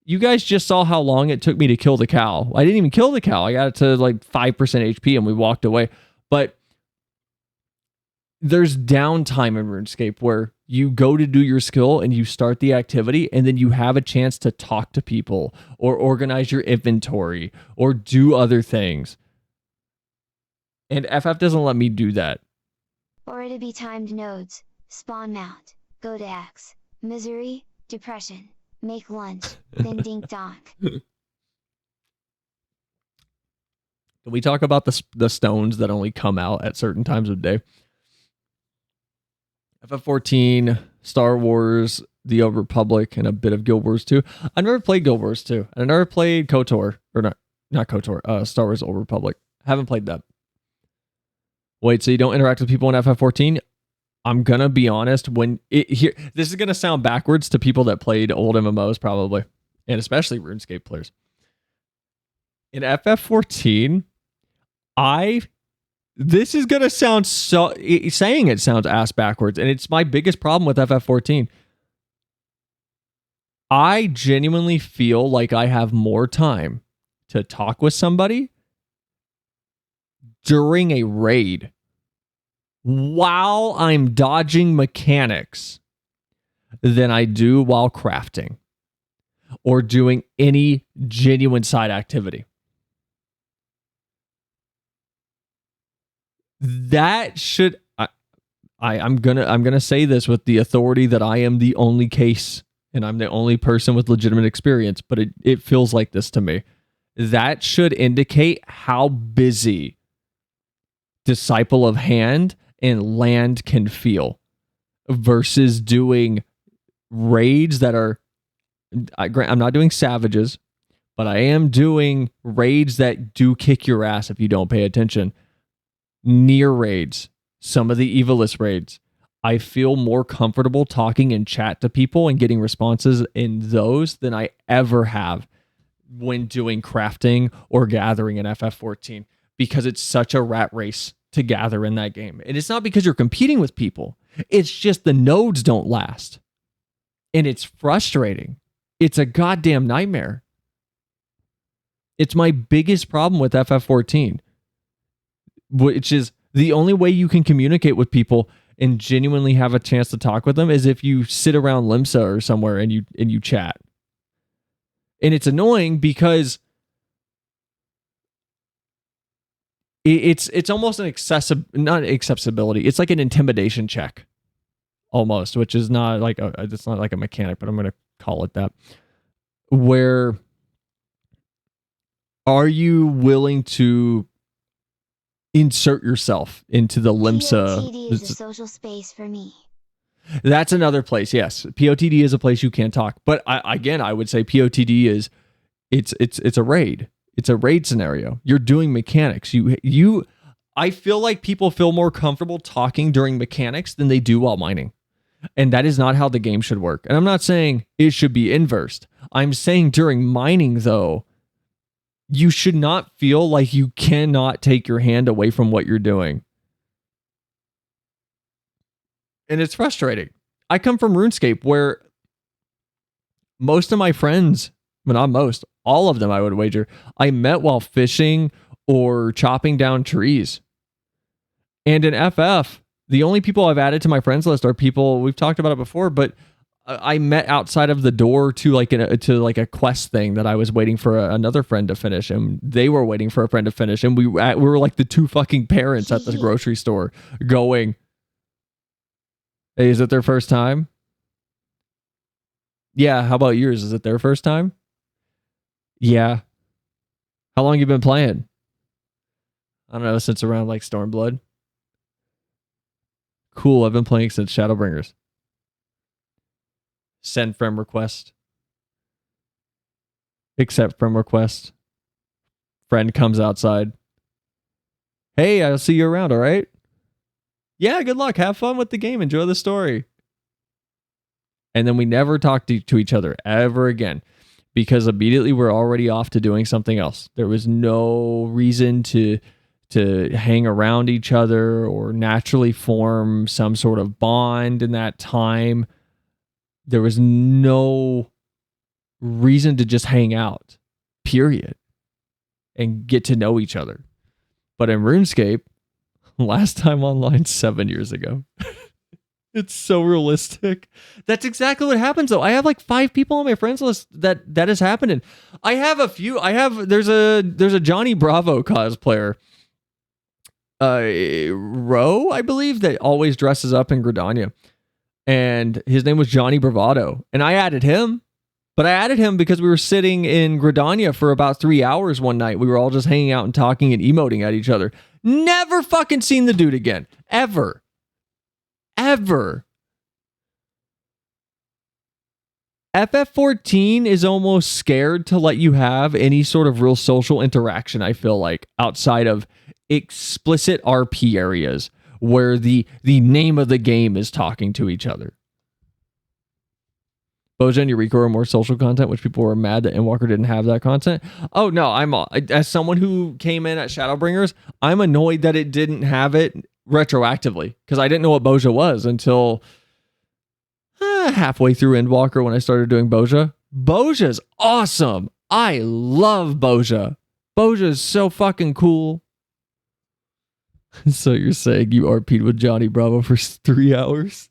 you guys just saw how long it took me to kill the cow. I didn't even kill the cow. I got it to like 5% HP and we walked away. But there's downtime in RuneScape where you go to do your skill and you start the activity, and then you have a chance to talk to people or organize your inventory or do other things. And FF doesn't let me do that. Or to be timed nodes, spawn mount, go to X, misery, depression, make lunch, then dink donk. Can we talk about the stones that only come out at certain times of day? FF14, Star Wars, The Old Republic, and a bit of Guild Wars 2. I never played Guild Wars 2. I never played KOTOR, or not KOTOR, Star Wars Old Republic. Haven't played that. Wait, so you don't interact with people in FF14? I'm gonna be honest, this is gonna sound backwards to people that played old MMOs probably, and especially RuneScape players. In FF14, this is gonna sound saying it sounds ass backwards, and it's my biggest problem with FF14. I genuinely feel like I have more time to talk with somebody during a raid while I'm dodging mechanics than I do while crafting or doing any genuine side activity. That should I'm gonna say this with the authority that I am the only case and I'm the only person with legitimate experience, but it feels like this to me. That should indicate how busy Disciple of Hand and Land can feel versus doing raids that are, I'm not doing savages, but I am doing raids that do kick your ass if you don't pay attention. Near raids, some of the evilest raids. I feel more comfortable talking in chat to people and getting responses in those than I ever have when doing crafting or gathering in FF14, because it's such a rat race to gather in that game. And it's not because you're competing with people. It's just the nodes don't last. And it's frustrating. It's a goddamn nightmare. It's my biggest problem with FF14, which is the only way you can communicate with people and genuinely have a chance to talk with them is if you sit around Limsa or somewhere and you chat. And it's annoying because it's almost an not accessibility. It's like an intimidation check almost, which is not like it's not like a mechanic, but I'm going to call it that. Where are you willing to insert yourself into the Limsa? POTD is a social space for me. That's another place. Yes, POTD is a place you can talk. But I would say POTD is it's a raid. It's a raid scenario. You're doing mechanics. I feel like people feel more comfortable talking during mechanics than they do while mining. And that is not how the game should work. And I'm not saying it should be inversed. I'm saying during mining, though, you should not feel like you cannot take your hand away from what you're doing. And it's frustrating. I come from RuneScape where most of my friends, well, not most, all of them, I would wager, I met while fishing or chopping down trees. And in FF, the only people I've added to my friends list are people, we've talked about it before, but I met outside of the door to like a quest thing that I was waiting for another friend to finish, and they were waiting for a friend to finish, and we were like the two fucking parents at the grocery store going, "Hey, is it their first time?" "Yeah, how about yours? Is it their first time?" "Yeah." "How long you been playing?" "I don't know, since around like Stormblood." "Cool, I've been playing since Shadowbringers." Send friend request. Accept friend request. Friend comes outside. "Hey, I'll see you around, all right?" "Yeah, good luck. Have fun with the game. Enjoy the story." And then we never talked to each other ever again, because immediately we're already off to doing something else. There was no reason to hang around each other or naturally form some sort of bond in that time. There was no reason to just hang out, period, and get to know each other. But in RuneScape, last time online 7 years ago. It's so realistic. That's exactly what happens though. I have like 5 people on my friends list that has happened. I have a few. There's a Johnny Bravo cosplayer. Ro, I believe, that always dresses up in Gridania. And his name was Johnny Bravado. And I added him. But I added him because we were sitting in Gridania for about 3 hours one night. We were all just hanging out and talking and emoting at each other. Never fucking seen the dude again. Ever. FF14 is almost scared to let you have any sort of real social interaction, I feel like, outside of explicit RP areas where the name of the game is talking to each other. Boja and Eureka are more social content, which people were mad that Endwalker didn't have that content. Oh no, as someone who came in at Shadowbringers, I'm annoyed that it didn't have it retroactively, because I didn't know what Boja was until halfway through Endwalker when I started doing Boja. Boja's awesome. I love Boja. Boja's so fucking cool. So you're saying you RP'd with Johnny Bravo for 3 hours?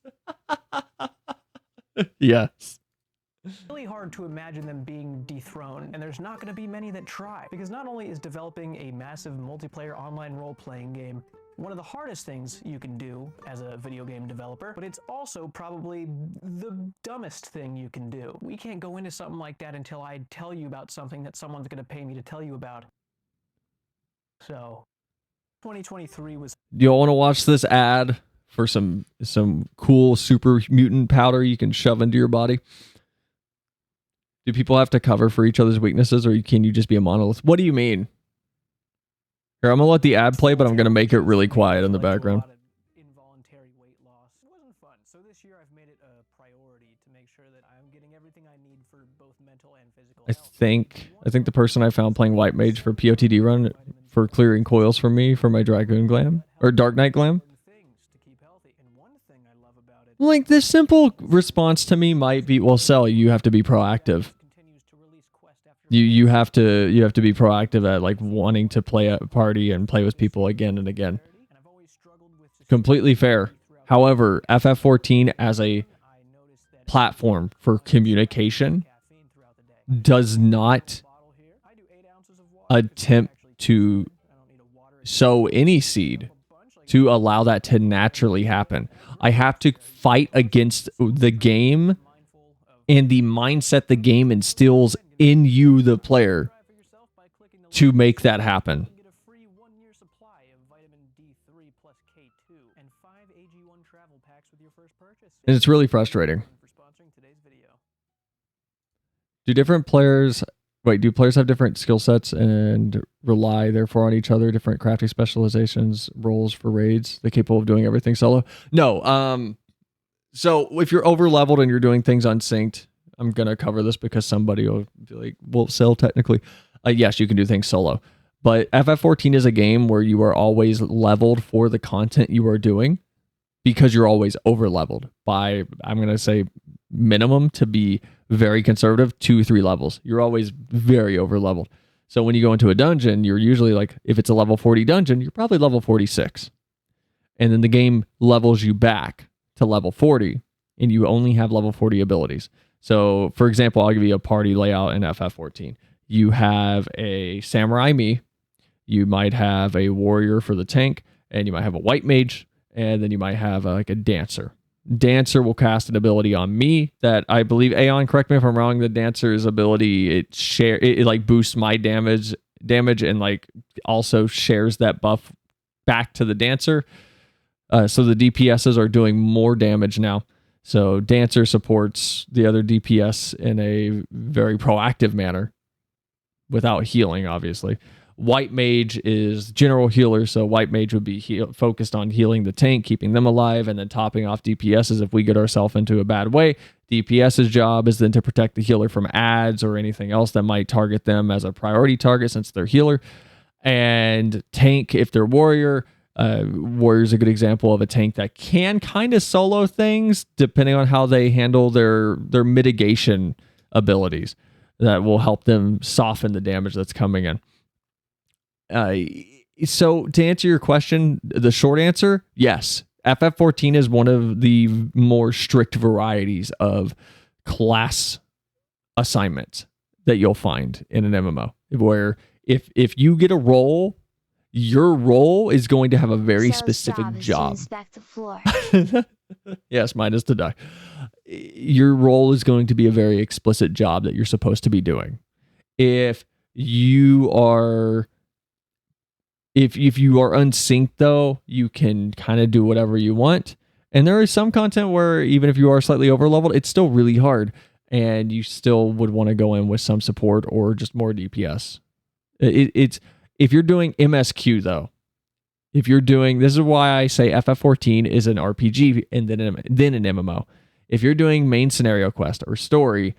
Yes. Really hard to imagine them being dethroned, and there's not going to be many that try, because not only is developing a massive multiplayer online role-playing game one of the hardest things you can do as a video game developer, but it's also probably the dumbest thing you can do. We can't go into something like that until I tell you about something that someone's going to pay me to tell you about. So 2023 was... Do you all want to watch this ad for some cool super mutant powder you can shove into your body? Do people have to cover for each other's weaknesses, or can you just be a monolith? What do you mean? Here, I'm going to let the ad play, but I'm going to make it really quiet in the background. Involuntary weight loss. It wasn't fun. So this year I've made it a priority to make sure that I'm getting everything I need for both mental and physical health. I think the person I found playing White Mage for POTD run for clearing coils for me for my Dragoon Glam, or Dark Knight Glam. Like, this simple response to me might be, well, Cell, you have to be proactive. You have to be proactive at like wanting to play a party and play with people again and again. Completely fair. However, FF14 as a platform for communication does not attempt to sow any seed to allow that to naturally happen. I have to fight against the game and the mindset the game instills in you, the player, to make that happen. And it's really frustrating. Do players have different skill sets and rely therefore on each other, different crafting specializations, roles for raids? They're capable of doing everything solo? No. So if you're over leveled and you're doing things unsynced, I'm going to cover this because somebody will be like, well, Cell, technically, yes, you can do things solo. But FF14 is a game where you are always leveled for the content you are doing, because you're always over leveled by, I'm going to say, minimum, to be very conservative, 2-3 levels. You're always very over leveled. So when you go into a dungeon, you're usually like, if it's a level 40 dungeon, you're probably level 46. And then the game levels you back to level 40. and you only have level 40 abilities. So, for example, I'll give you a party layout in FF14. You have a Samurai Me, you might have a warrior for the tank, and you might have a white mage, and then you might have like a dancer. Dancer will cast an ability on me that I believe, Aeon, correct me if I'm wrong, the dancer's ability, it like boosts my damage and like also shares that buff back to the dancer. So the DPSs are doing more damage now. So dancer supports the other DPS in a very proactive manner without healing, obviously. White mage is general healer, so white mage would be focused on healing the tank, keeping them alive, and then topping off DPSs if we get ourselves into a bad way. DPS's job is then to protect the healer from ads or anything else that might target them as a priority target since they're healer. And tank, if they're warrior, warrior's a good example of a tank that can kind of solo things depending on how they handle their mitigation abilities that will help them soften the damage that's coming in. So to answer your question, the short answer, yes. FF14 is one of the more strict varieties of class assignments that you'll find in an MMO, where if you get a role, your role is going to have a very specific job. Inspect the floor. Yes, mine is to die. Your role is going to be a very explicit job that you're supposed to be doing. If you are unsynced, though, you can kind of do whatever you want. And there is some content where even if you are slightly over leveled, it's still really hard, and you still would want to go in with some support or just more DPS. It's if you're doing MSQ, though. This is why I say FF14 is an RPG and then an MMO. If you're doing main scenario quest or story,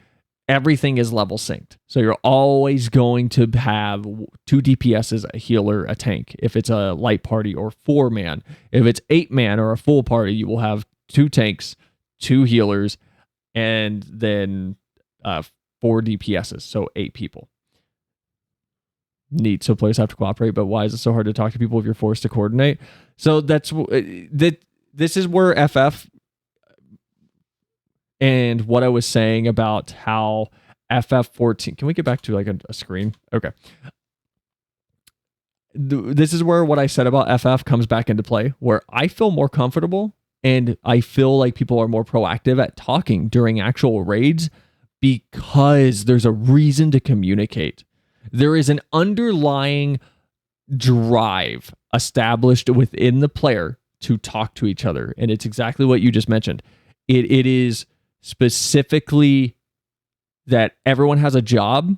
everything is level synced. So you're always going to have 2 DPSs, a healer, a tank. If it's a light party or 4-man. If it's 8-man or a full party, you will have 2 tanks, 2 healers, and then 4 DPSs. So 8 people. Neat. So players have to cooperate, but why is it so hard to talk to people if you're forced to coordinate? So this is where FF and what I was saying about how FF14, can we get back to like a screen? Okay. This is where what I said about FF comes back into play, where I feel more comfortable and I feel like people are more proactive at talking during actual raids because there's a reason to communicate. There is an underlying drive established within the player to talk to each other. And it's exactly what you just mentioned. It is specifically that everyone has a job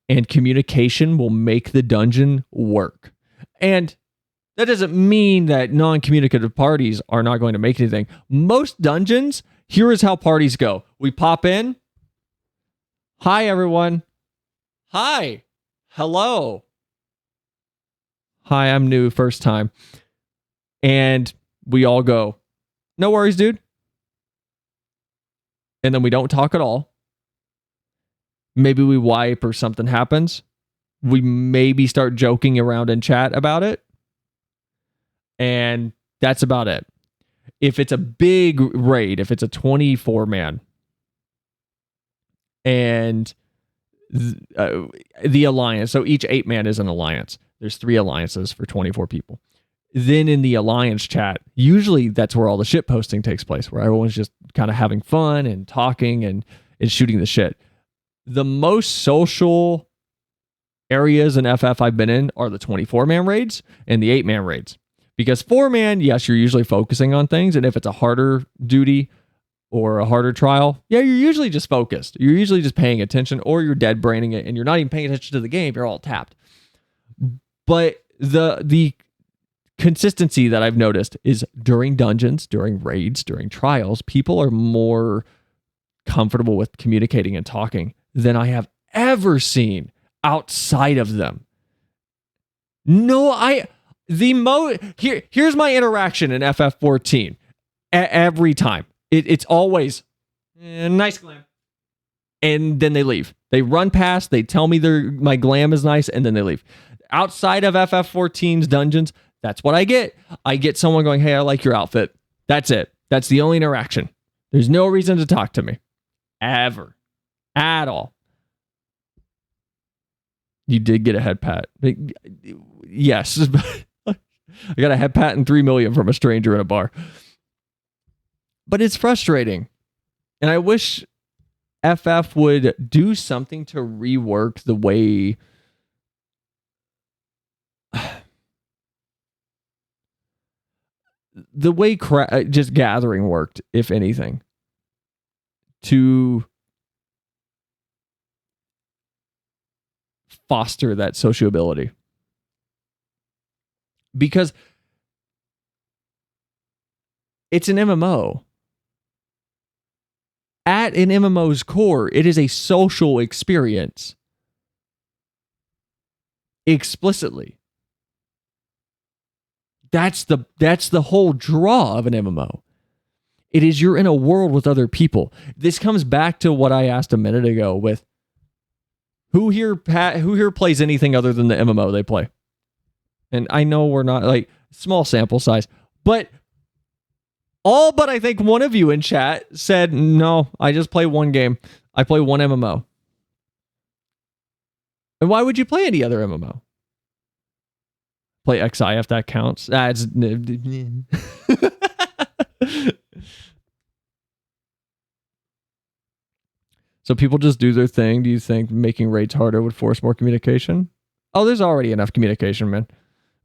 and communication will make the dungeon work. And that doesn't mean that non-communicative parties are not going to make anything. Most dungeons, here is how parties go. We pop in. Hi, everyone. Hi. Hello. Hi, I'm new, first time. And we all go, no worries, dude. And then we don't talk at all. Maybe we wipe or something happens. We maybe start joking around in chat about it. And that's about it. If it's a big raid, if it's a 24-man, and the alliance, so each 8-man is an alliance. There's 3 alliances for 24 people. Then in the alliance chat, usually that's where all the shit posting takes place, where everyone's just kind of having fun and talking and shooting the shit. The most social areas in FF I've been in are the 24-man raids and the 8-man raids. Because 4-man, yes, you're usually focusing on things, and if it's a harder duty or a harder trial, yeah, you're usually just focused. You're usually just paying attention, or you're dead braining it and you're not even paying attention to the game. You're all tapped. But the consistency that I've noticed is during dungeons, during raids, during trials, people are more comfortable with communicating and talking than I have ever seen outside of them. Here's my interaction in FF14 every time. It's always nice glam, and then they leave. They run past. They tell me my glam is nice, and then they leave. Outside of FF14's dungeons, that's what I get. I get someone going, "Hey, I like your outfit." That's it. That's the only interaction. There's no reason to talk to me. Ever. At all. You did get a head pat. Yes. I got a head pat and 3 million from a stranger in a bar. But it's frustrating. And I wish FF would do something to rework the way just gathering worked, if anything, to foster that sociability. Because it's an MMO. At an MMO's core, it is a social experience. Explicitly. That's the whole draw of an MMO. It is you're in a world with other people. This comes back to what I asked a minute ago with who here plays anything other than the MMO they play? And I know we're not like small sample size, but all but I think one of you in chat said, no, I just play one game. I play one MMO. And why would you play any other MMO? Play XI if that counts. It's so people just do their thing. Do you think making raids harder would force more communication? Oh, there's already enough communication, man.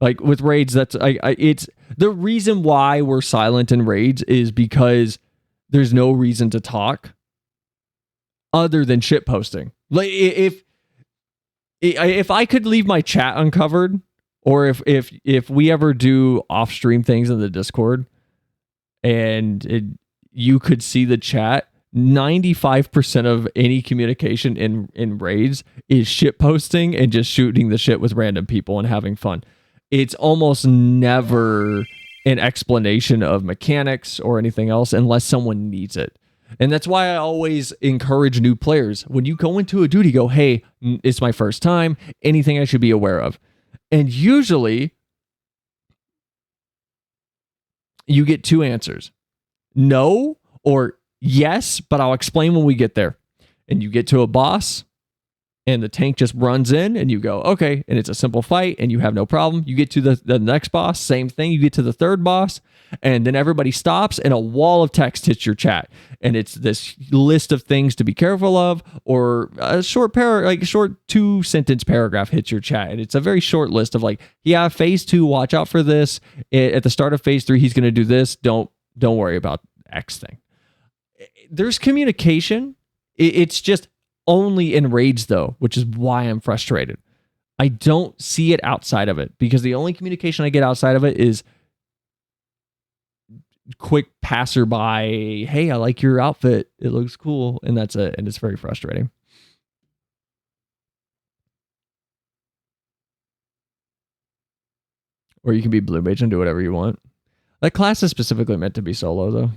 Like with raids, it's the reason why we're silent in raids is because there's no reason to talk other than shit posting. Like if I could leave my chat uncovered, or if we ever do off stream things in the Discord, and you could see the chat, 95% of any communication in raids is shit posting and just shooting the shit with random people and having fun. It's almost never an explanation of mechanics or anything else unless someone needs it. And that's why I always encourage new players. When you go into a duty, go, hey, it's my first time. Anything I should be aware of? And usually you get two answers. No or yes, but I'll explain when we get there. And you get to a boss and the tank just runs in and you go, okay, and it's a simple fight and you have no problem. You get to the next boss, same thing. You get to the third boss and then everybody stops and a wall of text hits your chat. And it's this list of things to be careful of, or a short 2-sentence paragraph hits your chat. And it's a very short list of like, yeah, phase 2, watch out for this. At the start of phase 3, he's going to do this. Don't worry about X thing. There's communication. It's just only in raids though, which is why I'm frustrated. I don't see it outside of it because the only communication I get outside of it is quick passerby, hey, I like your outfit, it looks cool, and that's it. And it's very frustrating. Or you can be blue mage and do whatever you want. That class is specifically meant to be solo though.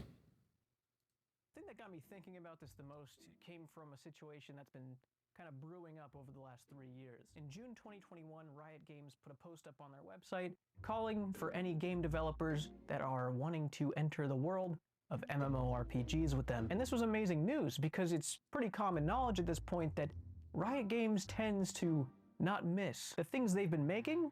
The thing that got me thinking about this the most came from a situation that's been kind of brewing up over the last 3 years. In June 2021, Riot Games put a post up on their website calling for any game developers that are wanting to enter the world of MMORPGs with them. And this was amazing news because it's pretty common knowledge at this point that Riot Games tends to not miss. The things they've been making,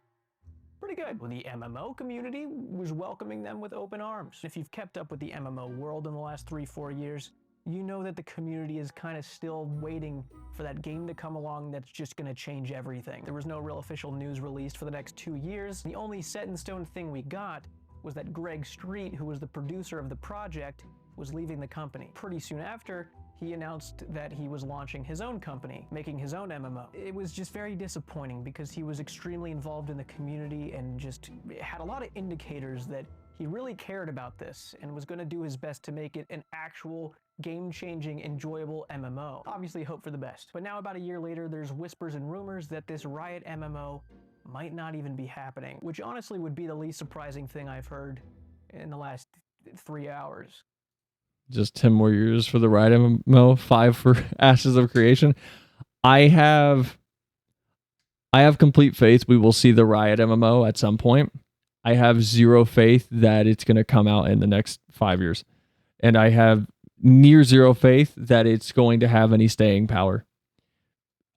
pretty good. Well, the MMO community was welcoming them with open arms. If you've kept up with the MMO world in the last 3-4 years, you know that the community is kind of still waiting for that game to come along that's just going to change everything. There was no real official news released for the next 2 years. The only set-in-stone thing we got was that Greg Street, who was the producer of the project, was leaving the company. Pretty soon after, he announced that he was launching his own company, making his own MMO. It was just very disappointing because he was extremely involved in the community and just had a lot of indicators that he really cared about this and was going to do his best to make it an actual game-changing, enjoyable MMO. Obviously hope for the best. But now about a year later, there's whispers and rumors that this Riot MMO might not even be happening, which honestly would be the least surprising thing I've heard in the last 3 hours. Just 10 more years for the Riot MMO, 5 for Ashes of Creation. I have complete faith we will see the Riot MMO at some point. I have zero faith that it's going to come out in the next 5 years. And I have near zero faith that it's going to have any staying power.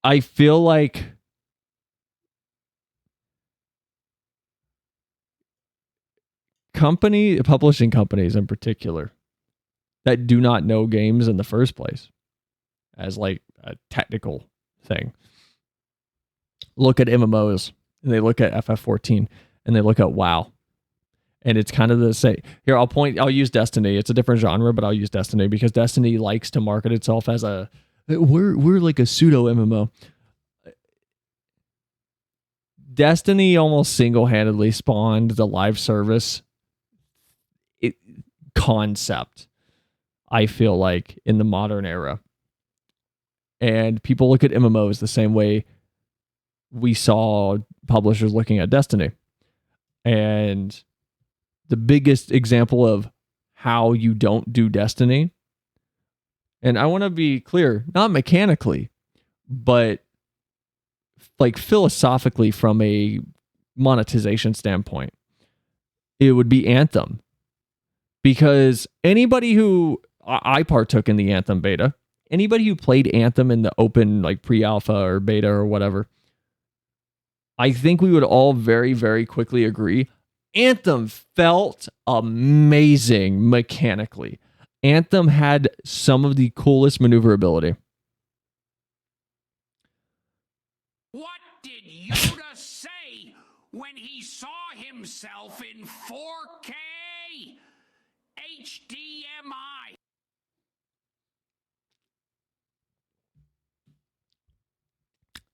I feel like publishing companies in particular that do not know games in the first place as like a technical thing look at MMOs and they look at FF14 and they look at WoW. And it's kind of the same. Here, I'll use Destiny. It's a different genre, but I'll use Destiny because Destiny likes to market itself as we're like a pseudo MMO. Destiny almost single-handedly spawned the live service concept, I feel like, in the modern era. And people look at MMOs the same way we saw publishers looking at Destiny. And the biggest example of how you don't do Destiny, and I want to be clear, not mechanically, but like philosophically from a monetization standpoint, it would be Anthem. Because anybody who, I partook in the Anthem beta, anybody who played Anthem in the open like pre-alpha or beta or whatever, I think we would all very, very quickly agree Anthem felt amazing mechanically. Anthem had some of the coolest maneuverability. What did Yoda say when he saw himself in 4K HDMI?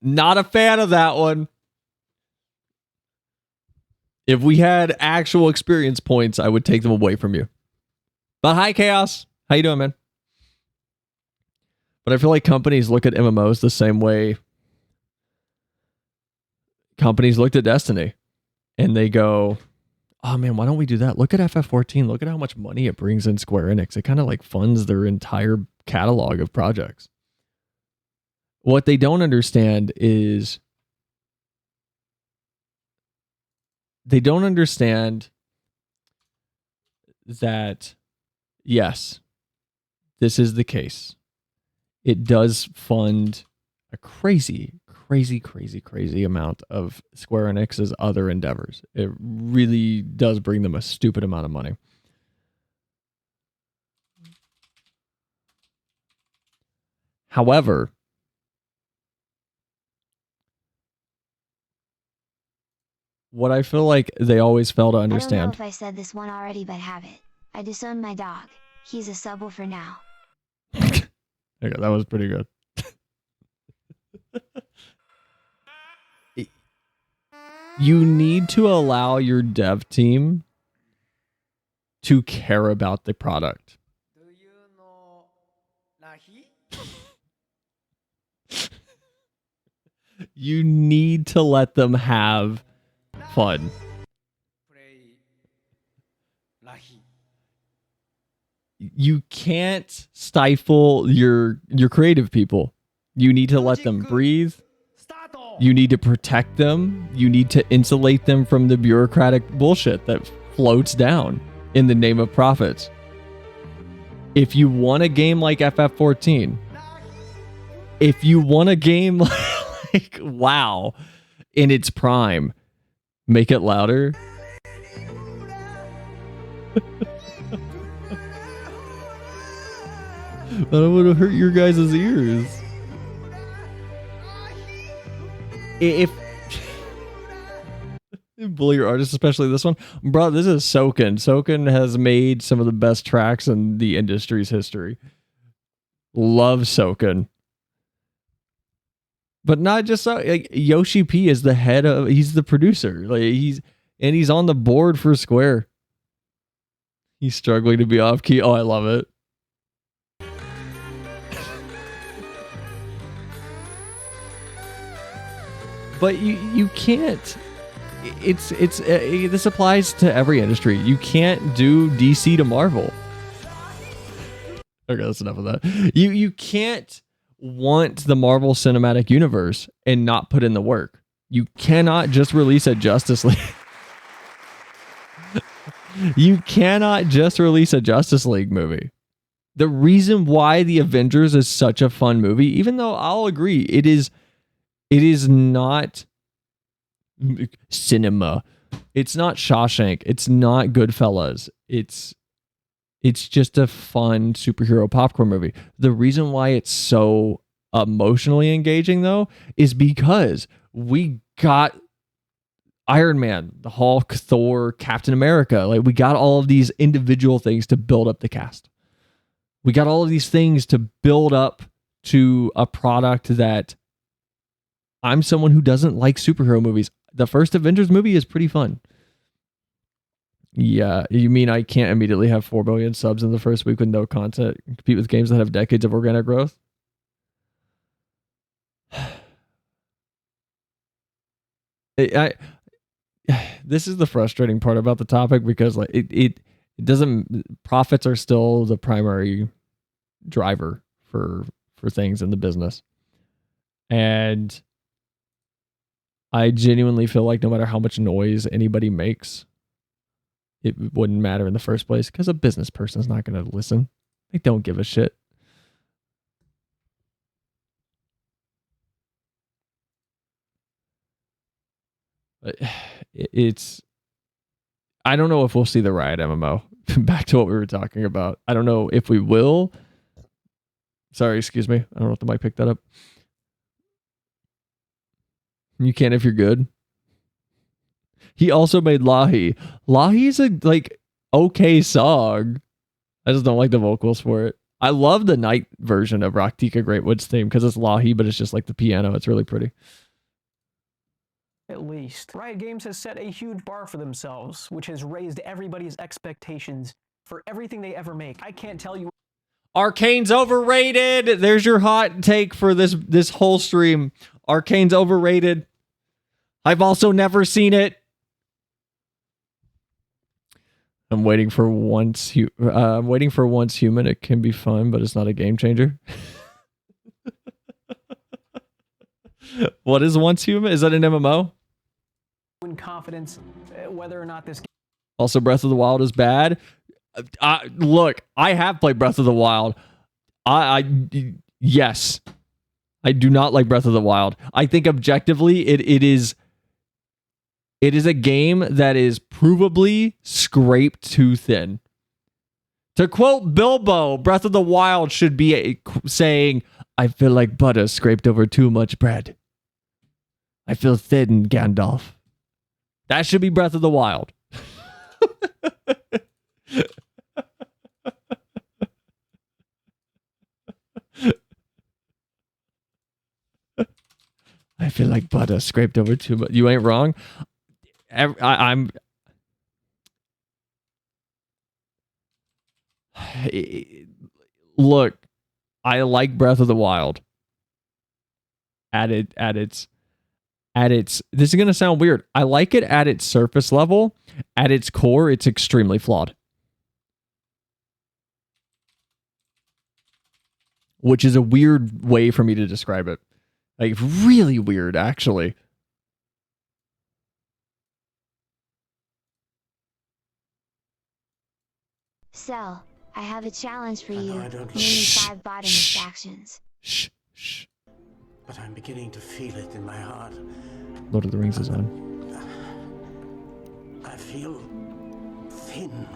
Not a fan of that one. If we had actual experience points, I would take them away from you. But hi, Chaos. How you doing, man? But I feel like companies look at MMOs the same way companies looked at Destiny. And they go, oh man, why don't we do that? Look at FF14. Look at how much money it brings in Square Enix. It kind of like funds their entire catalog of projects. What they don't understand is they don't understand that, yes, this is the case. It does fund a crazy amount of Square Enix's other endeavors. It really does bring them a stupid amount of money. However, what I feel like they always fail to I don't know understand. if I said this one already, but have it. I disowned my dog. He's a subwoofer now. Okay, that was pretty good. You need to allow your dev team to care about the product. Do you know Nahi? You need to let them have fun. Play Nahi. You can't stifle your creative people. You need to let them breathe. You need to protect them. You need to insulate them from the bureaucratic bullshit that floats down in the name of profits. If you want a game like FF14, if you want a game like WoW in its prime, make it louder. I don't want to hurt your guys' ears. If bully your artist, especially this one, bro, this is Soken. Soken has made some of the best tracks in the industry's history. Love Soken. But not just so, like, Yoshi P is the head of, he's the producer. Like he's on the board for Square. He's struggling to be off key. Oh, I love it. But you can't. This applies to every industry. You can't do DC to Marvel. Okay, that's enough of that. You can't want the Marvel Cinematic Universe and not put in the work. You cannot just release a Justice League. You cannot just release a Justice League movie The reason why The Avengers is such a fun movie, even though I'll agree, it is not cinema. It's not Shawshank. It's not Goodfellas. It's just a fun superhero popcorn movie. The reason why it's so emotionally engaging, though, is because we got Iron Man, the Hulk, Thor, Captain America. Like, we got all of these individual things to build up the cast. We got all of these things to build up to a product that I'm someone who doesn't like superhero movies. The first Avengers movie is pretty fun. Yeah, you mean I can't immediately have 4 billion subs in the first week with no content, compete with games that have decades of organic growth? This is the frustrating part about the topic, because like it doesn't, profits are still the primary driver for things in the business. And I genuinely feel like no matter how much noise anybody makes, it wouldn't matter in the first place, because a business person is not going to listen. They don't give a shit. But it's, I don't know if we'll see the Riot MMO. Back to what we were talking about. I don't know if we will. Sorry, excuse me. I don't know if the mic picked that up. You can if you're good. He also made Lahi. Lahi's a like okay song. I just don't like the vocals for it. I love the night version of Raktika Greatwood's theme because it's Lahi, but it's just like the piano. It's really pretty. At least. Riot Games has set a huge bar for themselves, which has raised everybody's expectations for everything they ever make. I can't tell you. Arcane's overrated. There's your hot take for this whole stream. Arcane's overrated. I've also never seen it. I'm waiting for Once Human. It can be fun, but it's not a game changer. What is Once Human? Is that an MMO? In confidence, whether or not this. Also, Breath of the Wild is bad. Look, I have played Breath of the Wild. Yes, I do not like Breath of the Wild. I think objectively, it is a game that is provably scraped too thin. To quote Bilbo, Breath of the Wild should be saying, "I feel like butter scraped over too much bread. I feel thin, Gandalf." That should be Breath of the Wild. I feel like butter scraped over too much. You ain't wrong. I'm. Look, I like Breath of the Wild. At its. This is gonna sound weird. I like it at its surface level. At its core, it's extremely flawed. Which is a weird way for me to describe it. Like, really weird, actually. Cell, I have a challenge for you. I don't Name me 5 bottomless actions. Shh, shh. But I'm beginning to feel it in my heart. Lord of the Rings is on. I feel thin,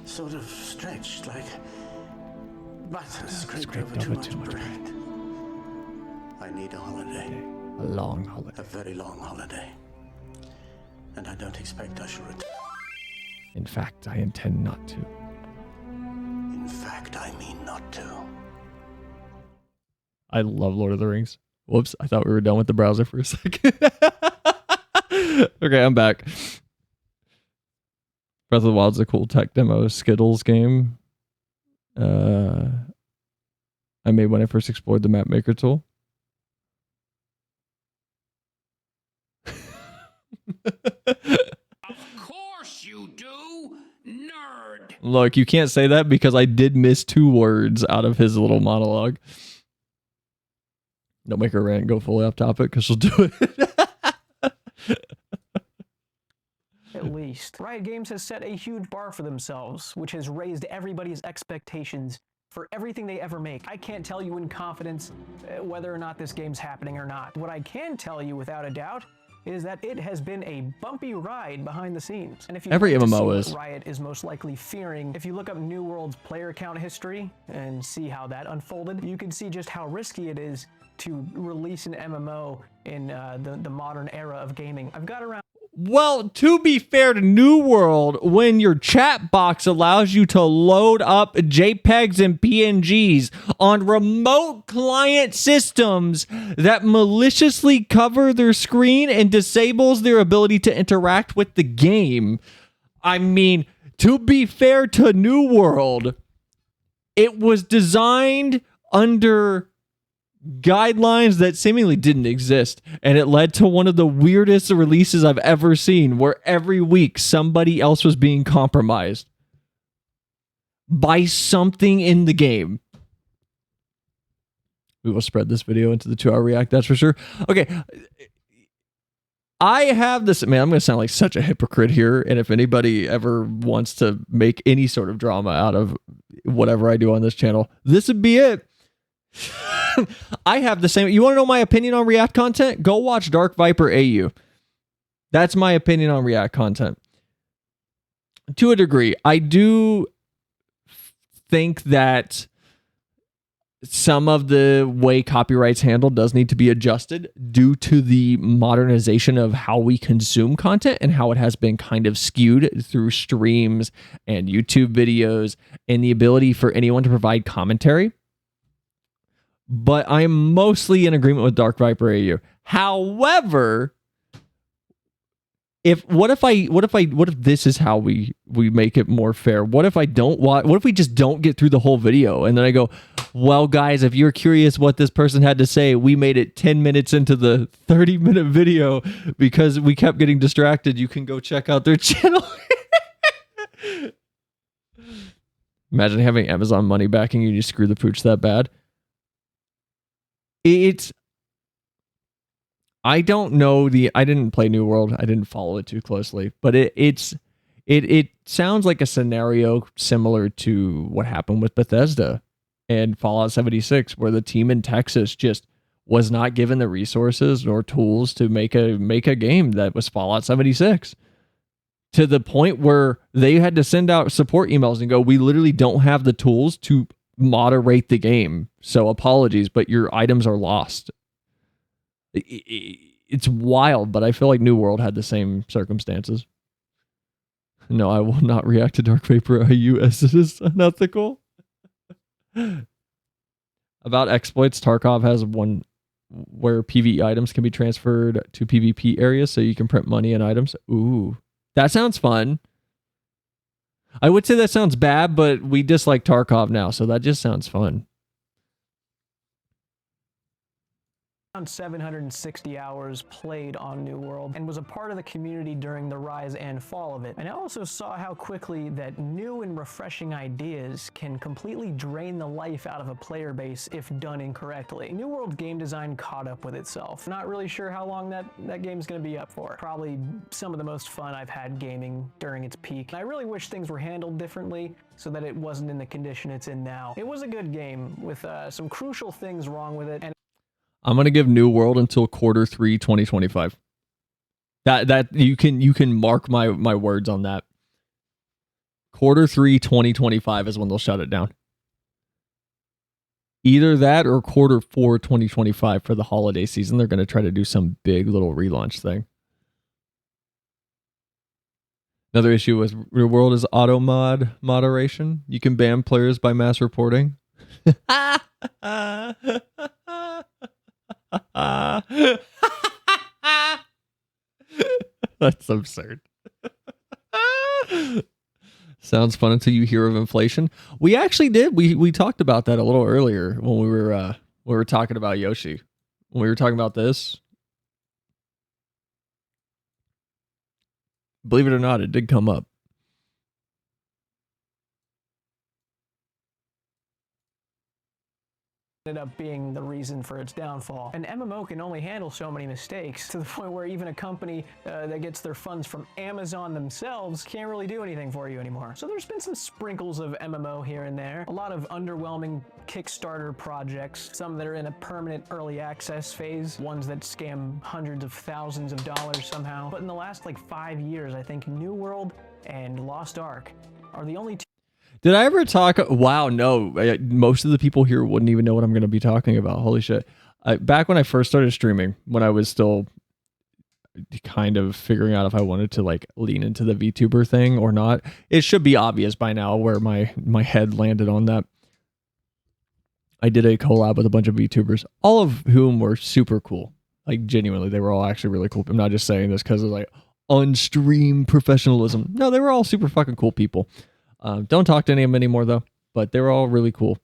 sort of stretched, like butter scraped over too much bread. I need a holiday. A long holiday. A very long holiday. And I don't expect I shall return. In fact, I intend not to. In fact, I mean not to. I love Lord of the Rings. Whoops, I thought we were done with the browser for a second. Okay, I'm back. Breath of the Wild's a cool tech demo Skittles game. I made when I first explored the map maker tool. Of course you do, nerd. Look, you can't say that because I did miss 2 words out of his little monologue. Don't make her rant go fully off topic because she'll do it. At least. Riot Games has set a huge bar for themselves, which has raised everybody's expectations for everything they ever make. I can't tell you in confidence whether or not this game's happening or not. What I can tell you without a doubt is that it has been a bumpy ride behind the scenes. And if you Every want to MMO see is. what Riot is most likely fearing, if you look up New World's player count history and see how that unfolded, you can see just how risky it is to release an MMO in the modern era of gaming. I've got around. Well, to be fair to New World, when your chat box allows you to load up JPEGs and PNGs on remote client systems that maliciously cover their screen and disables their ability to interact with the game, I mean, to be fair to New World, it was designed under guidelines that seemingly didn't exist, and it led to one of the weirdest releases I've ever seen, where every week somebody else was being compromised by something in the game. We will spread this video into the 2-hour react, that's for sure. Okay, I have this, man, I'm going to sound like such a hypocrite here, and if anybody ever wants to make any sort of drama out of whatever I do on this channel, this would be it. I have the same. You want to know my opinion on React content? Go watch Dark Viper AU. That's my opinion on React content. To a degree, I do think that some of the way copyright's handled does need to be adjusted due to the modernization of how we consume content and how it has been kind of skewed through streams and YouTube videos and the ability for anyone to provide commentary. But I'm mostly in agreement with Dark Viper AU. However, what if this is how we make it more fair? What if I don't watch? What if we just don't get through the whole video and then I go, well, guys, if you're curious what this person had to say, we made it 10 minutes into the 30-minute video because we kept getting distracted. You can go check out their channel. Imagine having Amazon money backing you, you screw the pooch that bad. I don't know I didn't play New World. I didn't follow it too closely, but it sounds like a scenario similar to what happened with Bethesda and Fallout 76, where the team in Texas just was not given the resources nor tools to make a game that was Fallout 76, to the point where they had to send out support emails and go, we literally don't have the tools to moderate the game, so apologies, but your items are lost. It's wild, but I feel like New World had the same circumstances. No, I will not react to Dark Vapor IU as it is unethical. About exploits, Tarkov has one where PvE items can be transferred to PvP areas so you can print money and items. Ooh, that sounds fun. I would say that sounds bad, but we dislike Tarkov now, so that just sounds fun. Around 760 hours played on New World and was a part of the community during the rise and fall of it. And I also saw how quickly that new and refreshing ideas can completely drain the life out of a player base if done incorrectly. New World game design caught up with itself. Not really sure how long that game's gonna be up for. Probably some of the most fun I've had gaming during its peak. And I really wish things were handled differently so that it wasn't in the condition it's in now. It was a good game with some crucial things wrong with it. And I'm gonna give New World until Q3 2025. That you can mark my words on that. Q3 2025 is when they'll shut it down. Either that or Q4 2025 for the holiday season. They're gonna try to do some big little relaunch thing. Another issue with New World is auto moderation. You can ban players by mass reporting. That's absurd. Sounds fun until you hear of inflation. We actually did. We talked about that a little earlier when we were talking about Yoshi. When we were talking about this. Believe it or not, it did come up. ended up being the reason for its downfall. An MMO can only handle so many mistakes, to the point where even a company that gets their funds from Amazon themselves can't really do anything for you anymore. So there's been some sprinkles of MMO here and there, a lot of underwhelming Kickstarter projects, some that are in a permanent early access phase, ones that scam hundreds of thousands of dollars somehow. But in the last like 5 years, I think New World and Lost Ark are the only two. Did I ever talk? Wow, no. Most of the people here wouldn't even know what I'm going to be talking about. Holy shit. Back when I first started streaming, when I was still kind of figuring out if I wanted to like lean into the VTuber thing or not, it should be obvious by now where my head landed on that. I did a collab with a bunch of VTubers, all of whom were super cool. Like genuinely, they were all actually really cool. I'm not just saying this because of like on-stream professionalism. No, they were all super fucking cool people. Don't talk to any of them anymore though, but they were all really cool.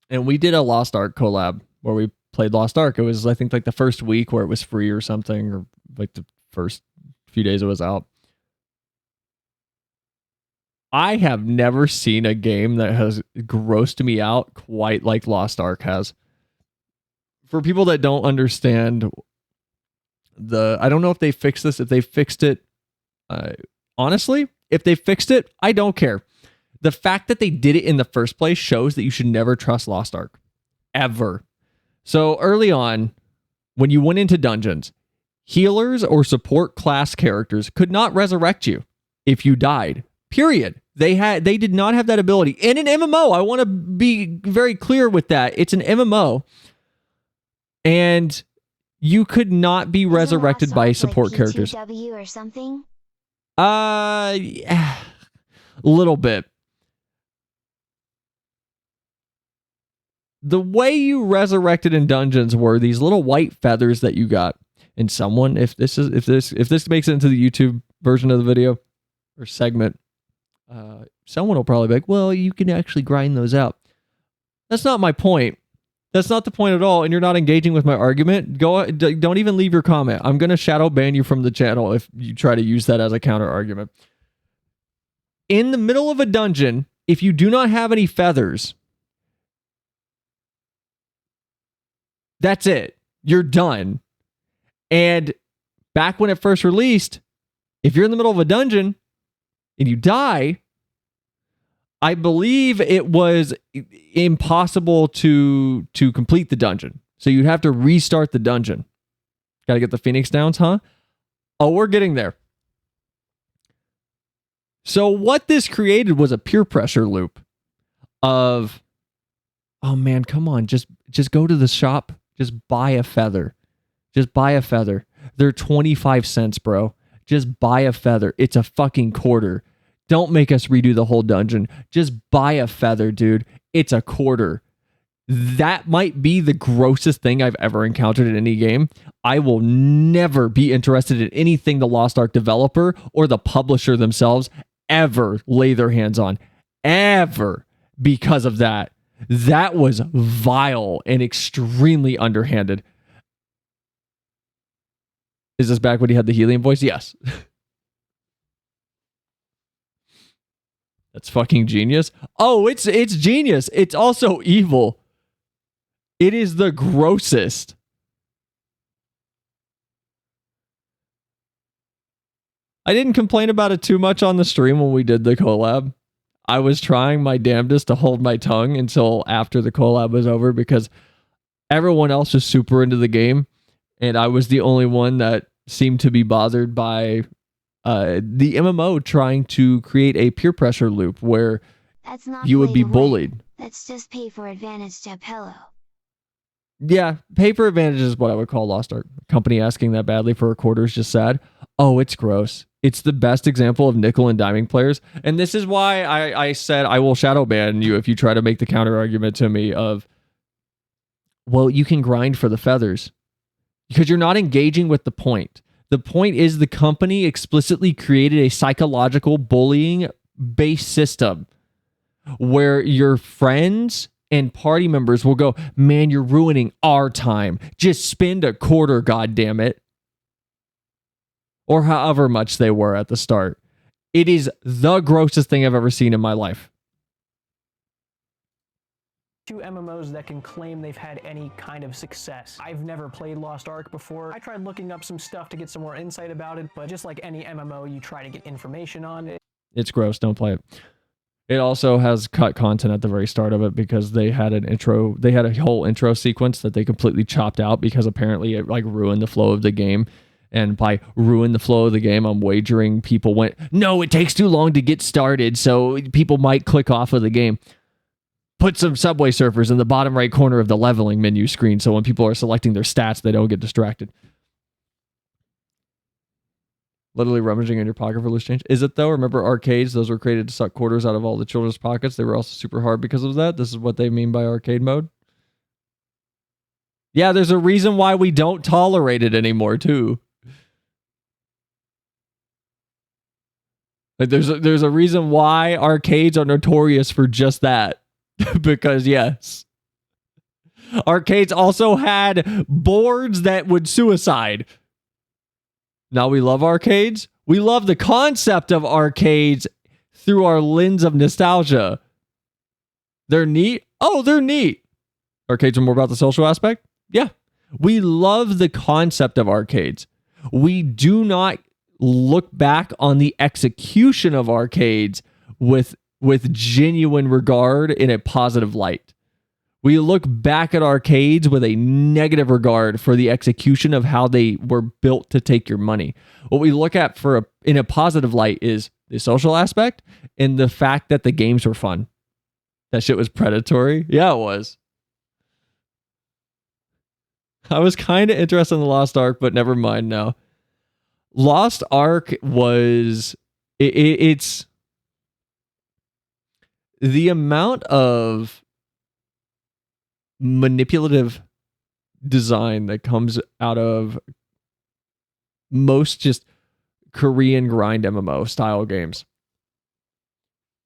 And we did a Lost Ark collab where we played Lost Ark. It was, I think, like the first week where it was free or something, or like the first few days it was out. I have never seen a game that has grossed me out quite like Lost Ark has. For people that don't understand I don't know if they fixed this, if they fixed it, honestly, if they fixed it, I don't care. The fact that they did it in the first place shows that you should never trust Lost Ark. Ever. So early on, when you went into dungeons, healers or support class characters could not resurrect you if you died. Period. They did not have that ability. In an MMO, I want to be very clear with that. It's an MMO. And you could not be resurrected by support characters. PTW or something? Yeah, a little bit. The way you resurrected in dungeons were these little white feathers that you got. And someone, if this makes it into the YouTube version of the video or segment, someone will probably be like, well, you can actually grind those out. That's not my point. That's not the point at all, and you're not engaging with my argument. Don't even leave your comment. I'm going to shadow ban you from the channel if you try to use that as a counter argument. In the middle of a dungeon, if you do not have any feathers, that's it. You're done. And back when it first released, if you're in the middle of a dungeon and you die, I believe it was impossible to complete the dungeon. So you'd have to restart the dungeon. Got to get the Phoenix Downs, huh? Oh, we're getting there. So what this created was a peer pressure loop of, oh man, come on, just go to the shop, just buy a feather. Just buy a feather. They're 25 cents, bro. Just buy a feather. It's a fucking quarter. Don't make us redo the whole dungeon. Just buy a feather, dude. It's a quarter. That might be the grossest thing I've ever encountered in any game. I will never be interested in anything the Lost Ark developer or the publisher themselves ever lay their hands on. Ever. Because of that. That was vile and extremely underhanded. Is this back when he had the helium voice? Yes. That's fucking genius. Oh, it's genius. It's also evil. It is the grossest. I didn't complain about it too much on the stream when we did the collab. I was trying my damnedest to hold my tongue until after the collab was over because everyone else was super into the game and I was the only one that seemed to be bothered by the MMO trying to create a peer pressure loop where That's not you would be play to win. bullied. That's just pay for advantage to pillow. Yeah, pay for advantage is what I would call Lost Ark. Company asking that badly for a quarter is just sad. Oh, it's gross. It's the best example of nickel and diming players. And this is why I said I will shadow ban you if you try to make the counter argument to me of, well, you can grind for the feathers. Because you're not engaging with the point. The point is the company explicitly created a psychological bullying based system where your friends and party members will go, man, you're ruining our time. Just spend a quarter, goddammit. Or however much they were at the start. It is the grossest thing I've ever seen in my life. two MMOs that can claim they've had any kind of success. I've never played Lost Ark before. I tried looking up some stuff to get some more insight about it, but just like any MMO you try to get information on it. It's gross. Don't play it. It also has cut content at the very start of it because they had an intro. They had a whole intro sequence that they completely chopped out because apparently it like ruined the flow of the game. And by ruin the flow of the game, I'm wagering people went, no, it takes too long to get started, so people might click off of the game. Put some Subway Surfers in the bottom right corner of the leveling menu screen so when people are selecting their stats, they don't get distracted. Literally rummaging in your pocket for loose change. Is it though? Remember arcades? Those were created to suck quarters out of all the children's pockets. They were also super hard because of that. This is what they mean by arcade mode. Yeah, there's a reason why we don't tolerate it anymore too. Like there's a reason why arcades are notorious for just that. Because yes. Arcades also had boards that would suicide. Now we love arcades. We love the concept of arcades through our lens of nostalgia. They're neat. Oh, they're neat. Arcades are more about the social aspect. Yeah. We love the concept of arcades. We do not look back on the execution of arcades with genuine regard in a positive light. We look back at arcades with a negative regard for the execution of how they were built to take your money. What we look at in a positive light is the social aspect and the fact that the games were fun. That shit was predatory. Yeah, it was. I was kind of interested in the Lost Ark, but never mind now. Lost Ark was... It's... The amount of manipulative design that comes out of most just Korean grind MMO style games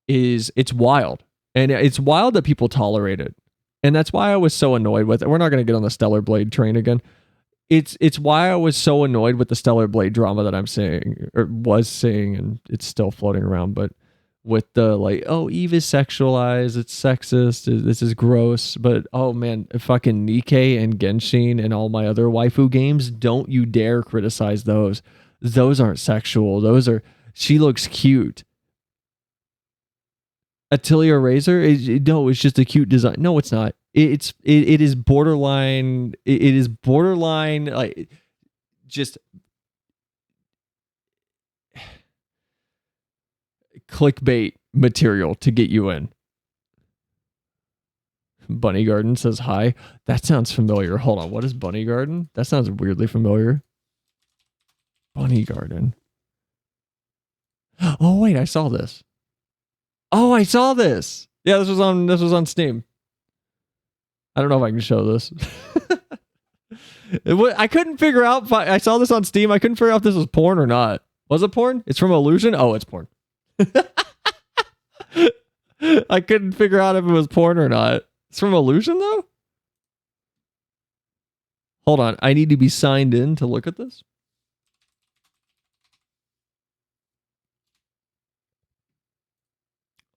it's wild. And it's wild that people tolerate it. And that's why I was so annoyed with it. We're not going to get on the Stellar Blade train again. It's why I was so annoyed with the Stellar Blade drama that I'm seeing, or was seeing, and it's still floating around, but with the like, oh, Eve is sexualized, it's sexist, this is gross, but oh man, fucking Nikkei and Genshin and all my other waifu games, don't you dare criticize those. Those aren't sexual. Those are, she looks cute. Atelier Razor, no, it's just a cute design. No, it's not. It is borderline. It is borderline like just clickbait material to get you in. Bunny Garden says hi. That sounds familiar. Hold on. What is Bunny Garden? That sounds weirdly familiar. Bunny Garden. Oh wait, I saw this. Oh, I saw this. Yeah, this was on Steam. I don't know if I can show this. I couldn't figure out. I saw this on Steam. I couldn't figure out if this was porn or not. Was it porn? It's from Illusion. Oh, it's porn. I couldn't figure out if it was porn or not. It's from Illusion though. Hold on. I need to be signed in to look at this.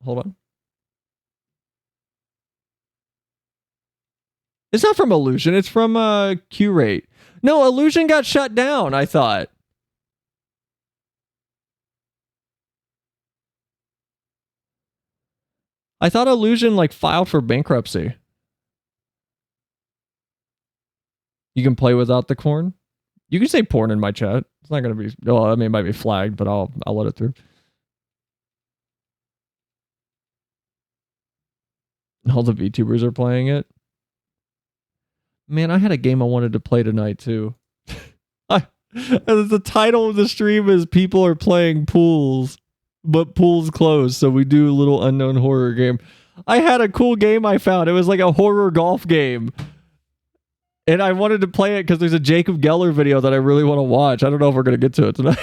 Hold on. It's not from Illusion. It's from Curate. No, Illusion got shut down, I thought. I thought Illusion like filed for bankruptcy. You can play without the corn. You can say porn in my chat. It's not going to be... Oh, I mean, it might be flagged, but I'll let it through. All the VTubers are playing it. Man, I had a game I wanted to play tonight too. The title of the stream is People Are Playing Pools, but pools closed, so we do a little unknown horror game. I had a cool game I found. It was like a horror golf game. And I wanted to play it because there's a Jacob Geller video that I really want to watch. I don't know if we're going to get to it tonight.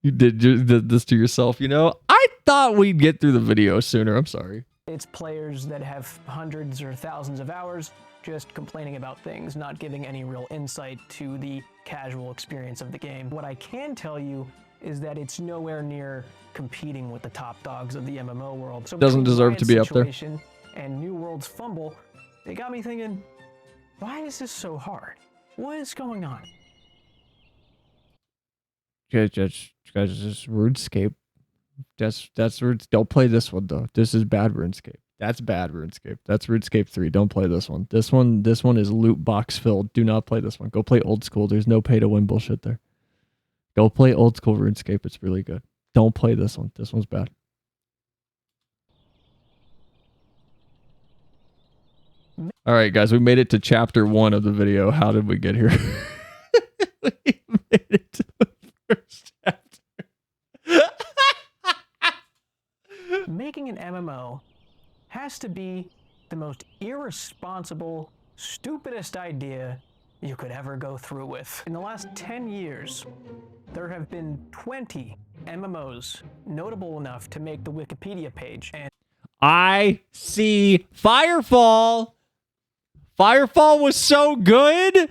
You did this to yourself, you know? I thought we'd get through the video sooner. I'm sorry. It's players that have hundreds or thousands of hours just complaining about things, not giving any real insight to the casual experience of the game. What I can tell you is that it's nowhere near competing with the top dogs of the MMO world. So Doesn't between deserve to be up there. Situation and New World's fumble, it got me thinking, why is this so hard? What is going on? Guys, just RuneScape. That's don't play this one though. This is bad RuneScape. That's bad RuneScape. That's RuneScape 3. Don't play this one. This one is loot box filled. Do not play this one. Go play old school. There's no pay to win bullshit there. Go play old school RuneScape. It's really good. Don't play this one. This one's bad. All right, guys, we made it to chapter 1 of the video. How did we get here? We made it to the first chapter. Making an MMO has to be the most irresponsible, stupidest idea you could ever go through with. In the last 10 years, there have been 20 MMOs notable enough to make the Wikipedia page. And I see Firefall. Firefall was so good.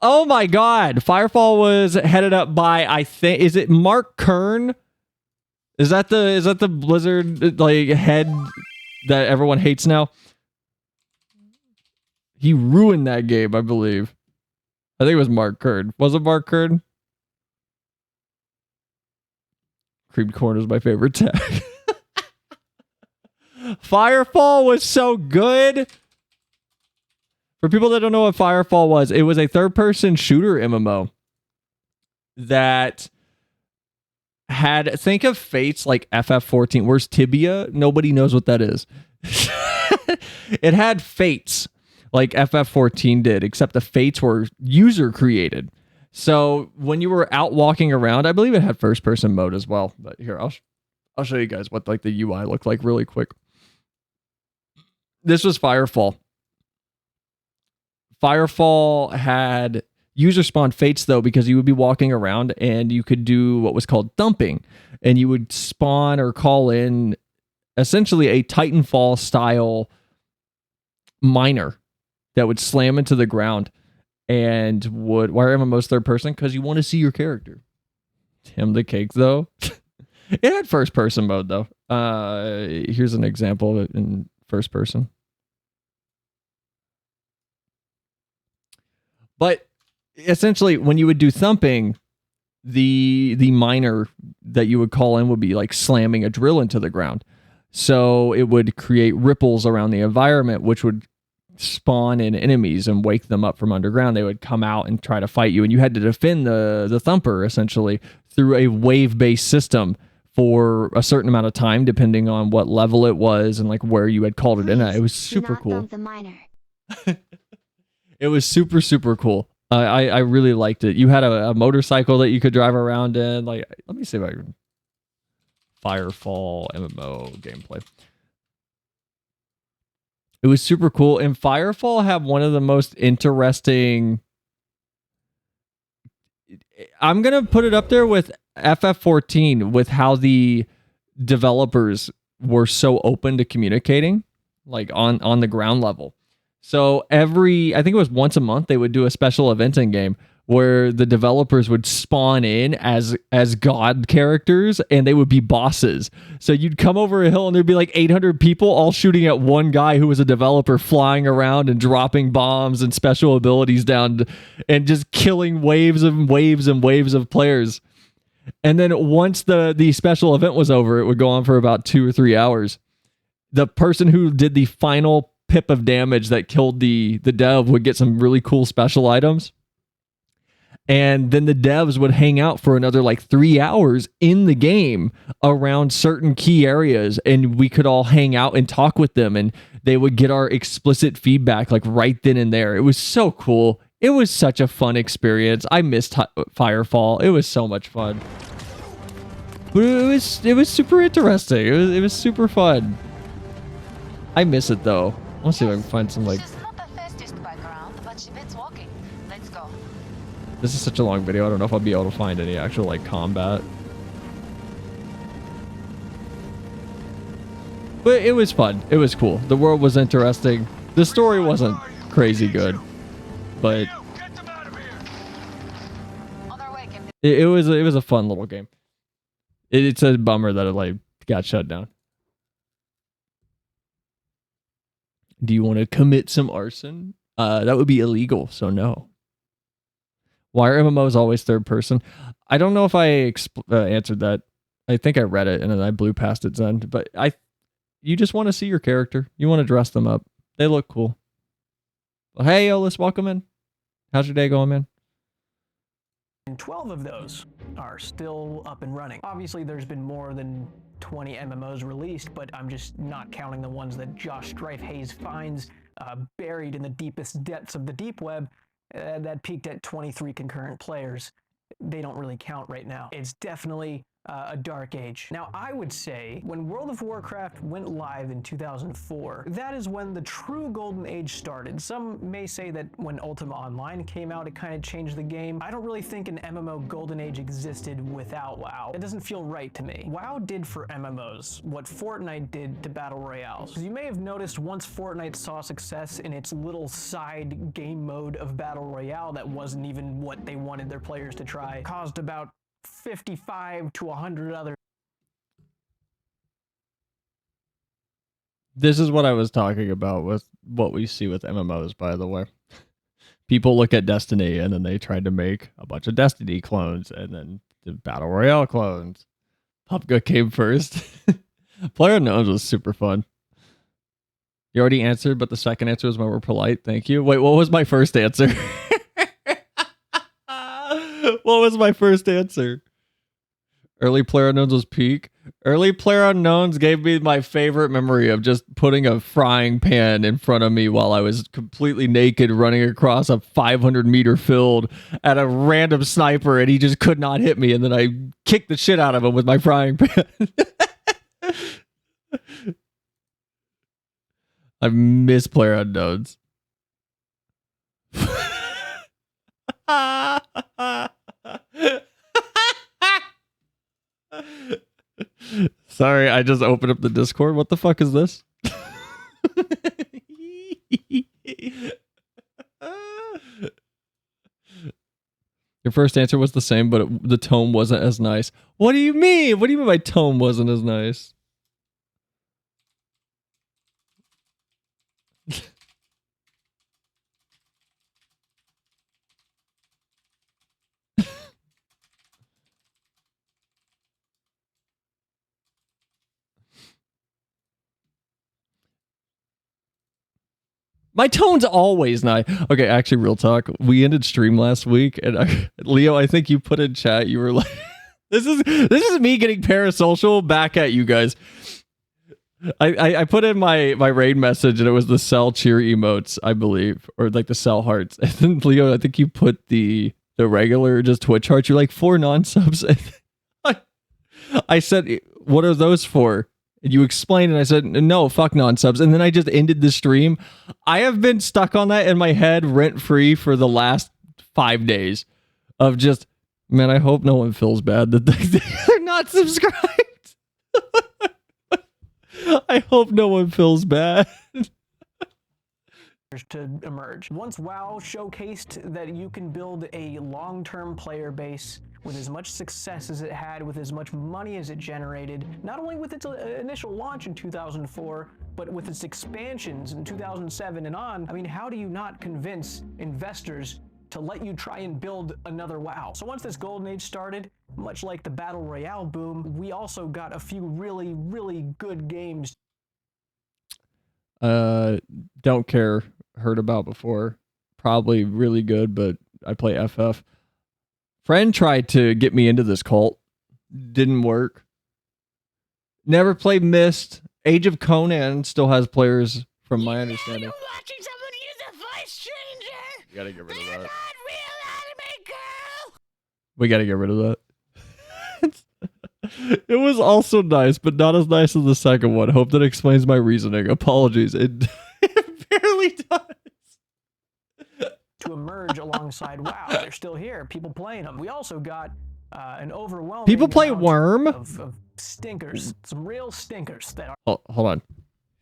Oh my god. Firefall was headed up by, I think, is it Mark Kern? Is that the Blizzard like head that everyone hates now? He ruined that game, I believe. I think it was Mark Kern. Was it Mark Kern? Creamed corn is my favorite tag. Firefall was so good. For people that don't know what Firefall was, it was a third-person shooter MMO that had, think of Fates like FF14. Where's Tibia? Nobody knows what that is. It had Fates like FF14 did, except the Fates were user created. So when you were out walking around, I believe it had first-person mode as well. But here, I'll show you guys what like the UI looked like really quick. This was Firefall. Firefall had user spawn Fates though, because you would be walking around and you could do what was called thumping, and you would spawn or call in essentially a Titanfall style miner that would slam into the ground and would, why am I most third person? Because you want to see your character. Tim the cake though. It had first person mode though. Here's an example of it in first person. But essentially, when you would do thumping, the miner that you would call in would be like slamming a drill into the ground. So it would create ripples around the environment, which would spawn in enemies and wake them up from underground. They would come out and try to fight you, and you had to defend the thumper essentially through a wave-based system for a certain amount of time, depending on what level it was and like where you had called it in at. It was super cool. The miner. It was super, super cool. I really liked it. You had a motorcycle that you could drive around in. Like, let me see if I can. Firefall MMO gameplay. It was super cool. And Firefall had one of the most interesting. I'm going to put it up there with FF14, with how the developers were so open to communicating, like on the ground level. So I think it was once a month, they would do a special event in game where the developers would spawn in as god characters, and they would be bosses. So you'd come over a hill and there'd be like 800 people all shooting at one guy who was a developer, flying around and dropping bombs and special abilities down and just killing waves and waves and waves of players. And then once the special event was over, it would go on for about 2 or 3 hours. The person who did the final pip of damage that killed the dev would get some really cool special items. And then the devs would hang out for another like 3 hours in the game around certain key areas, and we could all hang out and talk with them, and they would get our explicit feedback like right then and there. It was so cool. It was such a fun experience. I missed Firefall. It was so much fun. But it was super interesting. It was super fun. I miss it though. I want to see if I can find some like. This is such a long video. I don't know if I'll be able to find any actual like combat. But it was fun. It was cool. The world was interesting. The story wasn't crazy good, but it was a fun little game. It's a bummer that it like got shut down. Do you want to commit some arson? That would be illegal, so no. Why are MMOs always third person? I don't know if I answered that. I think I read it and then I blew past its end. But you just want to see your character. You want to dress them up. They look cool. Well, hey, Olis, welcome in. How's your day going, man? And 12 of those are still up and running. Obviously, there's been more than 20 MMOs released, but I'm just not counting the ones that Josh Strife Hayes finds buried in the deepest depths of the deep web that peaked at 23 concurrent players. They don't really count right now. It's definitely a dark age. Now, I would say when World of Warcraft went live in 2004, that is when the true golden age started. Some may say that when Ultima Online came out, it kind of changed the game. I don't really think an MMO golden age existed without WoW. It doesn't feel right to me. WoW did for MMOs what Fortnite did to Battle Royales. As you may have noticed, once Fortnite saw success in its little side game mode of Battle Royale that wasn't even what they wanted their players to try, caused about 55 to 100 other. This is what I was talking about with what we see with MMOs, by the way. People look at Destiny and then they tried to make a bunch of Destiny clones and then the Battle Royale clones. PUBG came first. PlayerUnknown's was super fun. You already answered, but the second answer was more polite. Thank you. Wait, what was my first answer? What was my first answer? Early PlayerUnknown's was peak. Early PlayerUnknown's gave me my favorite memory of just putting a frying pan in front of me while I was completely naked running across a 500-meter field at a random sniper and he just could not hit me and then I kicked the shit out of him with my frying pan. I miss PlayerUnknown's. Sorry, I just opened up the Discord. What the fuck is this? Your first answer was the same, but the tone wasn't as nice. What do you mean? What do you mean my tone wasn't as nice? My tone's always nice. Okay, actually, real talk. We ended stream last week, and Leo, I think you put in chat. You were like, "This is me getting parasocial back at you guys." I put in my raid message, and it was the cell cheer emotes, I believe, or like the cell hearts. And then Leo, I think you put the regular just Twitch hearts. You're like 4 non-subs. I said, "What are those for?" And you explained, and I said, no, fuck non-subs. And then I just ended the stream. I have been stuck on that in my head rent-free for the last 5 days of just, man, I hope no one feels bad that they're not subscribed. I hope no one feels bad. To emerge. Once WoW showcased that you can build a long-term player base with as much success as it had, with as much money as it generated, not only with its initial launch in 2004, but with its expansions in 2007 and on, I mean, how do you not convince investors to let you try and build another WoW? So once this golden age started, much like the Battle Royale boom, we also got a few really, really good games. Don't care. Heard about before. Probably really good, but I play FF. Friend tried to get me into this cult. Didn't work. Never played Myst. Age of Conan still has players, from my understanding. You're watching someone use a voice changer. You gotta get rid of They're that. not real anime girl. We gotta get rid of that. It was also nice, but not as nice as the second one. Hope that explains my reasoning. Apologies. It barely does. To emerge alongside WoW. They're still here. People playing them. We also got an overwhelming People play amount Worm? of stinkers. Some real stinkers that are... Oh, hold on.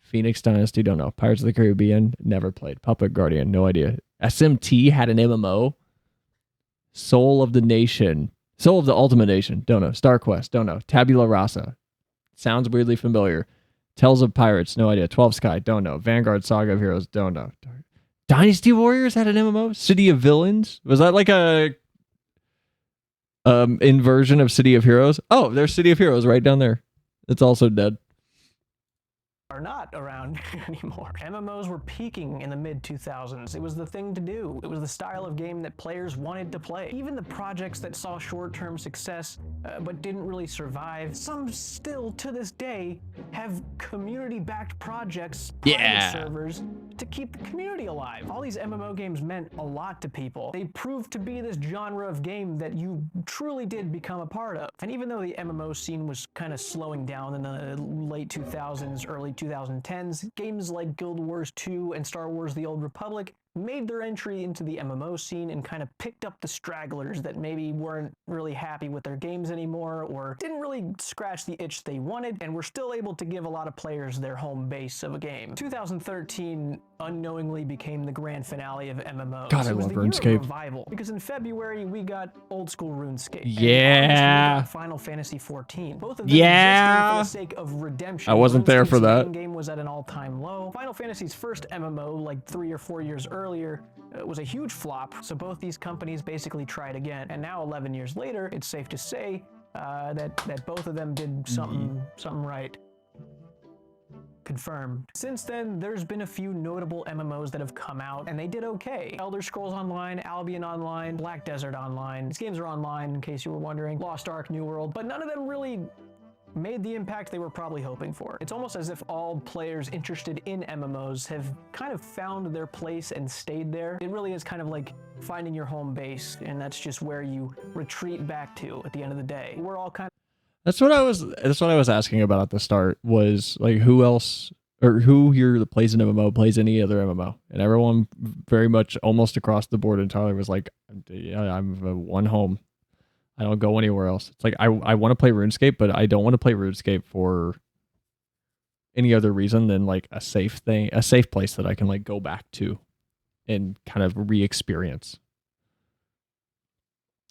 Phoenix Dynasty, don't know. Pirates of the Caribbean, never played. Puppet Guardian, no idea. SMT had an MMO. Soul of the Nation. Soul of the Ultimate Nation, don't know. Star Quest, don't know. Tabula Rasa, sounds weirdly familiar. Tales of Pirates, no idea. 12 Sky, don't know. Vanguard Saga of Heroes, don't know. Dynasty Warriors had an MMO. City of Villains, was that like a inversion of City of Heroes? Oh, there's City of Heroes right down there. It's also dead. Are not around anymore. MMOs were peaking in the mid-2000s. It was the thing to do. It was the style of game that players wanted to play. Even the projects that saw short-term success but didn't really survive, some still to this day have community-backed projects, private servers, to keep the community alive. All these MMO games meant a lot to people. They proved to be this genre of game that you truly did become a part of. And even though the MMO scene was kind of slowing down in the late 2000s, early 2010s, games like Guild Wars 2 and Star Wars The Old Republic made their entry into the MMO scene and kind of picked up the stragglers that maybe weren't really happy with their games anymore or didn't really scratch the itch they wanted, and were still able to give a lot of players their home base of a game. 2013 unknowingly became the grand finale of MMOs. God, I love RuneScape. Revival, because in February we got old school RuneScape. Yeah. And in August, we got Final Fantasy 14. Both of them existing for the sake of redemption. I wasn't there for that. The game was at an all-time low. Final Fantasy's first MMO, like 3 or 4 years earlier, was a huge flop, so both these companies basically tried again. And now 11 years later, it's safe to say that both of them did something right. Confirmed. Since then, there's been a few notable MMOs that have come out, and they did okay. Elder Scrolls Online, Albion Online, Black Desert Online. These games are online, in case you were wondering. Lost Ark, New World, but none of them really made the impact they were probably hoping for. It's almost as if all players interested in MMOs have kind of found their place and stayed there. It really is kind of like finding your home base, and that's just where you retreat back to at the end of the day. We're all kind of... That's what I was asking about at the start, was like who else or who here that plays an MMO plays any other MMO, and everyone very much almost across the board entirely was like, yeah, I'm a one home. I don't go anywhere else. It's like I want to play RuneScape, but I don't want to play RuneScape for any other reason than like a safe place that I can like go back to and kind of re-experience.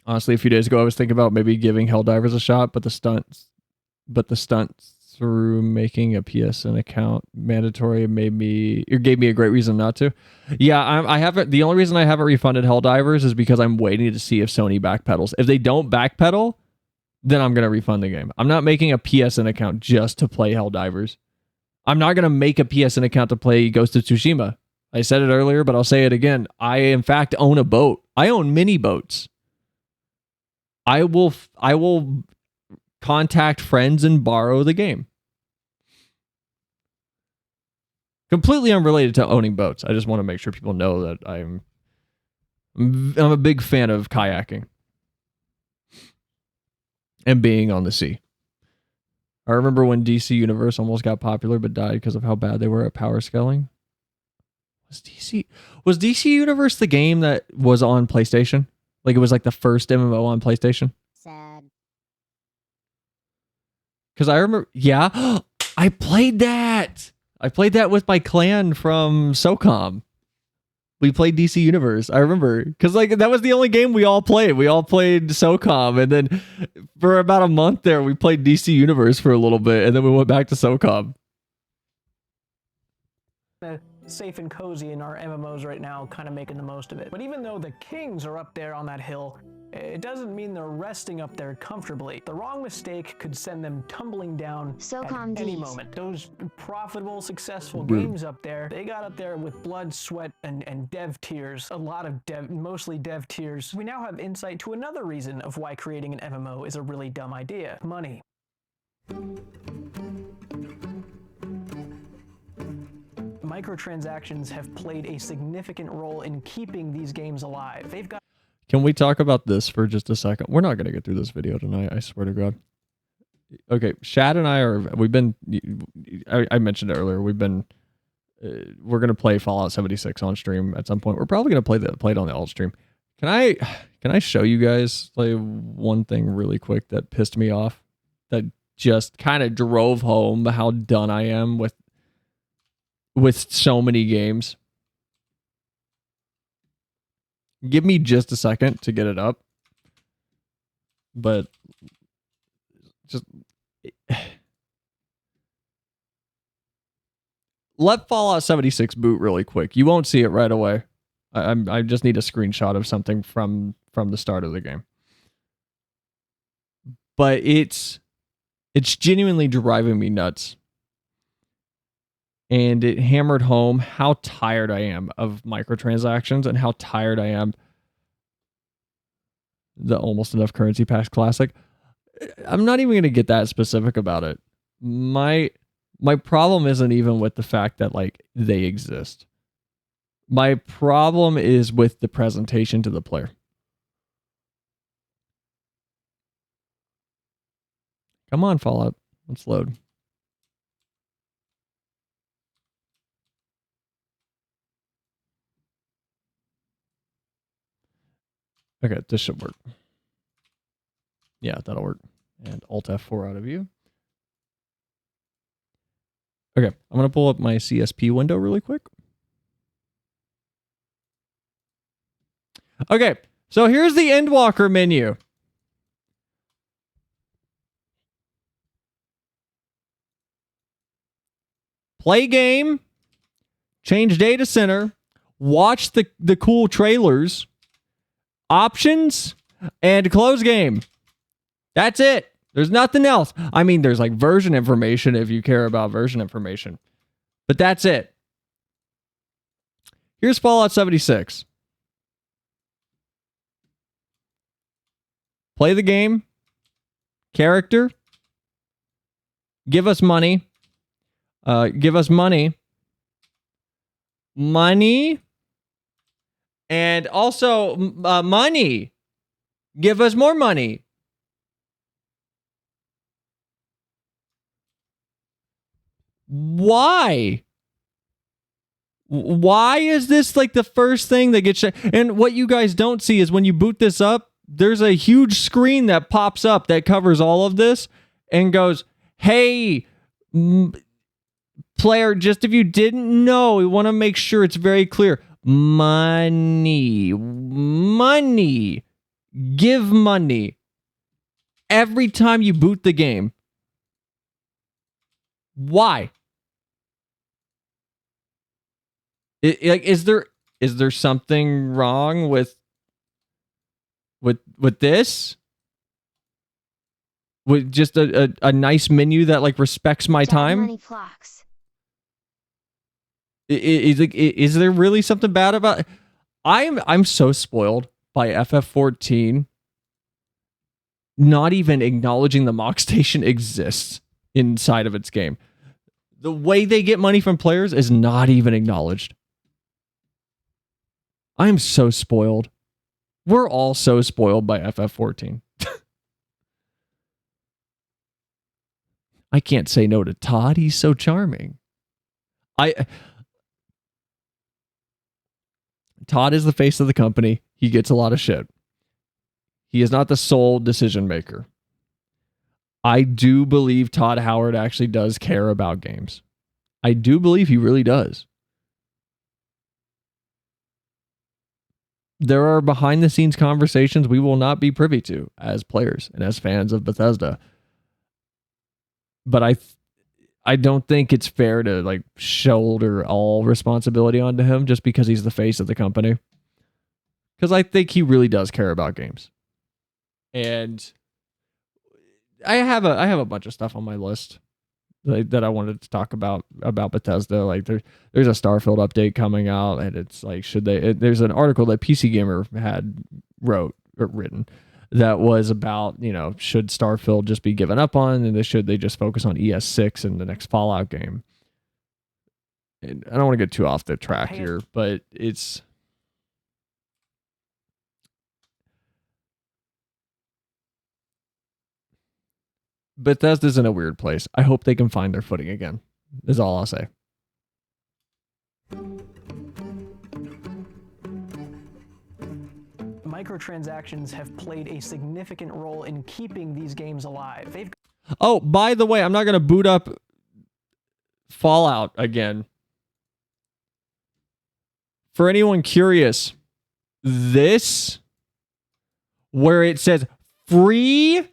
Honestly, a few days ago, I was thinking about maybe giving Helldivers a shot, but the stunts through making a PSN account mandatory gave me a great reason not to. Yeah, I haven't. The only reason I haven't refunded Helldivers is because I'm waiting to see if Sony backpedals. If they don't backpedal, then I'm gonna refund the game. I'm not making a PSN account just to play Helldivers. I'm not gonna make a PSN account to play Ghost of Tsushima. I said it earlier, but I'll say it again. I in fact own a boat. I own mini boats. I will contact friends and borrow the game. Completely unrelated to owning boats. I just want to make sure people know that I'm a big fan of kayaking and being on the sea. I remember when DC Universe almost got popular but died because of how bad they were at power scaling. Was DC Universe the game that was on PlayStation? Like it was like the first MMO on PlayStation? Sad. Because I remember, yeah, I played that. I played that with my clan from SOCOM. We played DC Universe. I remember, because like that was the only game we all played. We all played SOCOM, and then for about a month there, we played DC Universe for a little bit, and then we went back to SOCOM. Safe and cozy in our MMOs right now, kind of making the most of it. But even though the kings are up there on that hill, it doesn't mean they're resting up there comfortably. The wrong mistake could send them tumbling down at any moment. Those profitable, successful games up there, they got up there with blood, sweat, and dev tears. A lot of mostly dev tears. We now have insight to another reason of why creating an MMO is a really dumb idea. Money. Microtransactions have played a significant role in keeping these games alive. They've got... Can we talk about this for just a second? We're not going to get through this video tonight, I swear to God. Okay, Shad and I I mentioned it earlier, we're going to play Fallout 76 on stream at some point. We're probably going to play it on the alt stream. Can I show you guys like one thing really quick that pissed me off? That just kind of drove home how done I am with so many games. Give me just a second to get it up. but just let Fallout 76 boot really quick. You won't see it right away. I just need a screenshot of something from the start of the game. But it's genuinely driving me nuts. And it hammered home how tired I am of microtransactions and how tired I am the Almost Enough Currency Packs Classic. I'm not even going to get that specific about it. My problem isn't even with the fact that like they exist. My problem is with the presentation to the player. Come on, Fallout. Let's load. Okay, this should work. Yeah, that'll work. And Alt F4 out of view. Okay, I'm going to pull up my CSP window really quick. Okay, so here's the Endwalker menu. Play game, change data center, watch the cool trailers, options, and close game. That's it. There's nothing else. I mean, there's like version information if you care about version information. But that's it. Here's Fallout 76. Play the game. Character. Give us money. Give us money. Money. And also money. Give us more money. Why? Why is this like the first thing that gets... And what you guys don't see is when you boot this up, there's a huge screen that pops up that covers all of this and goes, hey, player, just if you didn't know, we want to make sure it's very clear. Money. Money. Give money. Every time you boot the game. Why? Is there something wrong with this? With just a nice menu that like respects my time? Money flocks. Is there really something bad about it? I'm so spoiled by FF14 not even acknowledging the mock station exists inside of its game. The way they get money from players is not even acknowledged. I am so spoiled. We're all so spoiled by FF14. I can't say no to Todd. He's so charming. Todd is the face of the company. He gets a lot of shit. He is not the sole decision maker. I do believe Todd Howard actually does care about games. I do believe he really does. There are behind the scenes conversations we will not be privy to as players and as fans of Bethesda. But I don't think it's fair to like shoulder all responsibility onto him just because he's the face of the company. Because I think he really does care about games. And I have a bunch of stuff on my list that I wanted to talk about Bethesda. Like there's a Starfield update coming out, and it's like there's an article that PC Gamer had written that was about, should Starfield just be given up on, and should they just focus on ES6 in the next Fallout game? And I don't want to get too off the track here, but it's Bethesda's in a weird place. I hope they can find their footing again, is all I'll say. Microtransactions have played a significant role in keeping these games alive. Oh, by the way, I'm not going to boot up Fallout again. For anyone curious, this, where it says free?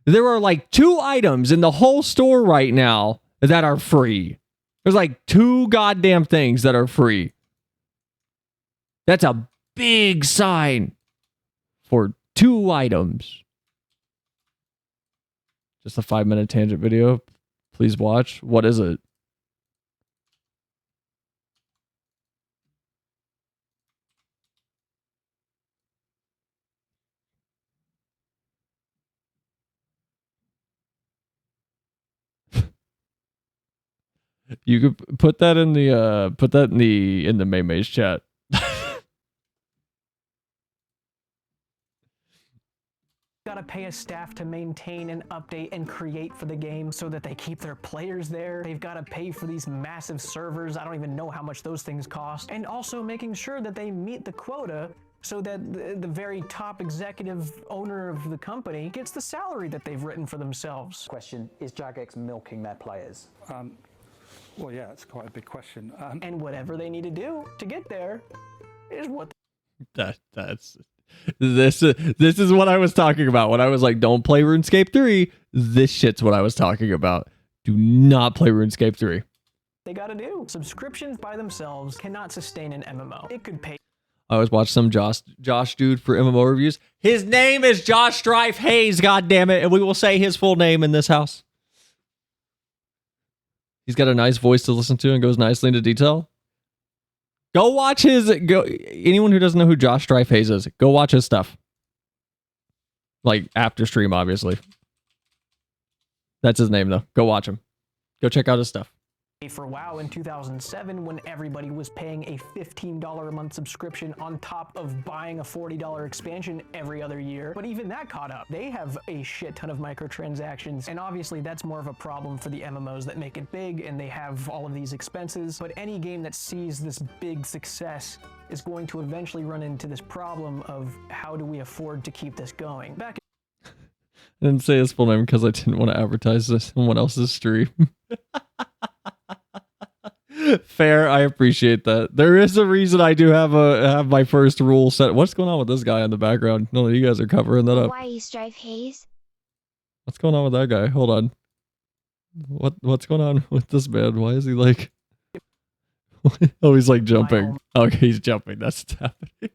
There are like 2 items in the whole store right now that are free. There's like 2 goddamn things that are free. That's a big sign for 2 items. Just a 5-minute tangent video. Please watch. What is it? You could put that in the Maymay's chat. Gotta pay a staff to maintain and update and create for the game so that they keep their players there. They've got to pay for these massive servers. I don't even know how much those things cost. And also making sure that they meet the quota so that the very top executive owner of the company gets the salary that they've written for themselves. Question, is Jagex milking their players? Well, yeah, it's quite a big question. And whatever they need to do to get there is what This is what I was talking about when I was like, don't play RuneScape 3. This shit's what I was talking about. Do not play RuneScape 3. they gotta do. Subscriptions by themselves cannot sustain an MMO. It could pay. I always watch some Josh dude for MMO reviews. His name is Josh Strife Hayes, goddammit, and we will say his full name in this house. He's got a nice voice to listen to and goes nicely into detail. Go watch anyone who doesn't know who Josh Strife Hayes is, go watch his stuff. Like after stream, obviously. That's his name though. Go watch him. Go check out his stuff. For WoW in 2007 when everybody was paying a $15 a month subscription on top of buying a $40 expansion every other year. But even that caught up. They have a shit ton of microtransactions, and obviously that's more of a problem for the MMOs that make it big and they have all of these expenses. But any game that sees this big success is going to eventually run into this problem of how do we afford to keep this going. I didn't say his full name because I didn't want to advertise this on someone else's stream. Fair, I appreciate that. There is a reason I do have my first rule set. What's going on with this guy in the background? No, you guys are covering that up. Why you Strife Hayes? What's going on with that guy? Hold on. What's going on with this man? Why is he like? Oh, he's like jumping. Okay, he's jumping. That's what's happening.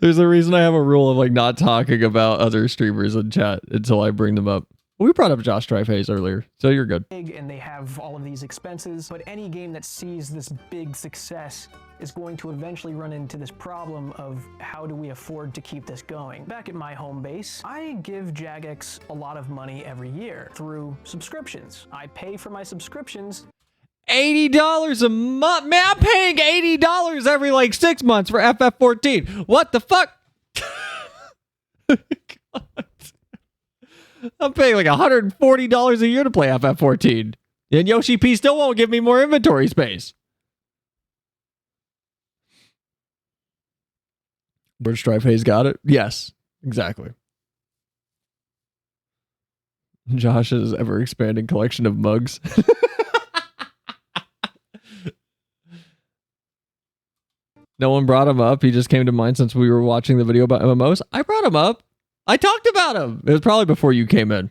There's a reason I have a rule of like not talking about other streamers in chat until I bring them up. We brought up Josh Strife Hayes earlier, so you're good. And they have all of these expenses, but any game that sees this big success is going to eventually run into this problem of how do we afford to keep this going. Back at my home base, I give Jagex a lot of money every year through subscriptions. I pay for my subscriptions. $80 a month? Man, I'm paying $80 every like 6 months for FF14. What the fuck? I'm paying like $140 a year to play FF14. And Yoshi P still won't give me more inventory space. Bird Strife Hayes got it? Yes, exactly. Josh's ever expanding collection of mugs. No one brought him up. He just came to mind since we were watching the video about MMOs. I brought him up. I talked about him. It was probably before you came in.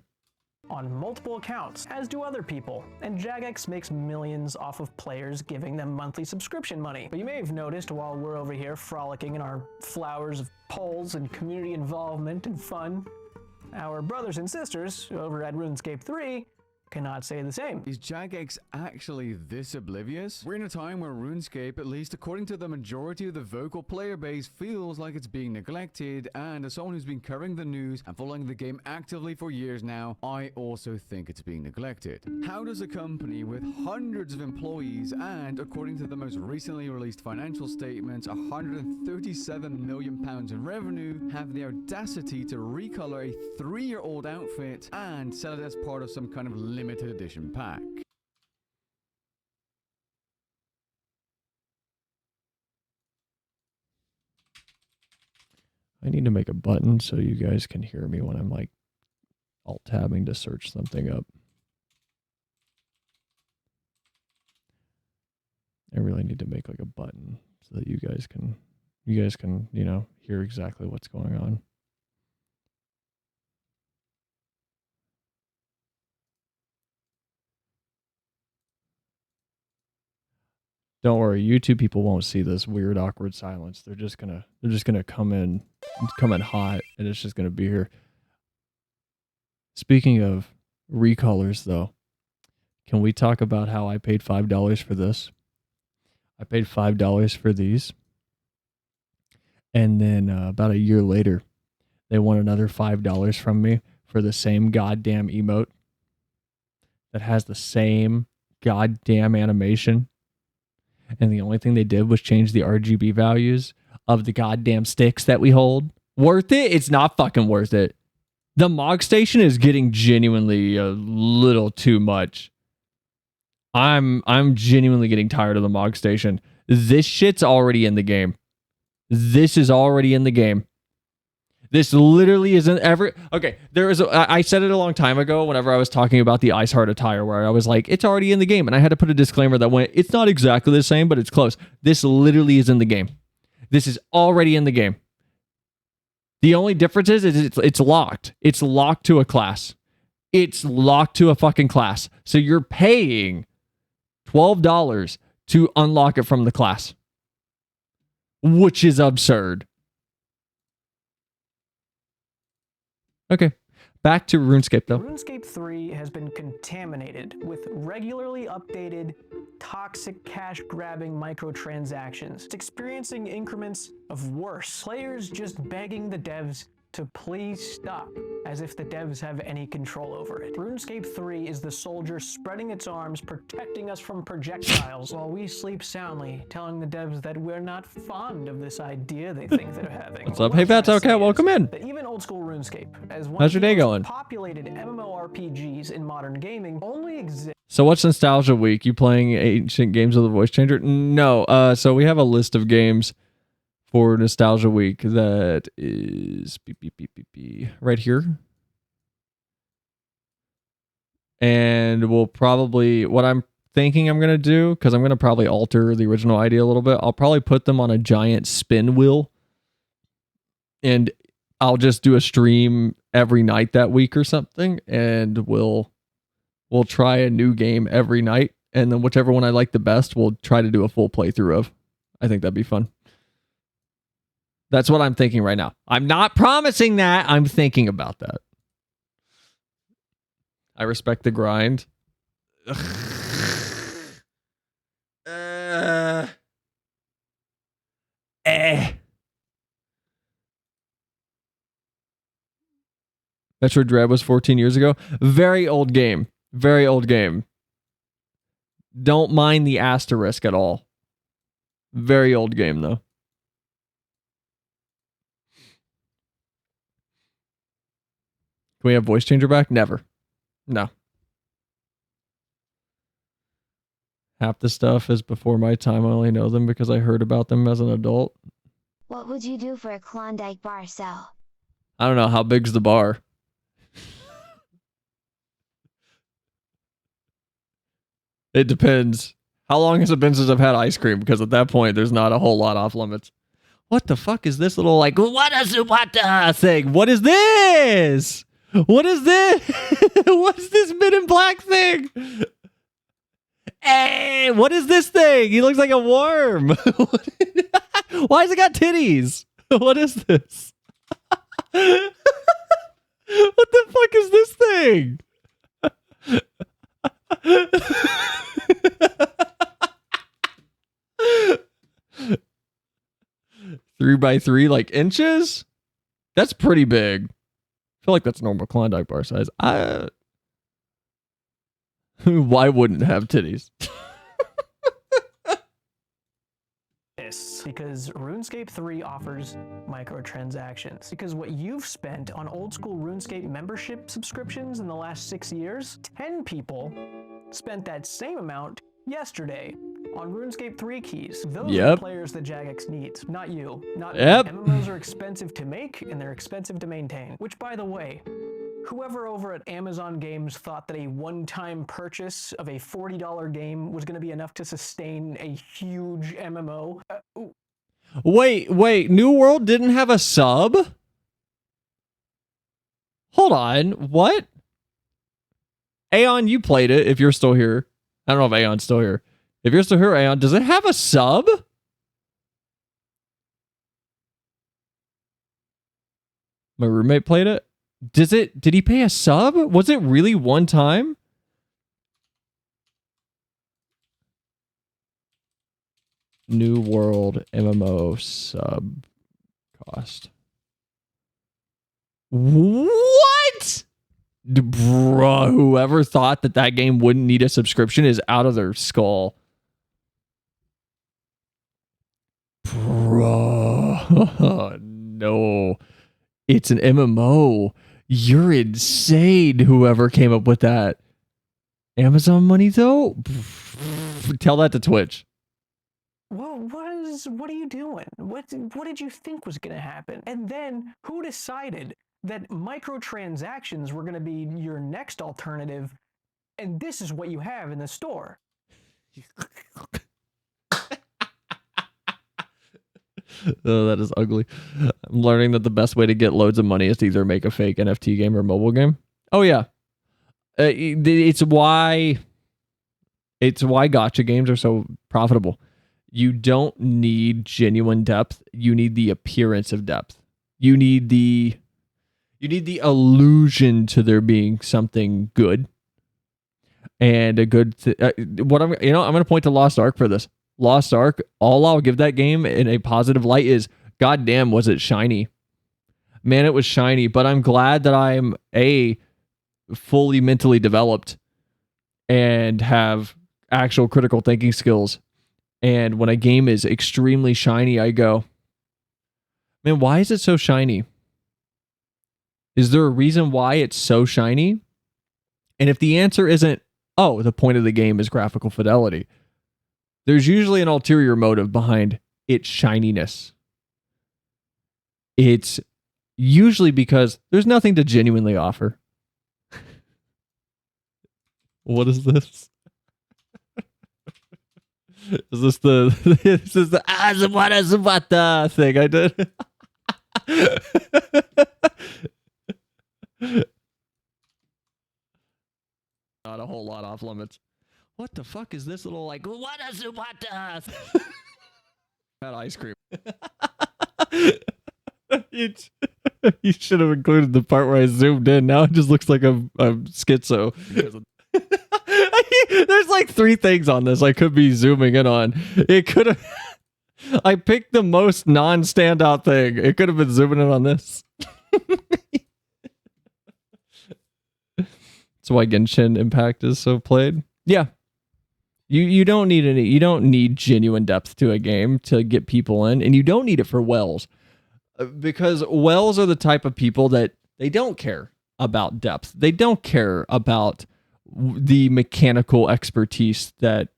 On multiple accounts, as do other people, and Jagex makes millions off of players giving them monthly subscription money. But you may have noticed while we're over here frolicking in our flowers of polls and community involvement and fun, our brothers and sisters over at RuneScape 3 cannot say the same. Is Jagex actually this oblivious? We're in a time where RuneScape, at least according to the majority of the vocal player base, feels like it's being neglected, and as someone who's been covering the news and following the game actively for years now, I also think it's being neglected. How does a company with hundreds of employees and, according to the most recently released financial statements, £137 million in revenue, have the audacity to recolor a 3-year-old outfit and sell it as part of some kind of limited edition pack? I need to make a button so you guys can hear me when I'm like alt-tabbing to search something up. I really need to make like a button so that you guys can you guys can, you know, hear exactly what's going on. Don't worry, YouTube people won't see this weird, awkward silence. They're just gonna come in hot, and it's just gonna be here. Speaking of recolors, though, can we talk about how I paid $5 for this? I paid $5 for these, and then about a year later, they want another $5 from me for the same goddamn emote that has the same goddamn animation. And the only thing they did was change the RGB values of the goddamn sticks that we hold. Worth it? It's not fucking worth it. The Mog Station is getting genuinely a little too much. I'm genuinely getting tired of the Mog Station. This shit's already in the game. This is already in the game. This literally isn't ever... Okay, I said it a long time ago whenever I was talking about the Ice Heart attire, where I was like, it's already in the game. And I had to put a disclaimer that went, it's not exactly the same, but it's close. This literally is in the game. This is already in the game. The only difference is it's locked. It's locked to a class. It's locked to a fucking class. So you're paying $12 to unlock it from the class, which is absurd. Okay, back to RuneScape though. RuneScape 3 has been contaminated with regularly updated, toxic cash-grabbing microtransactions. It's experiencing increments of worse. Players just begging the devs to please stop, as if the devs have any control over it. RuneScape 3 is the soldier spreading its arms, protecting us from projectiles, while we sleep soundly, telling the devs that we're not fond of this idea they think they're having. What's up? Hey, Fats Okay, welcome in. That even old school RuneScape, as one How's your of the day most going? populated MMORPGs in modern gaming, only exists. So what's Nostalgia Week? You playing ancient games with a voice changer? No. So we have a list of games for Nostalgia Week that is right here. And we'll probably, what I'm thinking I'm going to do, because I'm going to probably alter the original idea a little bit, I'll probably put them on a giant spin wheel. And I'll just do a stream every night that week or something. And we'll try a new game every night. And then whichever one I like the best, we'll try to do a full playthrough of. I think that'd be fun. That's what I'm thinking right now. I'm not promising that. I'm thinking about that. I respect the grind. Metro Dread was 14 years ago. Very old game. Very old game. Don't mind the asterisk at all. Very old game, though. Can we have voice changer back? Never. No. Half the stuff is before my time. I only know them because I heard about them as an adult. What would you do for a Klondike bar sell? I don't know. How big's the bar? It depends. How long has it been since I've had ice cream? Because at that point, there's not a whole lot off limits. What the fuck is this little, like, what thing? What is this? What is this? What's this Men in Black thing? Hey, what is this thing? He looks like a worm. Why has it got titties? What is this? What the fuck is this thing? 3x3 like inches? That's pretty big. I feel like that's normal Klondike bar size. Why wouldn't it have titties? Because RuneScape 3 offers microtransactions. Because what you've spent on old school RuneScape membership subscriptions in the last 6 years, 10 people spent that same amount yesterday on RuneScape 3 keys. Those are the players that Jagex needs, not you. Not MMOs are expensive to make and they're expensive to maintain. Which, by the way, whoever over at Amazon Games thought that a one-time purchase of a $40 game was going to be enough to sustain a huge MMO, Wait. New World didn't have a sub? Hold on. What? Aeon, you played it if you're still here. I don't know if Aeon's still here. If you're still here, Aeon, does it have a sub? My roommate played it. Did he pay a sub? Was it really one time? New World MMO sub cost. What? Bruh, whoever thought that game wouldn't need a subscription is out of their skull. Bruh. No. It's an MMO. You're insane, whoever came up with that. Amazon money, though? Tell that to Twitch. What are you doing? What did you think was going to happen? And then who decided that microtransactions were going to be your next alternative, and this is what you have in the store? Oh, that is ugly. I'm learning that the best way to get loads of money is to either make a fake NFT game or mobile game. Oh yeah, it's why gacha games are so profitable. You don't need genuine depth. You need the appearance of depth. You need the illusion to there being something good. And a good I'm going to point to Lost Ark for this. Lost Ark, all I'll give that game in a positive light is, goddamn, was it shiny. Man, it was shiny, but I'm glad that I'm fully mentally developed and have actual critical thinking skills. And when a game is extremely shiny, I go, man, why is it so shiny? Is there a reason why it's so shiny? And if the answer isn't, oh, the point of the game is graphical fidelity, there's usually an ulterior motive behind its shininess. It's usually because there's nothing to genuinely offer. What is this? Is this the Azumata thing I did? Not a whole lot off limits. What the fuck is this little like what Azumata? That ice cream. You should have included the part where I zoomed in. Now it just looks like I'm schizo. There's like 3 things on this I could be zooming in on. It could have. I picked the most non-standout thing. It could have been zooming in on this. That's why Genshin Impact is so played. Yeah. You don't need genuine depth to a game to get people in, and you don't need it for whales. Because whales are the type of people that they don't care about depth. They don't care about the mechanical expertise that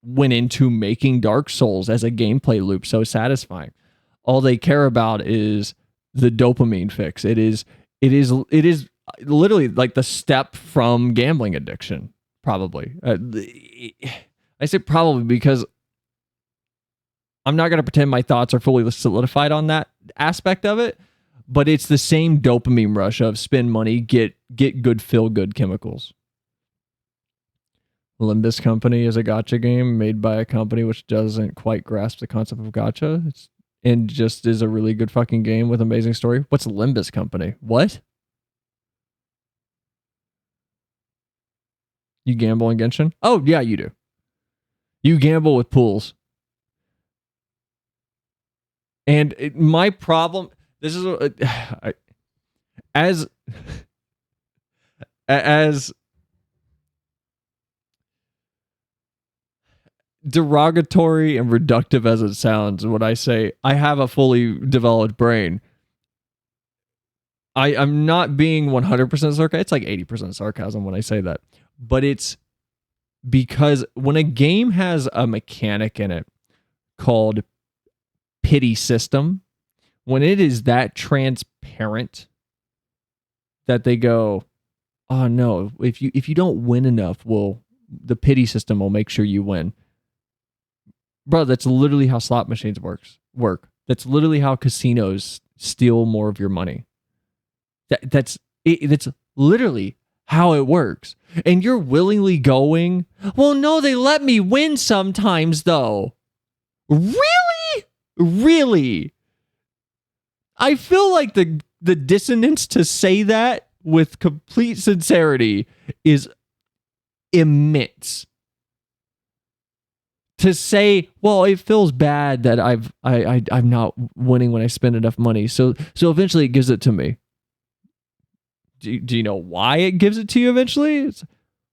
went into making Dark Souls as a gameplay loop so satisfying. All they care about is the dopamine fix. It is literally like the step from gambling addiction, probably. I say probably because I'm not going to pretend my thoughts are fully solidified on that aspect of it, but it's the same dopamine rush of spend money, get good feel-good chemicals. Limbus Company is a gacha game made by a company which doesn't quite grasp the concept of gacha and just is a really good fucking game with amazing story. What's Limbus Company? What? You gamble in Genshin? Oh, yeah, you do. You gamble with pools. And my problem, this is as derogatory and reductive as it sounds when I say I have a fully developed brain. I'm not being 100% sarcastic. It's like 80% sarcasm when I say that. But it's because when a game has a mechanic in it called pity system, when it is that transparent that they go, oh no, if you don't win enough, the pity system will make sure you win. Bro, that's literally how slot machines work. That's literally how casinos steal more of your money. That's literally how it works. And you're willingly going, well, no, they let me win sometimes, though. Really? Really? I feel like the dissonance to say that with complete sincerity is immense. To say, well, it feels bad that I'm not winning when I spend enough money, so eventually it gives it to me. Do you know why it gives it to you eventually?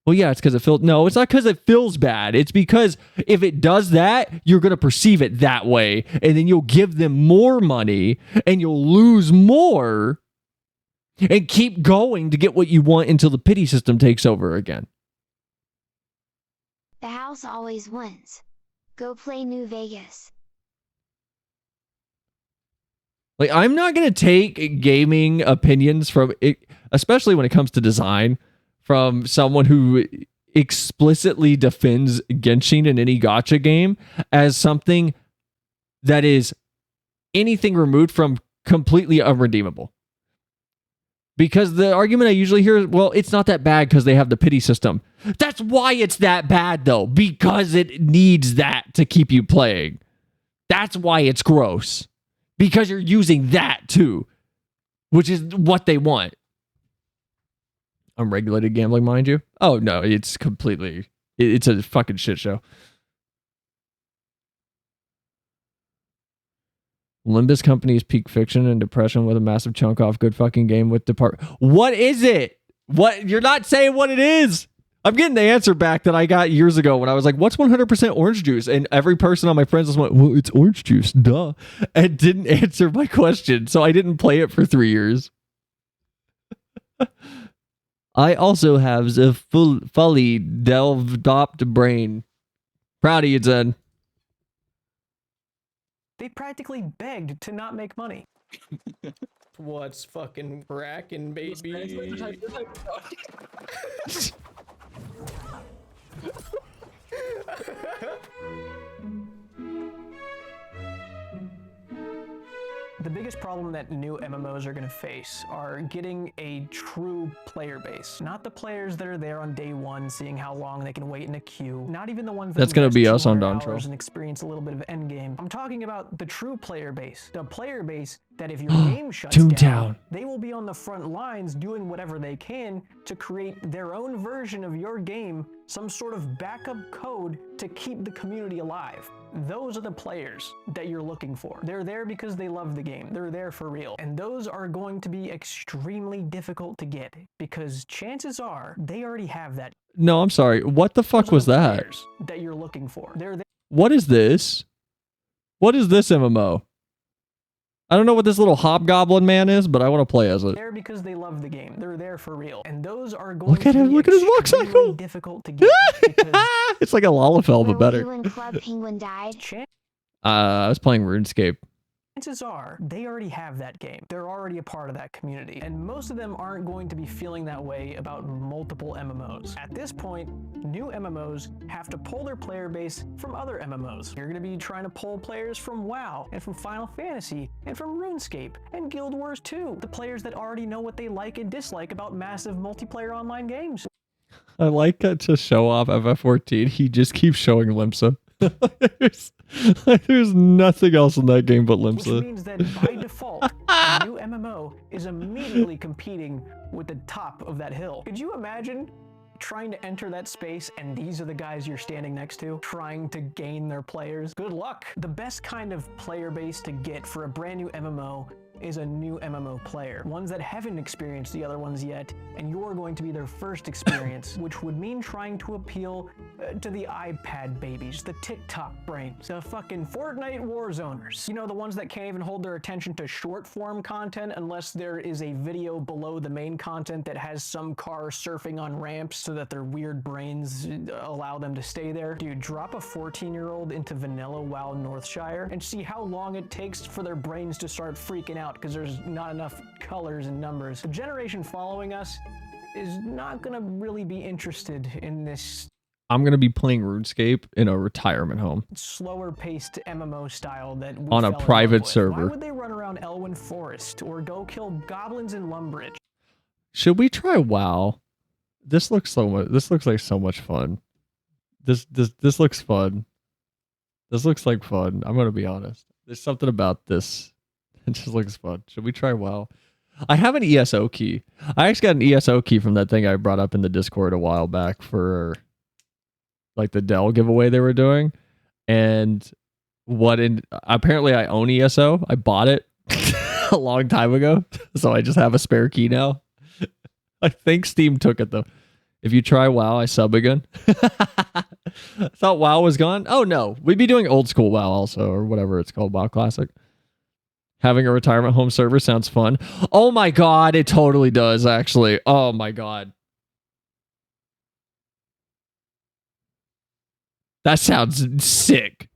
Well, yeah, it's because it feels... No, it's not because it feels bad. It's because if it does that, you're going to perceive it that way, and then you'll give them more money, and you'll lose more, and keep going to get what you want until the pity system takes over again. The house always wins. Go play New Vegas. Like, I'm not going to take gaming opinions from it, especially when it comes to design, from someone who explicitly defends Genshin in any gacha game as something that is anything removed from completely unredeemable. Because the argument I usually hear is, well, it's not that bad because they have the pity system. That's why it's that bad, though, because it needs that to keep you playing. That's why it's gross. Because you're using that, too, which is what they want. Unregulated gambling, mind you. Oh, no, it's completely... It's a fucking shit show. Limbus Company's peak fiction and depression with a massive chunk off good fucking game with depart. What is it? What? You're not saying what it is. I'm getting the answer back that I got years ago when I was like, what's 100% orange juice? And every person on my friends list went, well, it's orange juice, duh. And didn't answer my question. So I didn't play it for 3 years. I also have a fully developed brain. Proud of you, Zen. They practically begged to not make money. What's fucking brackin', baby? The biggest problem that new MMOs are going to face are getting a true player base. Not the players that are there on day one, seeing how long they can wait in a queue. Not even the ones that that's going to be us on Dawn Dawntrail and experience a little bit of endgame. I'm talking about the true player base. The player base that if your game shuts down, they will be on the front lines doing whatever they can to create their own version of your game, some sort of backup code to keep the community alive. Those are the players that you're looking for. They're there because they love the game. They're there for real. And those are going to be extremely difficult to get because chances are they already have that. No, I'm sorry. What the fuck was that? That you're looking for. They're there. What is this? What is this MMO? I don't know what this little hobgoblin man is, but I want to play as it. There because they love the game. They're there for real. And those are going look at him, look at his walk cycle. Difficult to get it's like a Lalafell, but better. When Club Penguin died? I was playing RuneScape. Chances are they already have that game. They're already a part of that community. And most of them aren't going to be feeling that way about multiple MMOs. At this point, new MMOs have to pull their player base from other MMOs. You're going to be trying to pull players from WoW and from Final Fantasy and from RuneScape and Guild Wars 2. The players that already know what they like and dislike about massive multiplayer online games. I like to show off FF14. He just keeps showing Limsa. There's nothing else in that game but Limsa. Which means that by default, a new MMO is immediately competing with the top of that hill. Could you imagine trying to enter that space and these are the guys you're standing next to, trying to gain their players? Good luck. The best kind of player base to get for a brand new MMO is a new MMO player. Ones that haven't experienced the other ones yet, and you're going to be their first experience, which would mean trying to appeal to the iPad babies, the TikTok brains, the fucking Fortnite Warzoners. You know, the ones that can't even hold their attention to short form content unless there is a video below the main content that has some car surfing on ramps so that their weird brains allow them to stay there. Dude, drop a 14-year-old into vanilla WoW Northshire and see how long it takes for their brains to start freaking out because there's not enough colors and numbers. The generation following us is not gonna really be interested in this I'm going to be playing RuneScape in a retirement home. slower paced MMO style that we On a fell in private love with. server. Why would they run around Elwyn Forest or go kill goblins in Lumbridge? Should we try WoW? This looks like so much fun. This looks fun. This looks like fun. I'm going to be honest. There's something about this. It just looks fun. Should we try WoW? I have an ESO key. I actually got an ESO key from that thing I brought up in the Discord a while back for like the Dell giveaway they were doing. And apparently I own ESO. I bought it a long time ago. So I just have a spare key now. I think Steam took it though. If you try WoW, I sub again. I thought WoW was gone. Oh no, we'd be doing old school WoW also, or whatever it's called, WoW Classic. Having a retirement home server sounds fun. Oh my god, it totally does, actually. Oh my god. That sounds sick.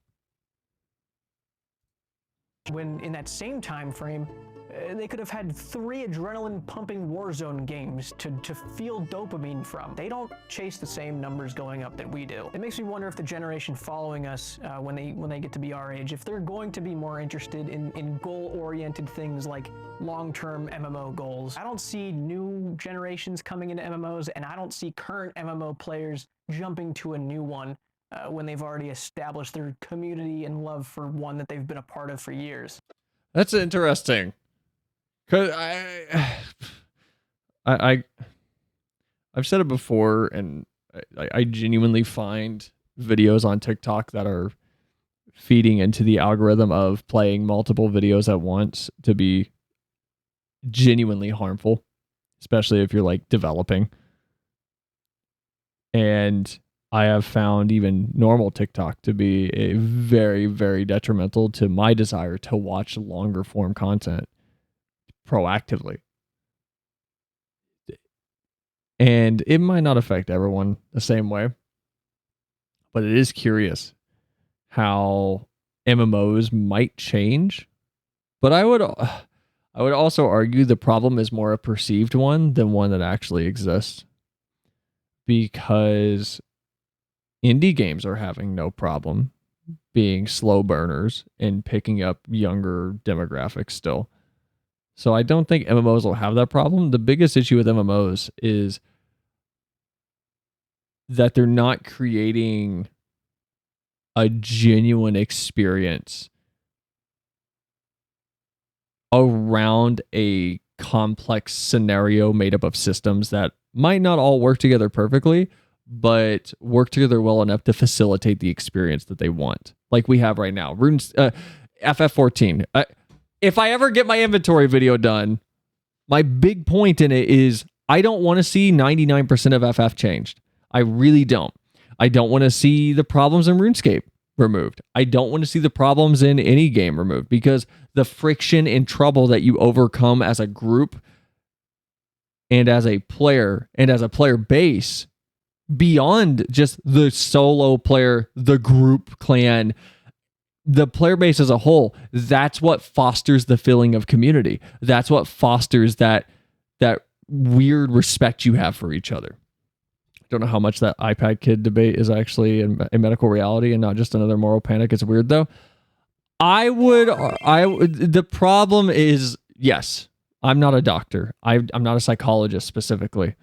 When in that same time frame, they could have had 3 adrenaline-pumping Warzone games to feel dopamine from. They don't chase the same numbers going up that we do. It makes me wonder if the generation following us, when they get to be our age, if they're going to be more interested in goal-oriented things like long-term MMO goals. I don't see new generations coming into MMOs, and I don't see current MMO players jumping to a new one when they've already established their community and love for one that they've been a part of for years. That's interesting. Cause I've said it before, and I genuinely find videos on TikTok that are feeding into the algorithm of playing multiple videos at once to be genuinely harmful, especially if you're like developing. And I have found even normal TikTok to be a very, very detrimental to my desire to watch longer form content proactively. And it might not affect everyone the same way, but it is curious how MMOs might change. But I would also argue the problem is more a perceived one than one that actually exists, because indie games are having no problem being slow burners and picking up younger demographics still. So I don't think MMOs will have that problem. The biggest issue with MMOs is that they're not creating a genuine experience around a complex scenario made up of systems that might not all work together perfectly, but work together well enough to facilitate the experience that they want. Like we have right now. FF14. If I ever get my inventory video done, my big point in it is I don't want to see 99% of FF changed. I really don't. I don't want to see the problems in RuneScape removed. I don't want to see the problems in any game removed, because the friction and trouble that you overcome as a group and as a player base, beyond just the solo player, the group clan, the player base as a whole, that's what fosters the feeling of community. That's what fosters that weird respect you have for each other. I don't know how much that iPad kid debate is actually a medical reality and not just another moral panic. It's weird though. The problem is, yes, I'm not a doctor. I'm not a psychologist specifically.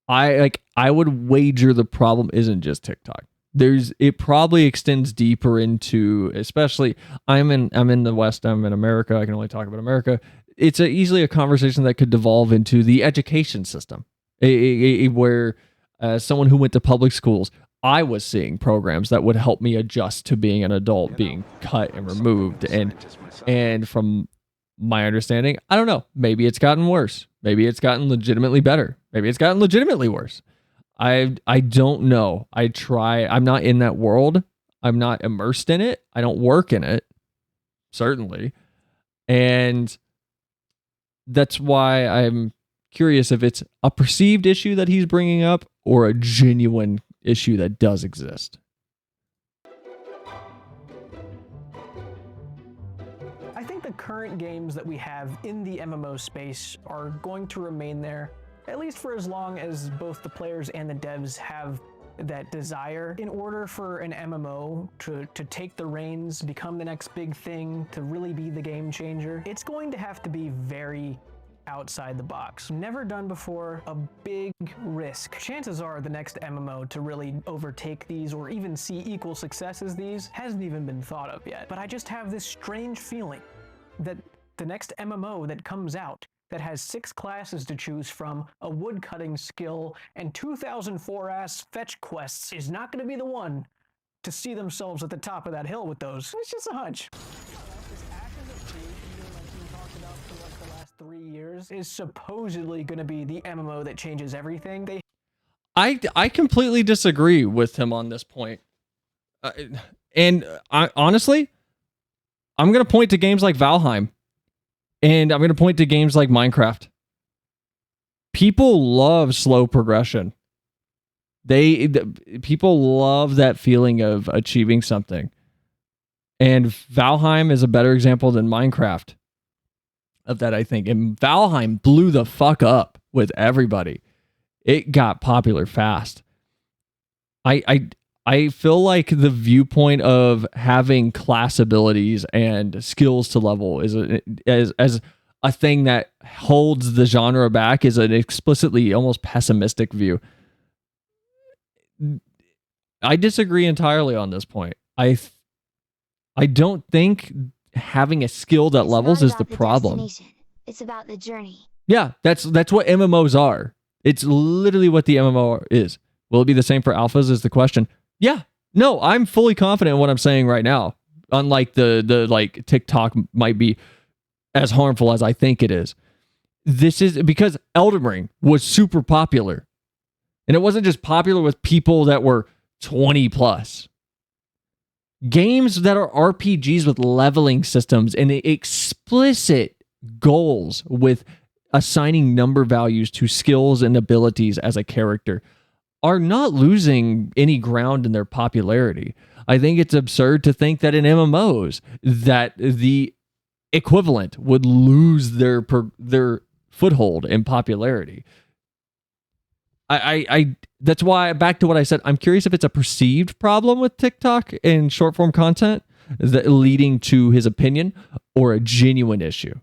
I would wager the problem isn't just TikTok. It probably extends deeper into, especially I'm in the West, I'm in America, I can only talk about America. It's easily a conversation that could devolve into the education system, where someone who went to public schools, I was seeing programs that would help me adjust to being an adult, being cut and removed. And from my understanding, I don't know, maybe it's gotten worse. Maybe it's gotten legitimately better. Maybe it's gotten legitimately worse. I don't know. I'm not in that world. I'm not immersed in it. I don't work in it, certainly. And that's why I'm curious if it's a perceived issue that he's bringing up or a genuine issue that does exist. I think the current games that we have in the MMO space are going to remain there at least for as long as both the players and the devs have that desire. In order for an MMO to take the reins, become the next big thing, to really be the game changer, it's going to have to be very outside the box. Never done before, a big risk. Chances are the next MMO to really overtake these or even see equal success as these hasn't even been thought of yet. But I just have this strange feeling that the next MMO that comes out that has 6 classes to choose from, a woodcutting skill, and 2004-ass fetch quests is not going to be the one to see themselves at the top of that hill with those. It's just a hunch. 3 years is supposedly going to be the MMO that changes everything. I completely disagree with him on this point. And I honestly, I'm going to point to games like Valheim, and I'm going to point to games like Minecraft. People love slow progression. People love that feeling of achieving something. And Valheim is a better example than Minecraft of that, I think. And Valheim blew the fuck up with everybody. It got popular fast. I feel like the viewpoint of having class abilities and skills to level is as a thing that holds the genre back is an explicitly almost pessimistic view. I disagree entirely on this point. I don't think having a skill that levels is the problem. It's about the journey. Yeah, that's what MMOs are. It's literally what the MMO is. Will it be the same for alphas is the question. Yeah. No, I'm fully confident in what I'm saying right now. Unlike the like TikTok might be as harmful as I think it is. This is because Elden Ring was super popular. And it wasn't just popular with people that were 20 plus. Games that are RPGs with leveling systems and explicit goals with assigning number values to skills and abilities as a character are not losing any ground in their popularity. I think it's absurd to think that in MMOs that the equivalent would lose their foothold in popularity. I that's why, back to what I said, I'm curious if it's a perceived problem with TikTok and short form content that leading to his opinion or a genuine issue.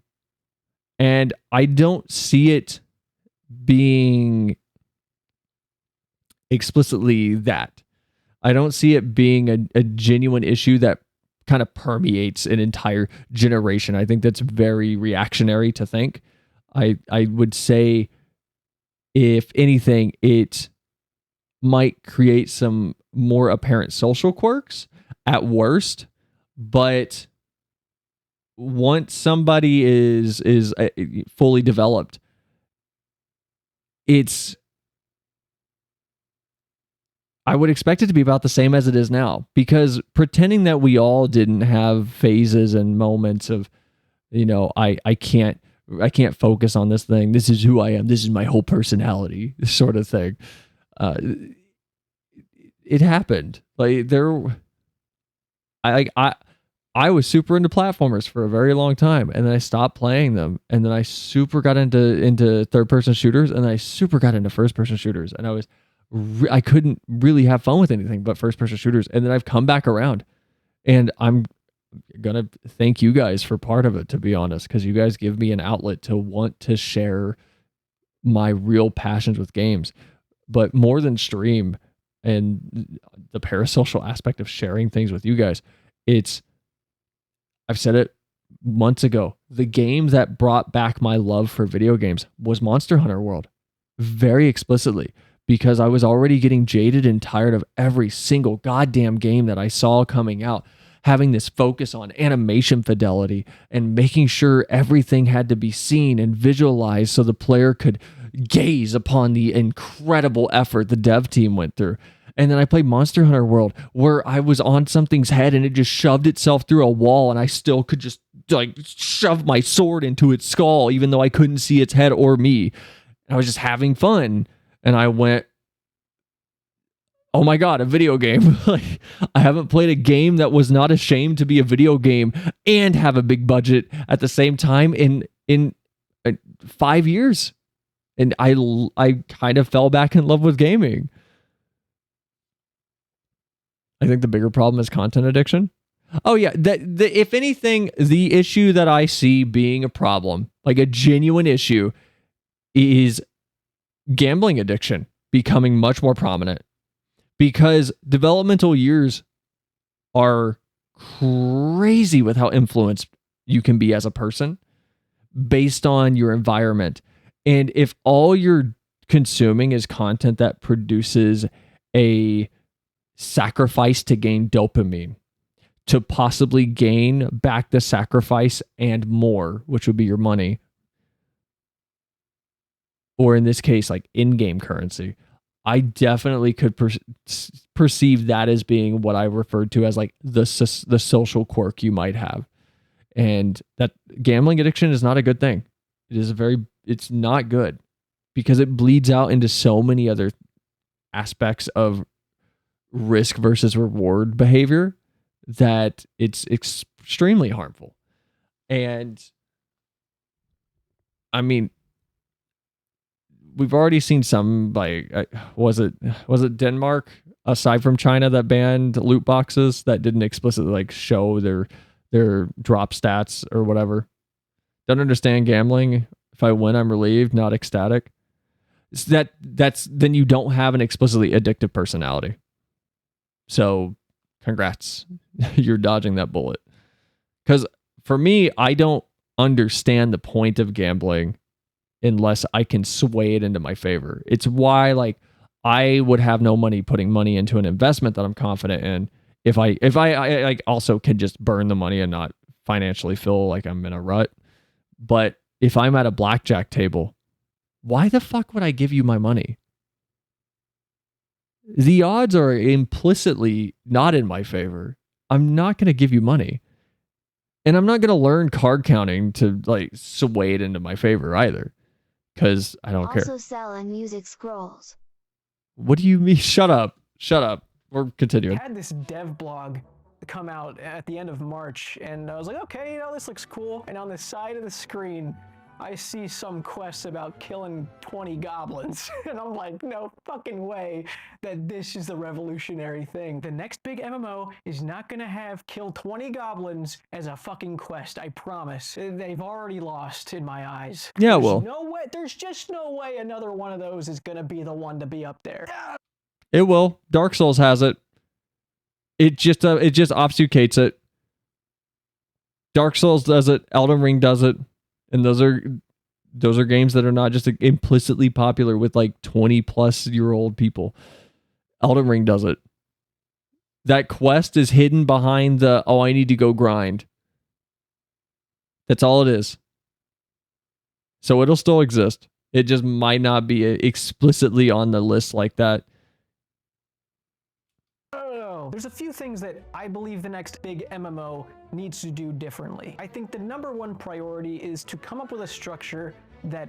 And I don't see it being explicitly that. I don't see it being a genuine issue that kind of permeates an entire generation. I think that's very reactionary to think. I would say, if anything, it might create some more apparent social quirks at worst, but once somebody is fully developed, I would expect it to be about the same as it is now, because pretending that we all didn't have phases and moments of, I can't focus on this thing. This is who I am. This is my whole personality, sort of thing. It happened. Like I was super into platformers for a very long time, and then I stopped playing them, and then I super got into third-person shooters, and I super got into first-person shooters, and I couldn't really have fun with anything but first-person shooters, and then I've come back around, and I'm gonna thank you guys for part of it, to be honest, because you guys give me an outlet to want to share my real passions with games. But more than stream and the parasocial aspect of sharing things with you guys, I've said it months ago, the game that brought back my love for video games was Monster Hunter World, very explicitly, because I was already getting jaded and tired of every single goddamn game that I saw coming out, having this focus on animation fidelity and making sure everything had to be seen and visualized so the player could gaze upon the incredible effort the dev team went through. And then I played Monster Hunter World, where I was on something's head and it just shoved itself through a wall, and I still could just like shove my sword into its skull, even though I couldn't see its head or me. I was just having fun. And I went, oh my God, a video game. Like, I haven't played a game that was not ashamed to be a video game and have a big budget at the same time in 5 years. And I kind of fell back in love with gaming. I think the bigger problem is content addiction. Oh yeah, if anything, the issue that I see being a problem, like a genuine issue, is gambling addiction becoming much more prominent, because developmental years are crazy with how influenced you can be as a person based on your environment. And if all you're consuming is content that produces a sacrifice to gain dopamine, to possibly gain back the sacrifice and more, which would be your money, or in this case, like in-game currency, I definitely could perceive that as being what I referred to as like the social quirk you might have. And that gambling addiction is not a good thing. It's not good, because it bleeds out into so many other aspects of risk versus reward behavior that it's extremely harmful. And I mean, we've already seen some, like, was it Denmark, aside from China, that banned loot boxes that didn't explicitly like show their drop stats or whatever. Don't understand gambling. If I win, I'm relieved, not ecstatic. So that's then you don't have an explicitly addictive personality. So congrats. You're dodging that bullet. Because for me, I don't understand the point of gambling unless I can sway it into my favor. It's why, like, I would have no money putting money into an investment that I'm confident in if I like also can just burn the money and not financially feel like I'm in a rut. But if I'm at a blackjack table, why the fuck would I give you my money? The odds are implicitly not in my favor. I'm not going to give you money. And I'm not going to learn card counting to like sway it into my favor either, because I don't care. Also sell and music scrolls. What do you mean? Shut up. Shut up. We're continuing. I had this dev blog come out at the end of March, and I was like, okay, this looks cool. And on the side of the screen, I see some quests about killing 20 goblins. And I'm like, no fucking way that this is the revolutionary thing. The next big MMO is not gonna have kill 20 goblins as a fucking quest, I promise. They've already lost in my eyes. Yeah, well. There's just no way another one of those is gonna be the one to be up there. It will. Dark Souls has it. It just obfuscates it. Dark Souls does it. Elden Ring does it. And those are games that are not just implicitly popular with like 20-plus-year-old people. Elden Ring does it. That quest is hidden behind the, oh, I need to go grind. That's all it is. So it'll still exist. It just might not be explicitly on the list like that. There's a few things that I believe the next big MMO needs to do differently. I think the number one priority is to come up with a structure that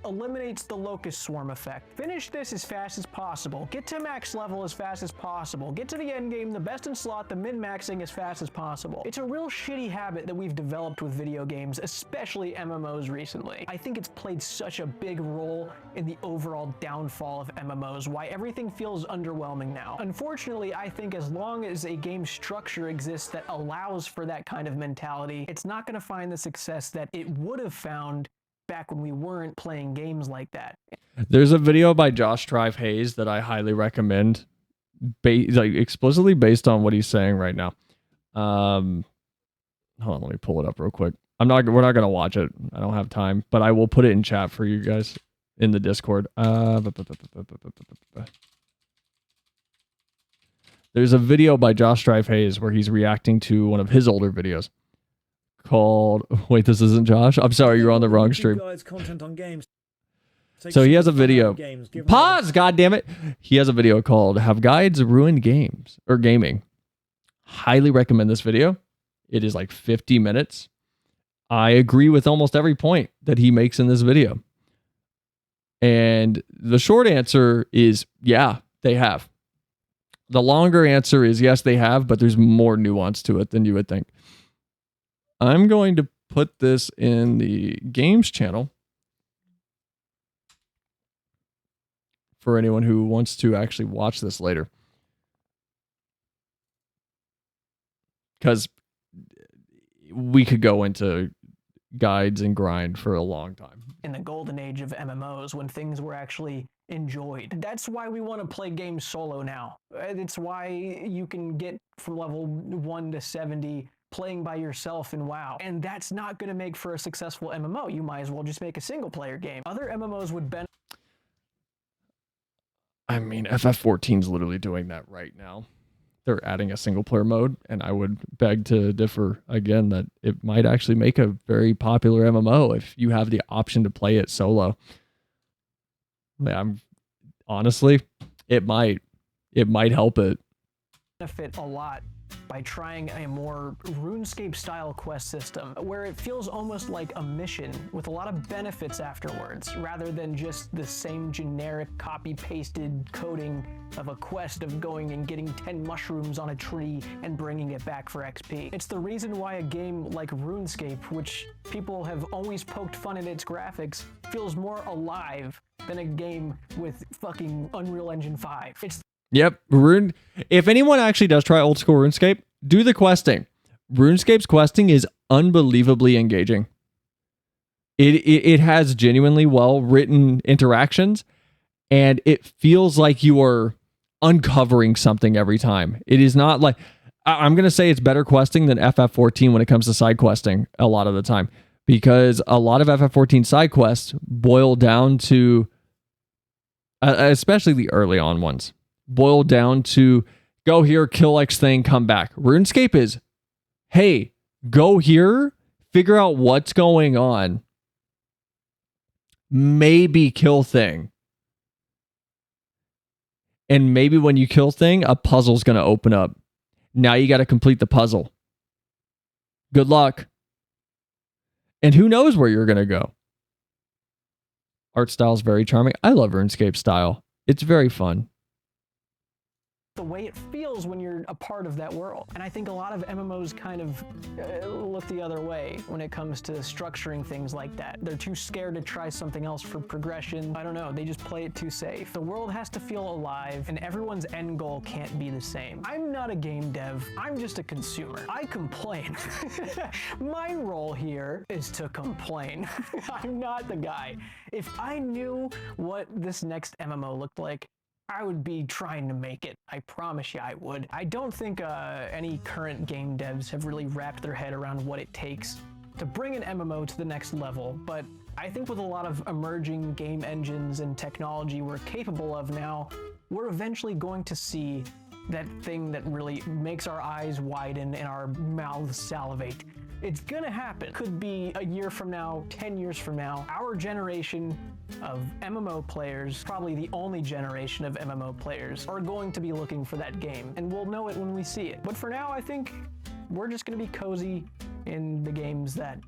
eliminates the locust swarm effect. Finish this as fast as possible. Get to max level as fast as possible. Get to the end game, the best in slot, the min-maxing as fast as possible. It's a real shitty habit that we've developed with video games, especially MMOs recently. I think it's played such a big role in the overall downfall of MMOs, why everything feels underwhelming now. Unfortunately, I think as long as a game structure exists that allows for that kind of mentality, it's not going to find the success that it would have found back when we weren't playing games like that. There's a video by Josh Drive Hayes that I highly recommend, like explicitly based on what he's saying right now. Hold on, let me pull it up real quick. We're not gonna watch it. I don't have time, but I will put it in chat for you guys in the Discord. There's a video by Josh Drive Hayes where he's reacting to one of his older videos called, wait, this isn't Josh? I'm sorry, you're on the wrong stream. Content on games. So he has a video. Pause, goddammit. He has a video called Have Guides Ruined Games or Gaming? Highly recommend this video. It is like 50 minutes. I agree with almost every point that he makes in this video. And the short answer is, yeah, they have. The longer answer is, yes, they have, but there's more nuance to it than you would think. I'm going to put this in the games channel. for anyone who wants to actually watch this later. Because we could go into guides and grind for a long time. In the golden age of MMOs, when things were actually enjoyed. That's why we want to play games solo now. It's why you can get from level 1 to 70 playing by yourself in WoW. And that's not going to make for a successful MMO. You might as well just make a single player game. Other MMOs would benefit. I mean, FF14 is literally doing that right now. They're adding a single player mode, and I would beg to differ again that it might actually make a very popular MMO if you have the option to play it solo. I'm honestly, it might help it. Benefit a lot by trying a more RuneScape style quest system where it feels almost like a mission with a lot of benefits afterwards, rather than just the same generic copy pasted coding of a quest of going and getting 10 mushrooms on a tree and bringing it back for XP. It's the reason why a game like RuneScape, which people have always poked fun at its graphics, feels more alive than a game with fucking Unreal Engine 5. Yep, if anyone actually does try old school RuneScape, do the questing. RuneScape's questing is unbelievably engaging. It has genuinely well written interactions, and it feels like you are uncovering something every time. It is not like, I'm going to say it's better questing than FF14 when it comes to side questing a lot of the time, because a lot of FF14 side quests boil down to, especially the early on ones, boil down to go here, kill X thing, come back. RuneScape is, hey, go here, figure out what's going on, maybe kill thing. And maybe when you kill thing, a puzzle's going to open up. Now you got to complete the puzzle. Good luck. And who knows where you're going to go. Art style is very charming. I love RuneScape style. It's very fun. The way it feels when you're a part of that world. And I think a lot of MMOs kind of look the other way when it comes to structuring things like that. They're too scared to try something else for progression. I don't know, they just play it too safe. The world has to feel alive, and everyone's end goal can't be the same. I'm not a game dev, I'm just a consumer. I complain. My role here is to complain. I'm not the guy. If I knew what this next MMO looked like, I would be trying to make it. I promise you I would. I don't think any current game devs have really wrapped their head around what it takes to bring an MMO to the next level, but I think with a lot of emerging game engines and technology we're capable of now, we're eventually going to see that thing that really makes our eyes widen and our mouths salivate. It's gonna happen. Could be a year from now, 10 years from now. Our generation of MMO players, probably the only generation of MMO players, are going to be looking for that game, and we'll know it when we see it. But for now, I think we're just gonna be cozy in the games that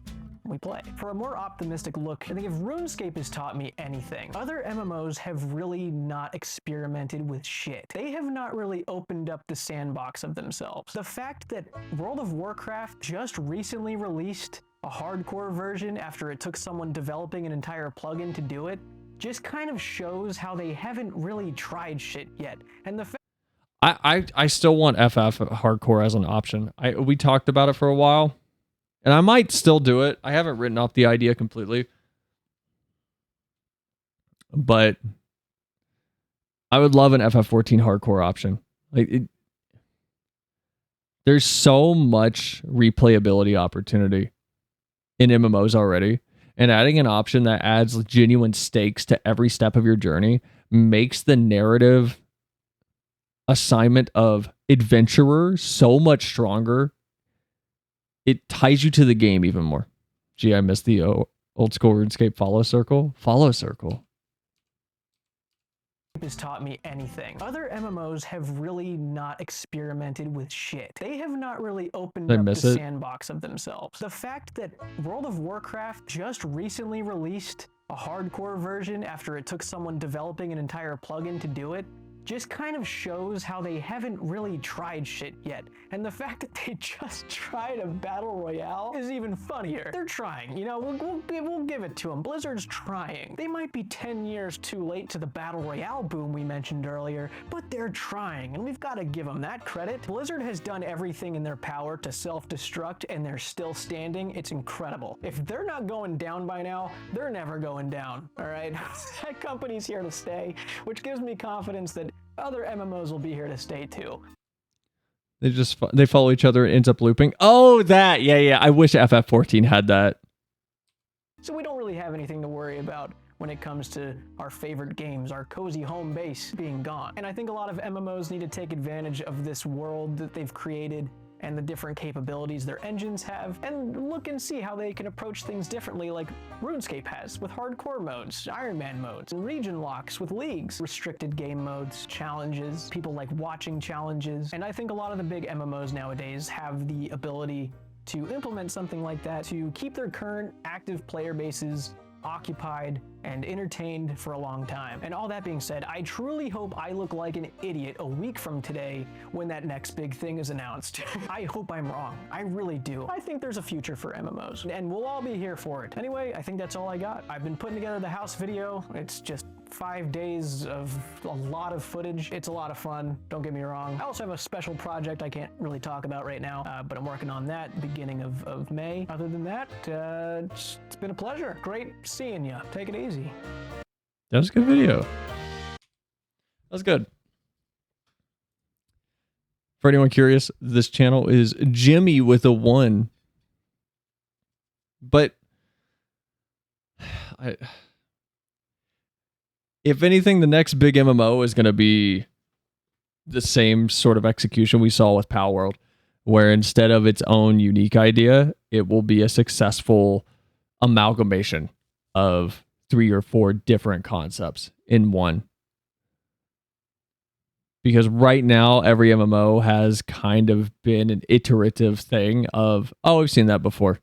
we play. For a more optimistic look, I think if RuneScape has taught me anything, other MMOs have really not experimented with shit. They have not really opened up the sandbox of themselves. The fact that World of Warcraft just recently released a hardcore version after it took someone developing an entire plugin to do it just kind of shows how they haven't really tried shit yet. And the fact I still want FF hardcore as an option. We talked about it for a while. And I might still do it. I haven't written off the idea completely. But I would love an FF14 hardcore option. There's so much replayability opportunity in MMOs already. And adding an option that adds genuine stakes to every step of your journey makes the narrative assignment of adventurer so much stronger. It ties you to the game even more. Gee, I missed the old school RuneScape follow circle. Follow circle. has taught me anything. Other MMOs have really not experimented with shit. They have not really opened up the sandbox of themselves. The fact that World of Warcraft just recently released a hardcore version after it took someone developing an entire plugin to do it just kind of shows how they haven't really tried shit yet. And the fact that they just tried a battle royale is even funnier. They're trying, you know, we'll give it to them. Blizzard's trying. They might be 10 years too late to the battle royale boom we mentioned earlier, but they're trying, and we've got to give them that credit. Blizzard has done everything in their power to self-destruct, and they're still standing. It's incredible. If they're not going down by now, they're never going down, all right? That company's here to stay, which gives me confidence that other MMOs will be here to stay too. They follow each other and ends up looping. Oh, that. Yeah. I wish FF14 had that. So we don't really have anything to worry about when it comes to our favorite games, our cozy home base being gone. And I think a lot of MMOs need to take advantage of this world that they've created and the different capabilities their engines have, and look and see how they can approach things differently, like RuneScape has with hardcore modes, Iron Man modes, and region locks with leagues, restricted game modes, challenges, people like watching challenges. And I think a lot of the big MMOs nowadays have the ability to implement something like that to keep their current active player bases occupied and entertained for a long time. And all that being said, I truly hope I look like an idiot a week from today when that next big thing is announced. I hope I'm wrong. I really do. I think there's a future for MMOs, and we'll all be here for it. Anyway, I think that's all I got. I've been putting together the house video. It's just 5 days of a lot of footage. It's a lot of fun, don't get me wrong. I also have a special project I can't really talk about right now, but I'm working on that beginning of May. Other than that, it's been a pleasure. Great seeing you. Take it easy. That was a good video. That was good. For anyone curious, this channel is Jimmy with a 1. But if anything, the next big MMO is going to be the same sort of execution we saw with Palworld, where instead of its own unique idea, it will be a successful amalgamation of 3 or 4 different concepts in one. Because right now, every MMO has kind of been an iterative thing of, oh, we've seen that before.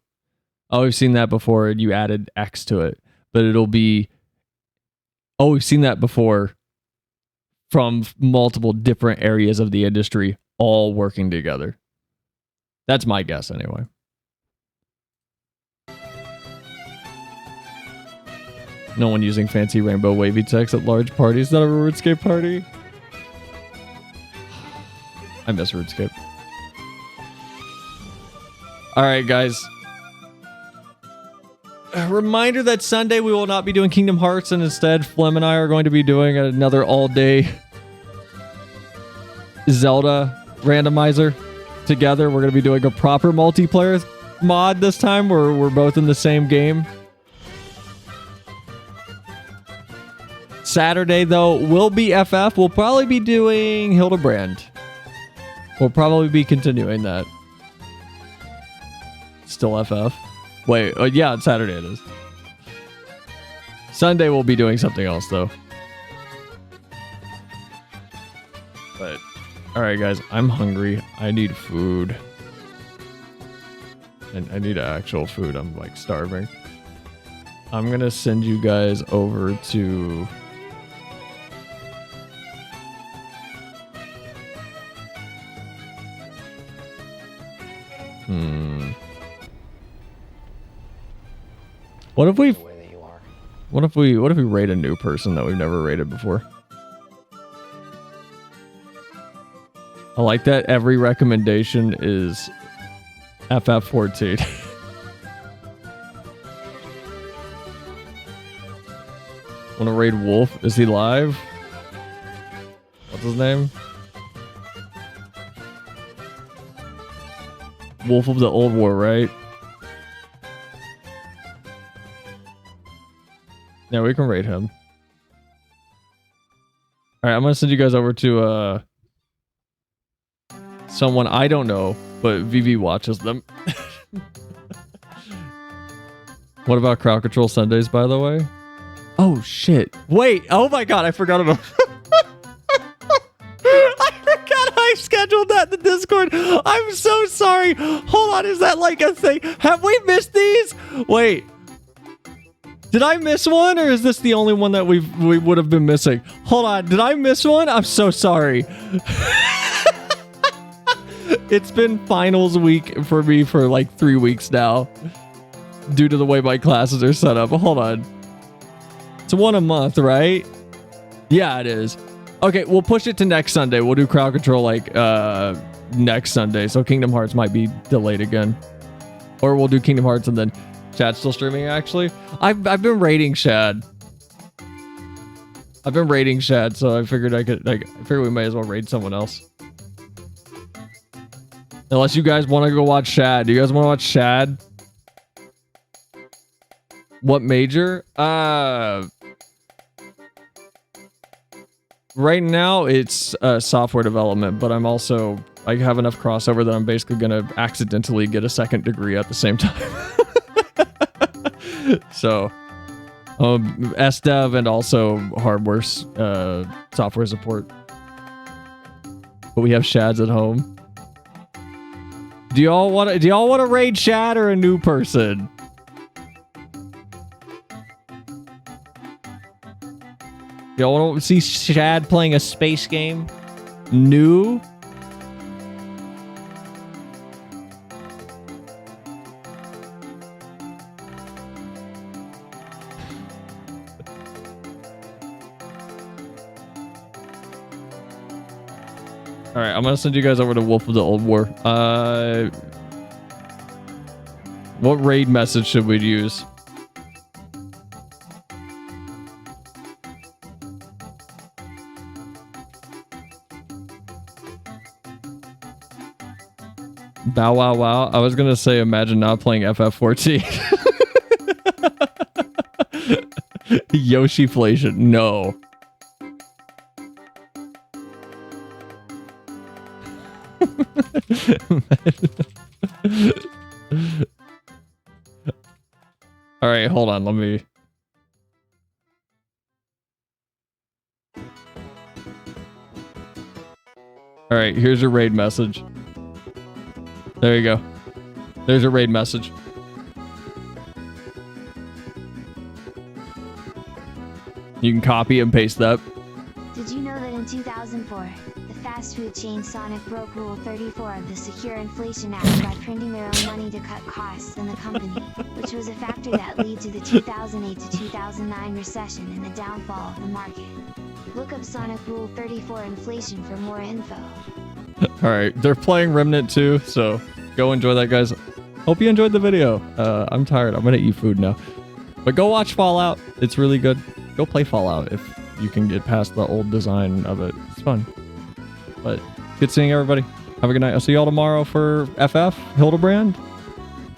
Oh, we've seen that before, and you added X to it. But it'll be, oh, we've seen that before from multiple different areas of the industry all working together. That's my guess anyway. No one using fancy rainbow wavy text at large parties. Not a RuneScape party. I miss RuneScape. Alright, guys. A reminder that Sunday we will not be doing Kingdom Hearts, and instead Flem and I are going to be doing another all-day Zelda randomizer together. We're going to be doing a proper multiplayer mod this time where we're both in the same game. Saturday, though, will be FF. We'll probably be doing Hildebrand. We'll probably be continuing that. Still FF. Wait, yeah, it's Saturday it is. Sunday we'll be doing something else, though. But, alright, guys, I'm hungry. I need food. And I need actual food. I'm, like, starving. I'm gonna send you guys over to... What if we rate a new person that we've never rated before? I like that every recommendation is FF14. Want to raid Wolf? Is he live? What's his name? Wolf of the Old War, right? Yeah, we can rate him. Alright, I'm gonna send you guys over to someone I don't know, but VV watches them. What about Crowd Control Sundays, by the way? Oh shit. Wait, oh my god, I forgot about I forgot I scheduled that in the Discord. I'm so sorry. Hold on, is that like a thing? Have we missed these? Wait. Did I miss one, or is this the only one that we would have been missing? Hold on, did I miss one? I'm so sorry. It's been finals week for me for like 3 weeks now, due to the way my classes are set up. Hold on. It's one a month, right? Yeah, it is. Okay, we'll push it to next Sunday. We'll do crowd control like next Sunday, so Kingdom Hearts might be delayed again. Or we'll do Kingdom Hearts and then Shad's still streaming, actually. I've been raiding Shad. I've been raiding Shad, so I figured I figured we might as well raid someone else. Unless you guys want to go watch Shad. Do you guys want to watch Shad? What major? Right now it's software development, but I have enough crossover that I'm basically gonna accidentally get a second degree at the same time. So, SDev and also hardware, software support. But we have Shads at home. Do y'all want to raid Shad or a new person? Y'all want to see Shad playing a space game? New? Alright, I'm gonna send you guys over to Wolf of the Old War. What raid message should we use? Bow wow wow. I was gonna say imagine not playing FF14. Yoshiflation. No. All right, hold on. Let me. All right, here's your raid message. There you go. There's your raid message. You can copy and paste that. Did you know that in 2004, the fast food chain Sonic broke Rule 34 of the Secure Inflation Act by printing their own money to cut costs in the company, which was a factor that led to the 2008 to 2009 recession and the downfall of the market. Look up Sonic Rule 34 inflation for more info. Alright, they're playing Remnant 2, so go enjoy that, guys. Hope you enjoyed the video. I'm tired. I'm gonna eat food now. But go watch Fallout. It's really good. Go play Fallout if you can get past the old design of it. It's fun. But good seeing everybody. Have a good night. I'll see y'all tomorrow for FF, Hildebrand.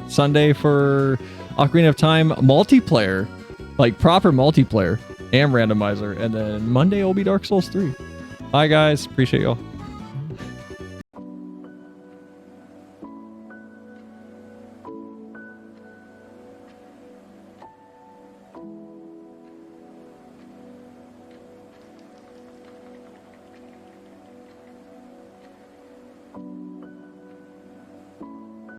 Sunday for Ocarina of Time multiplayer. Like proper multiplayer and randomizer. And then Monday will be Dark Souls 3. Bye, guys. Appreciate y'all.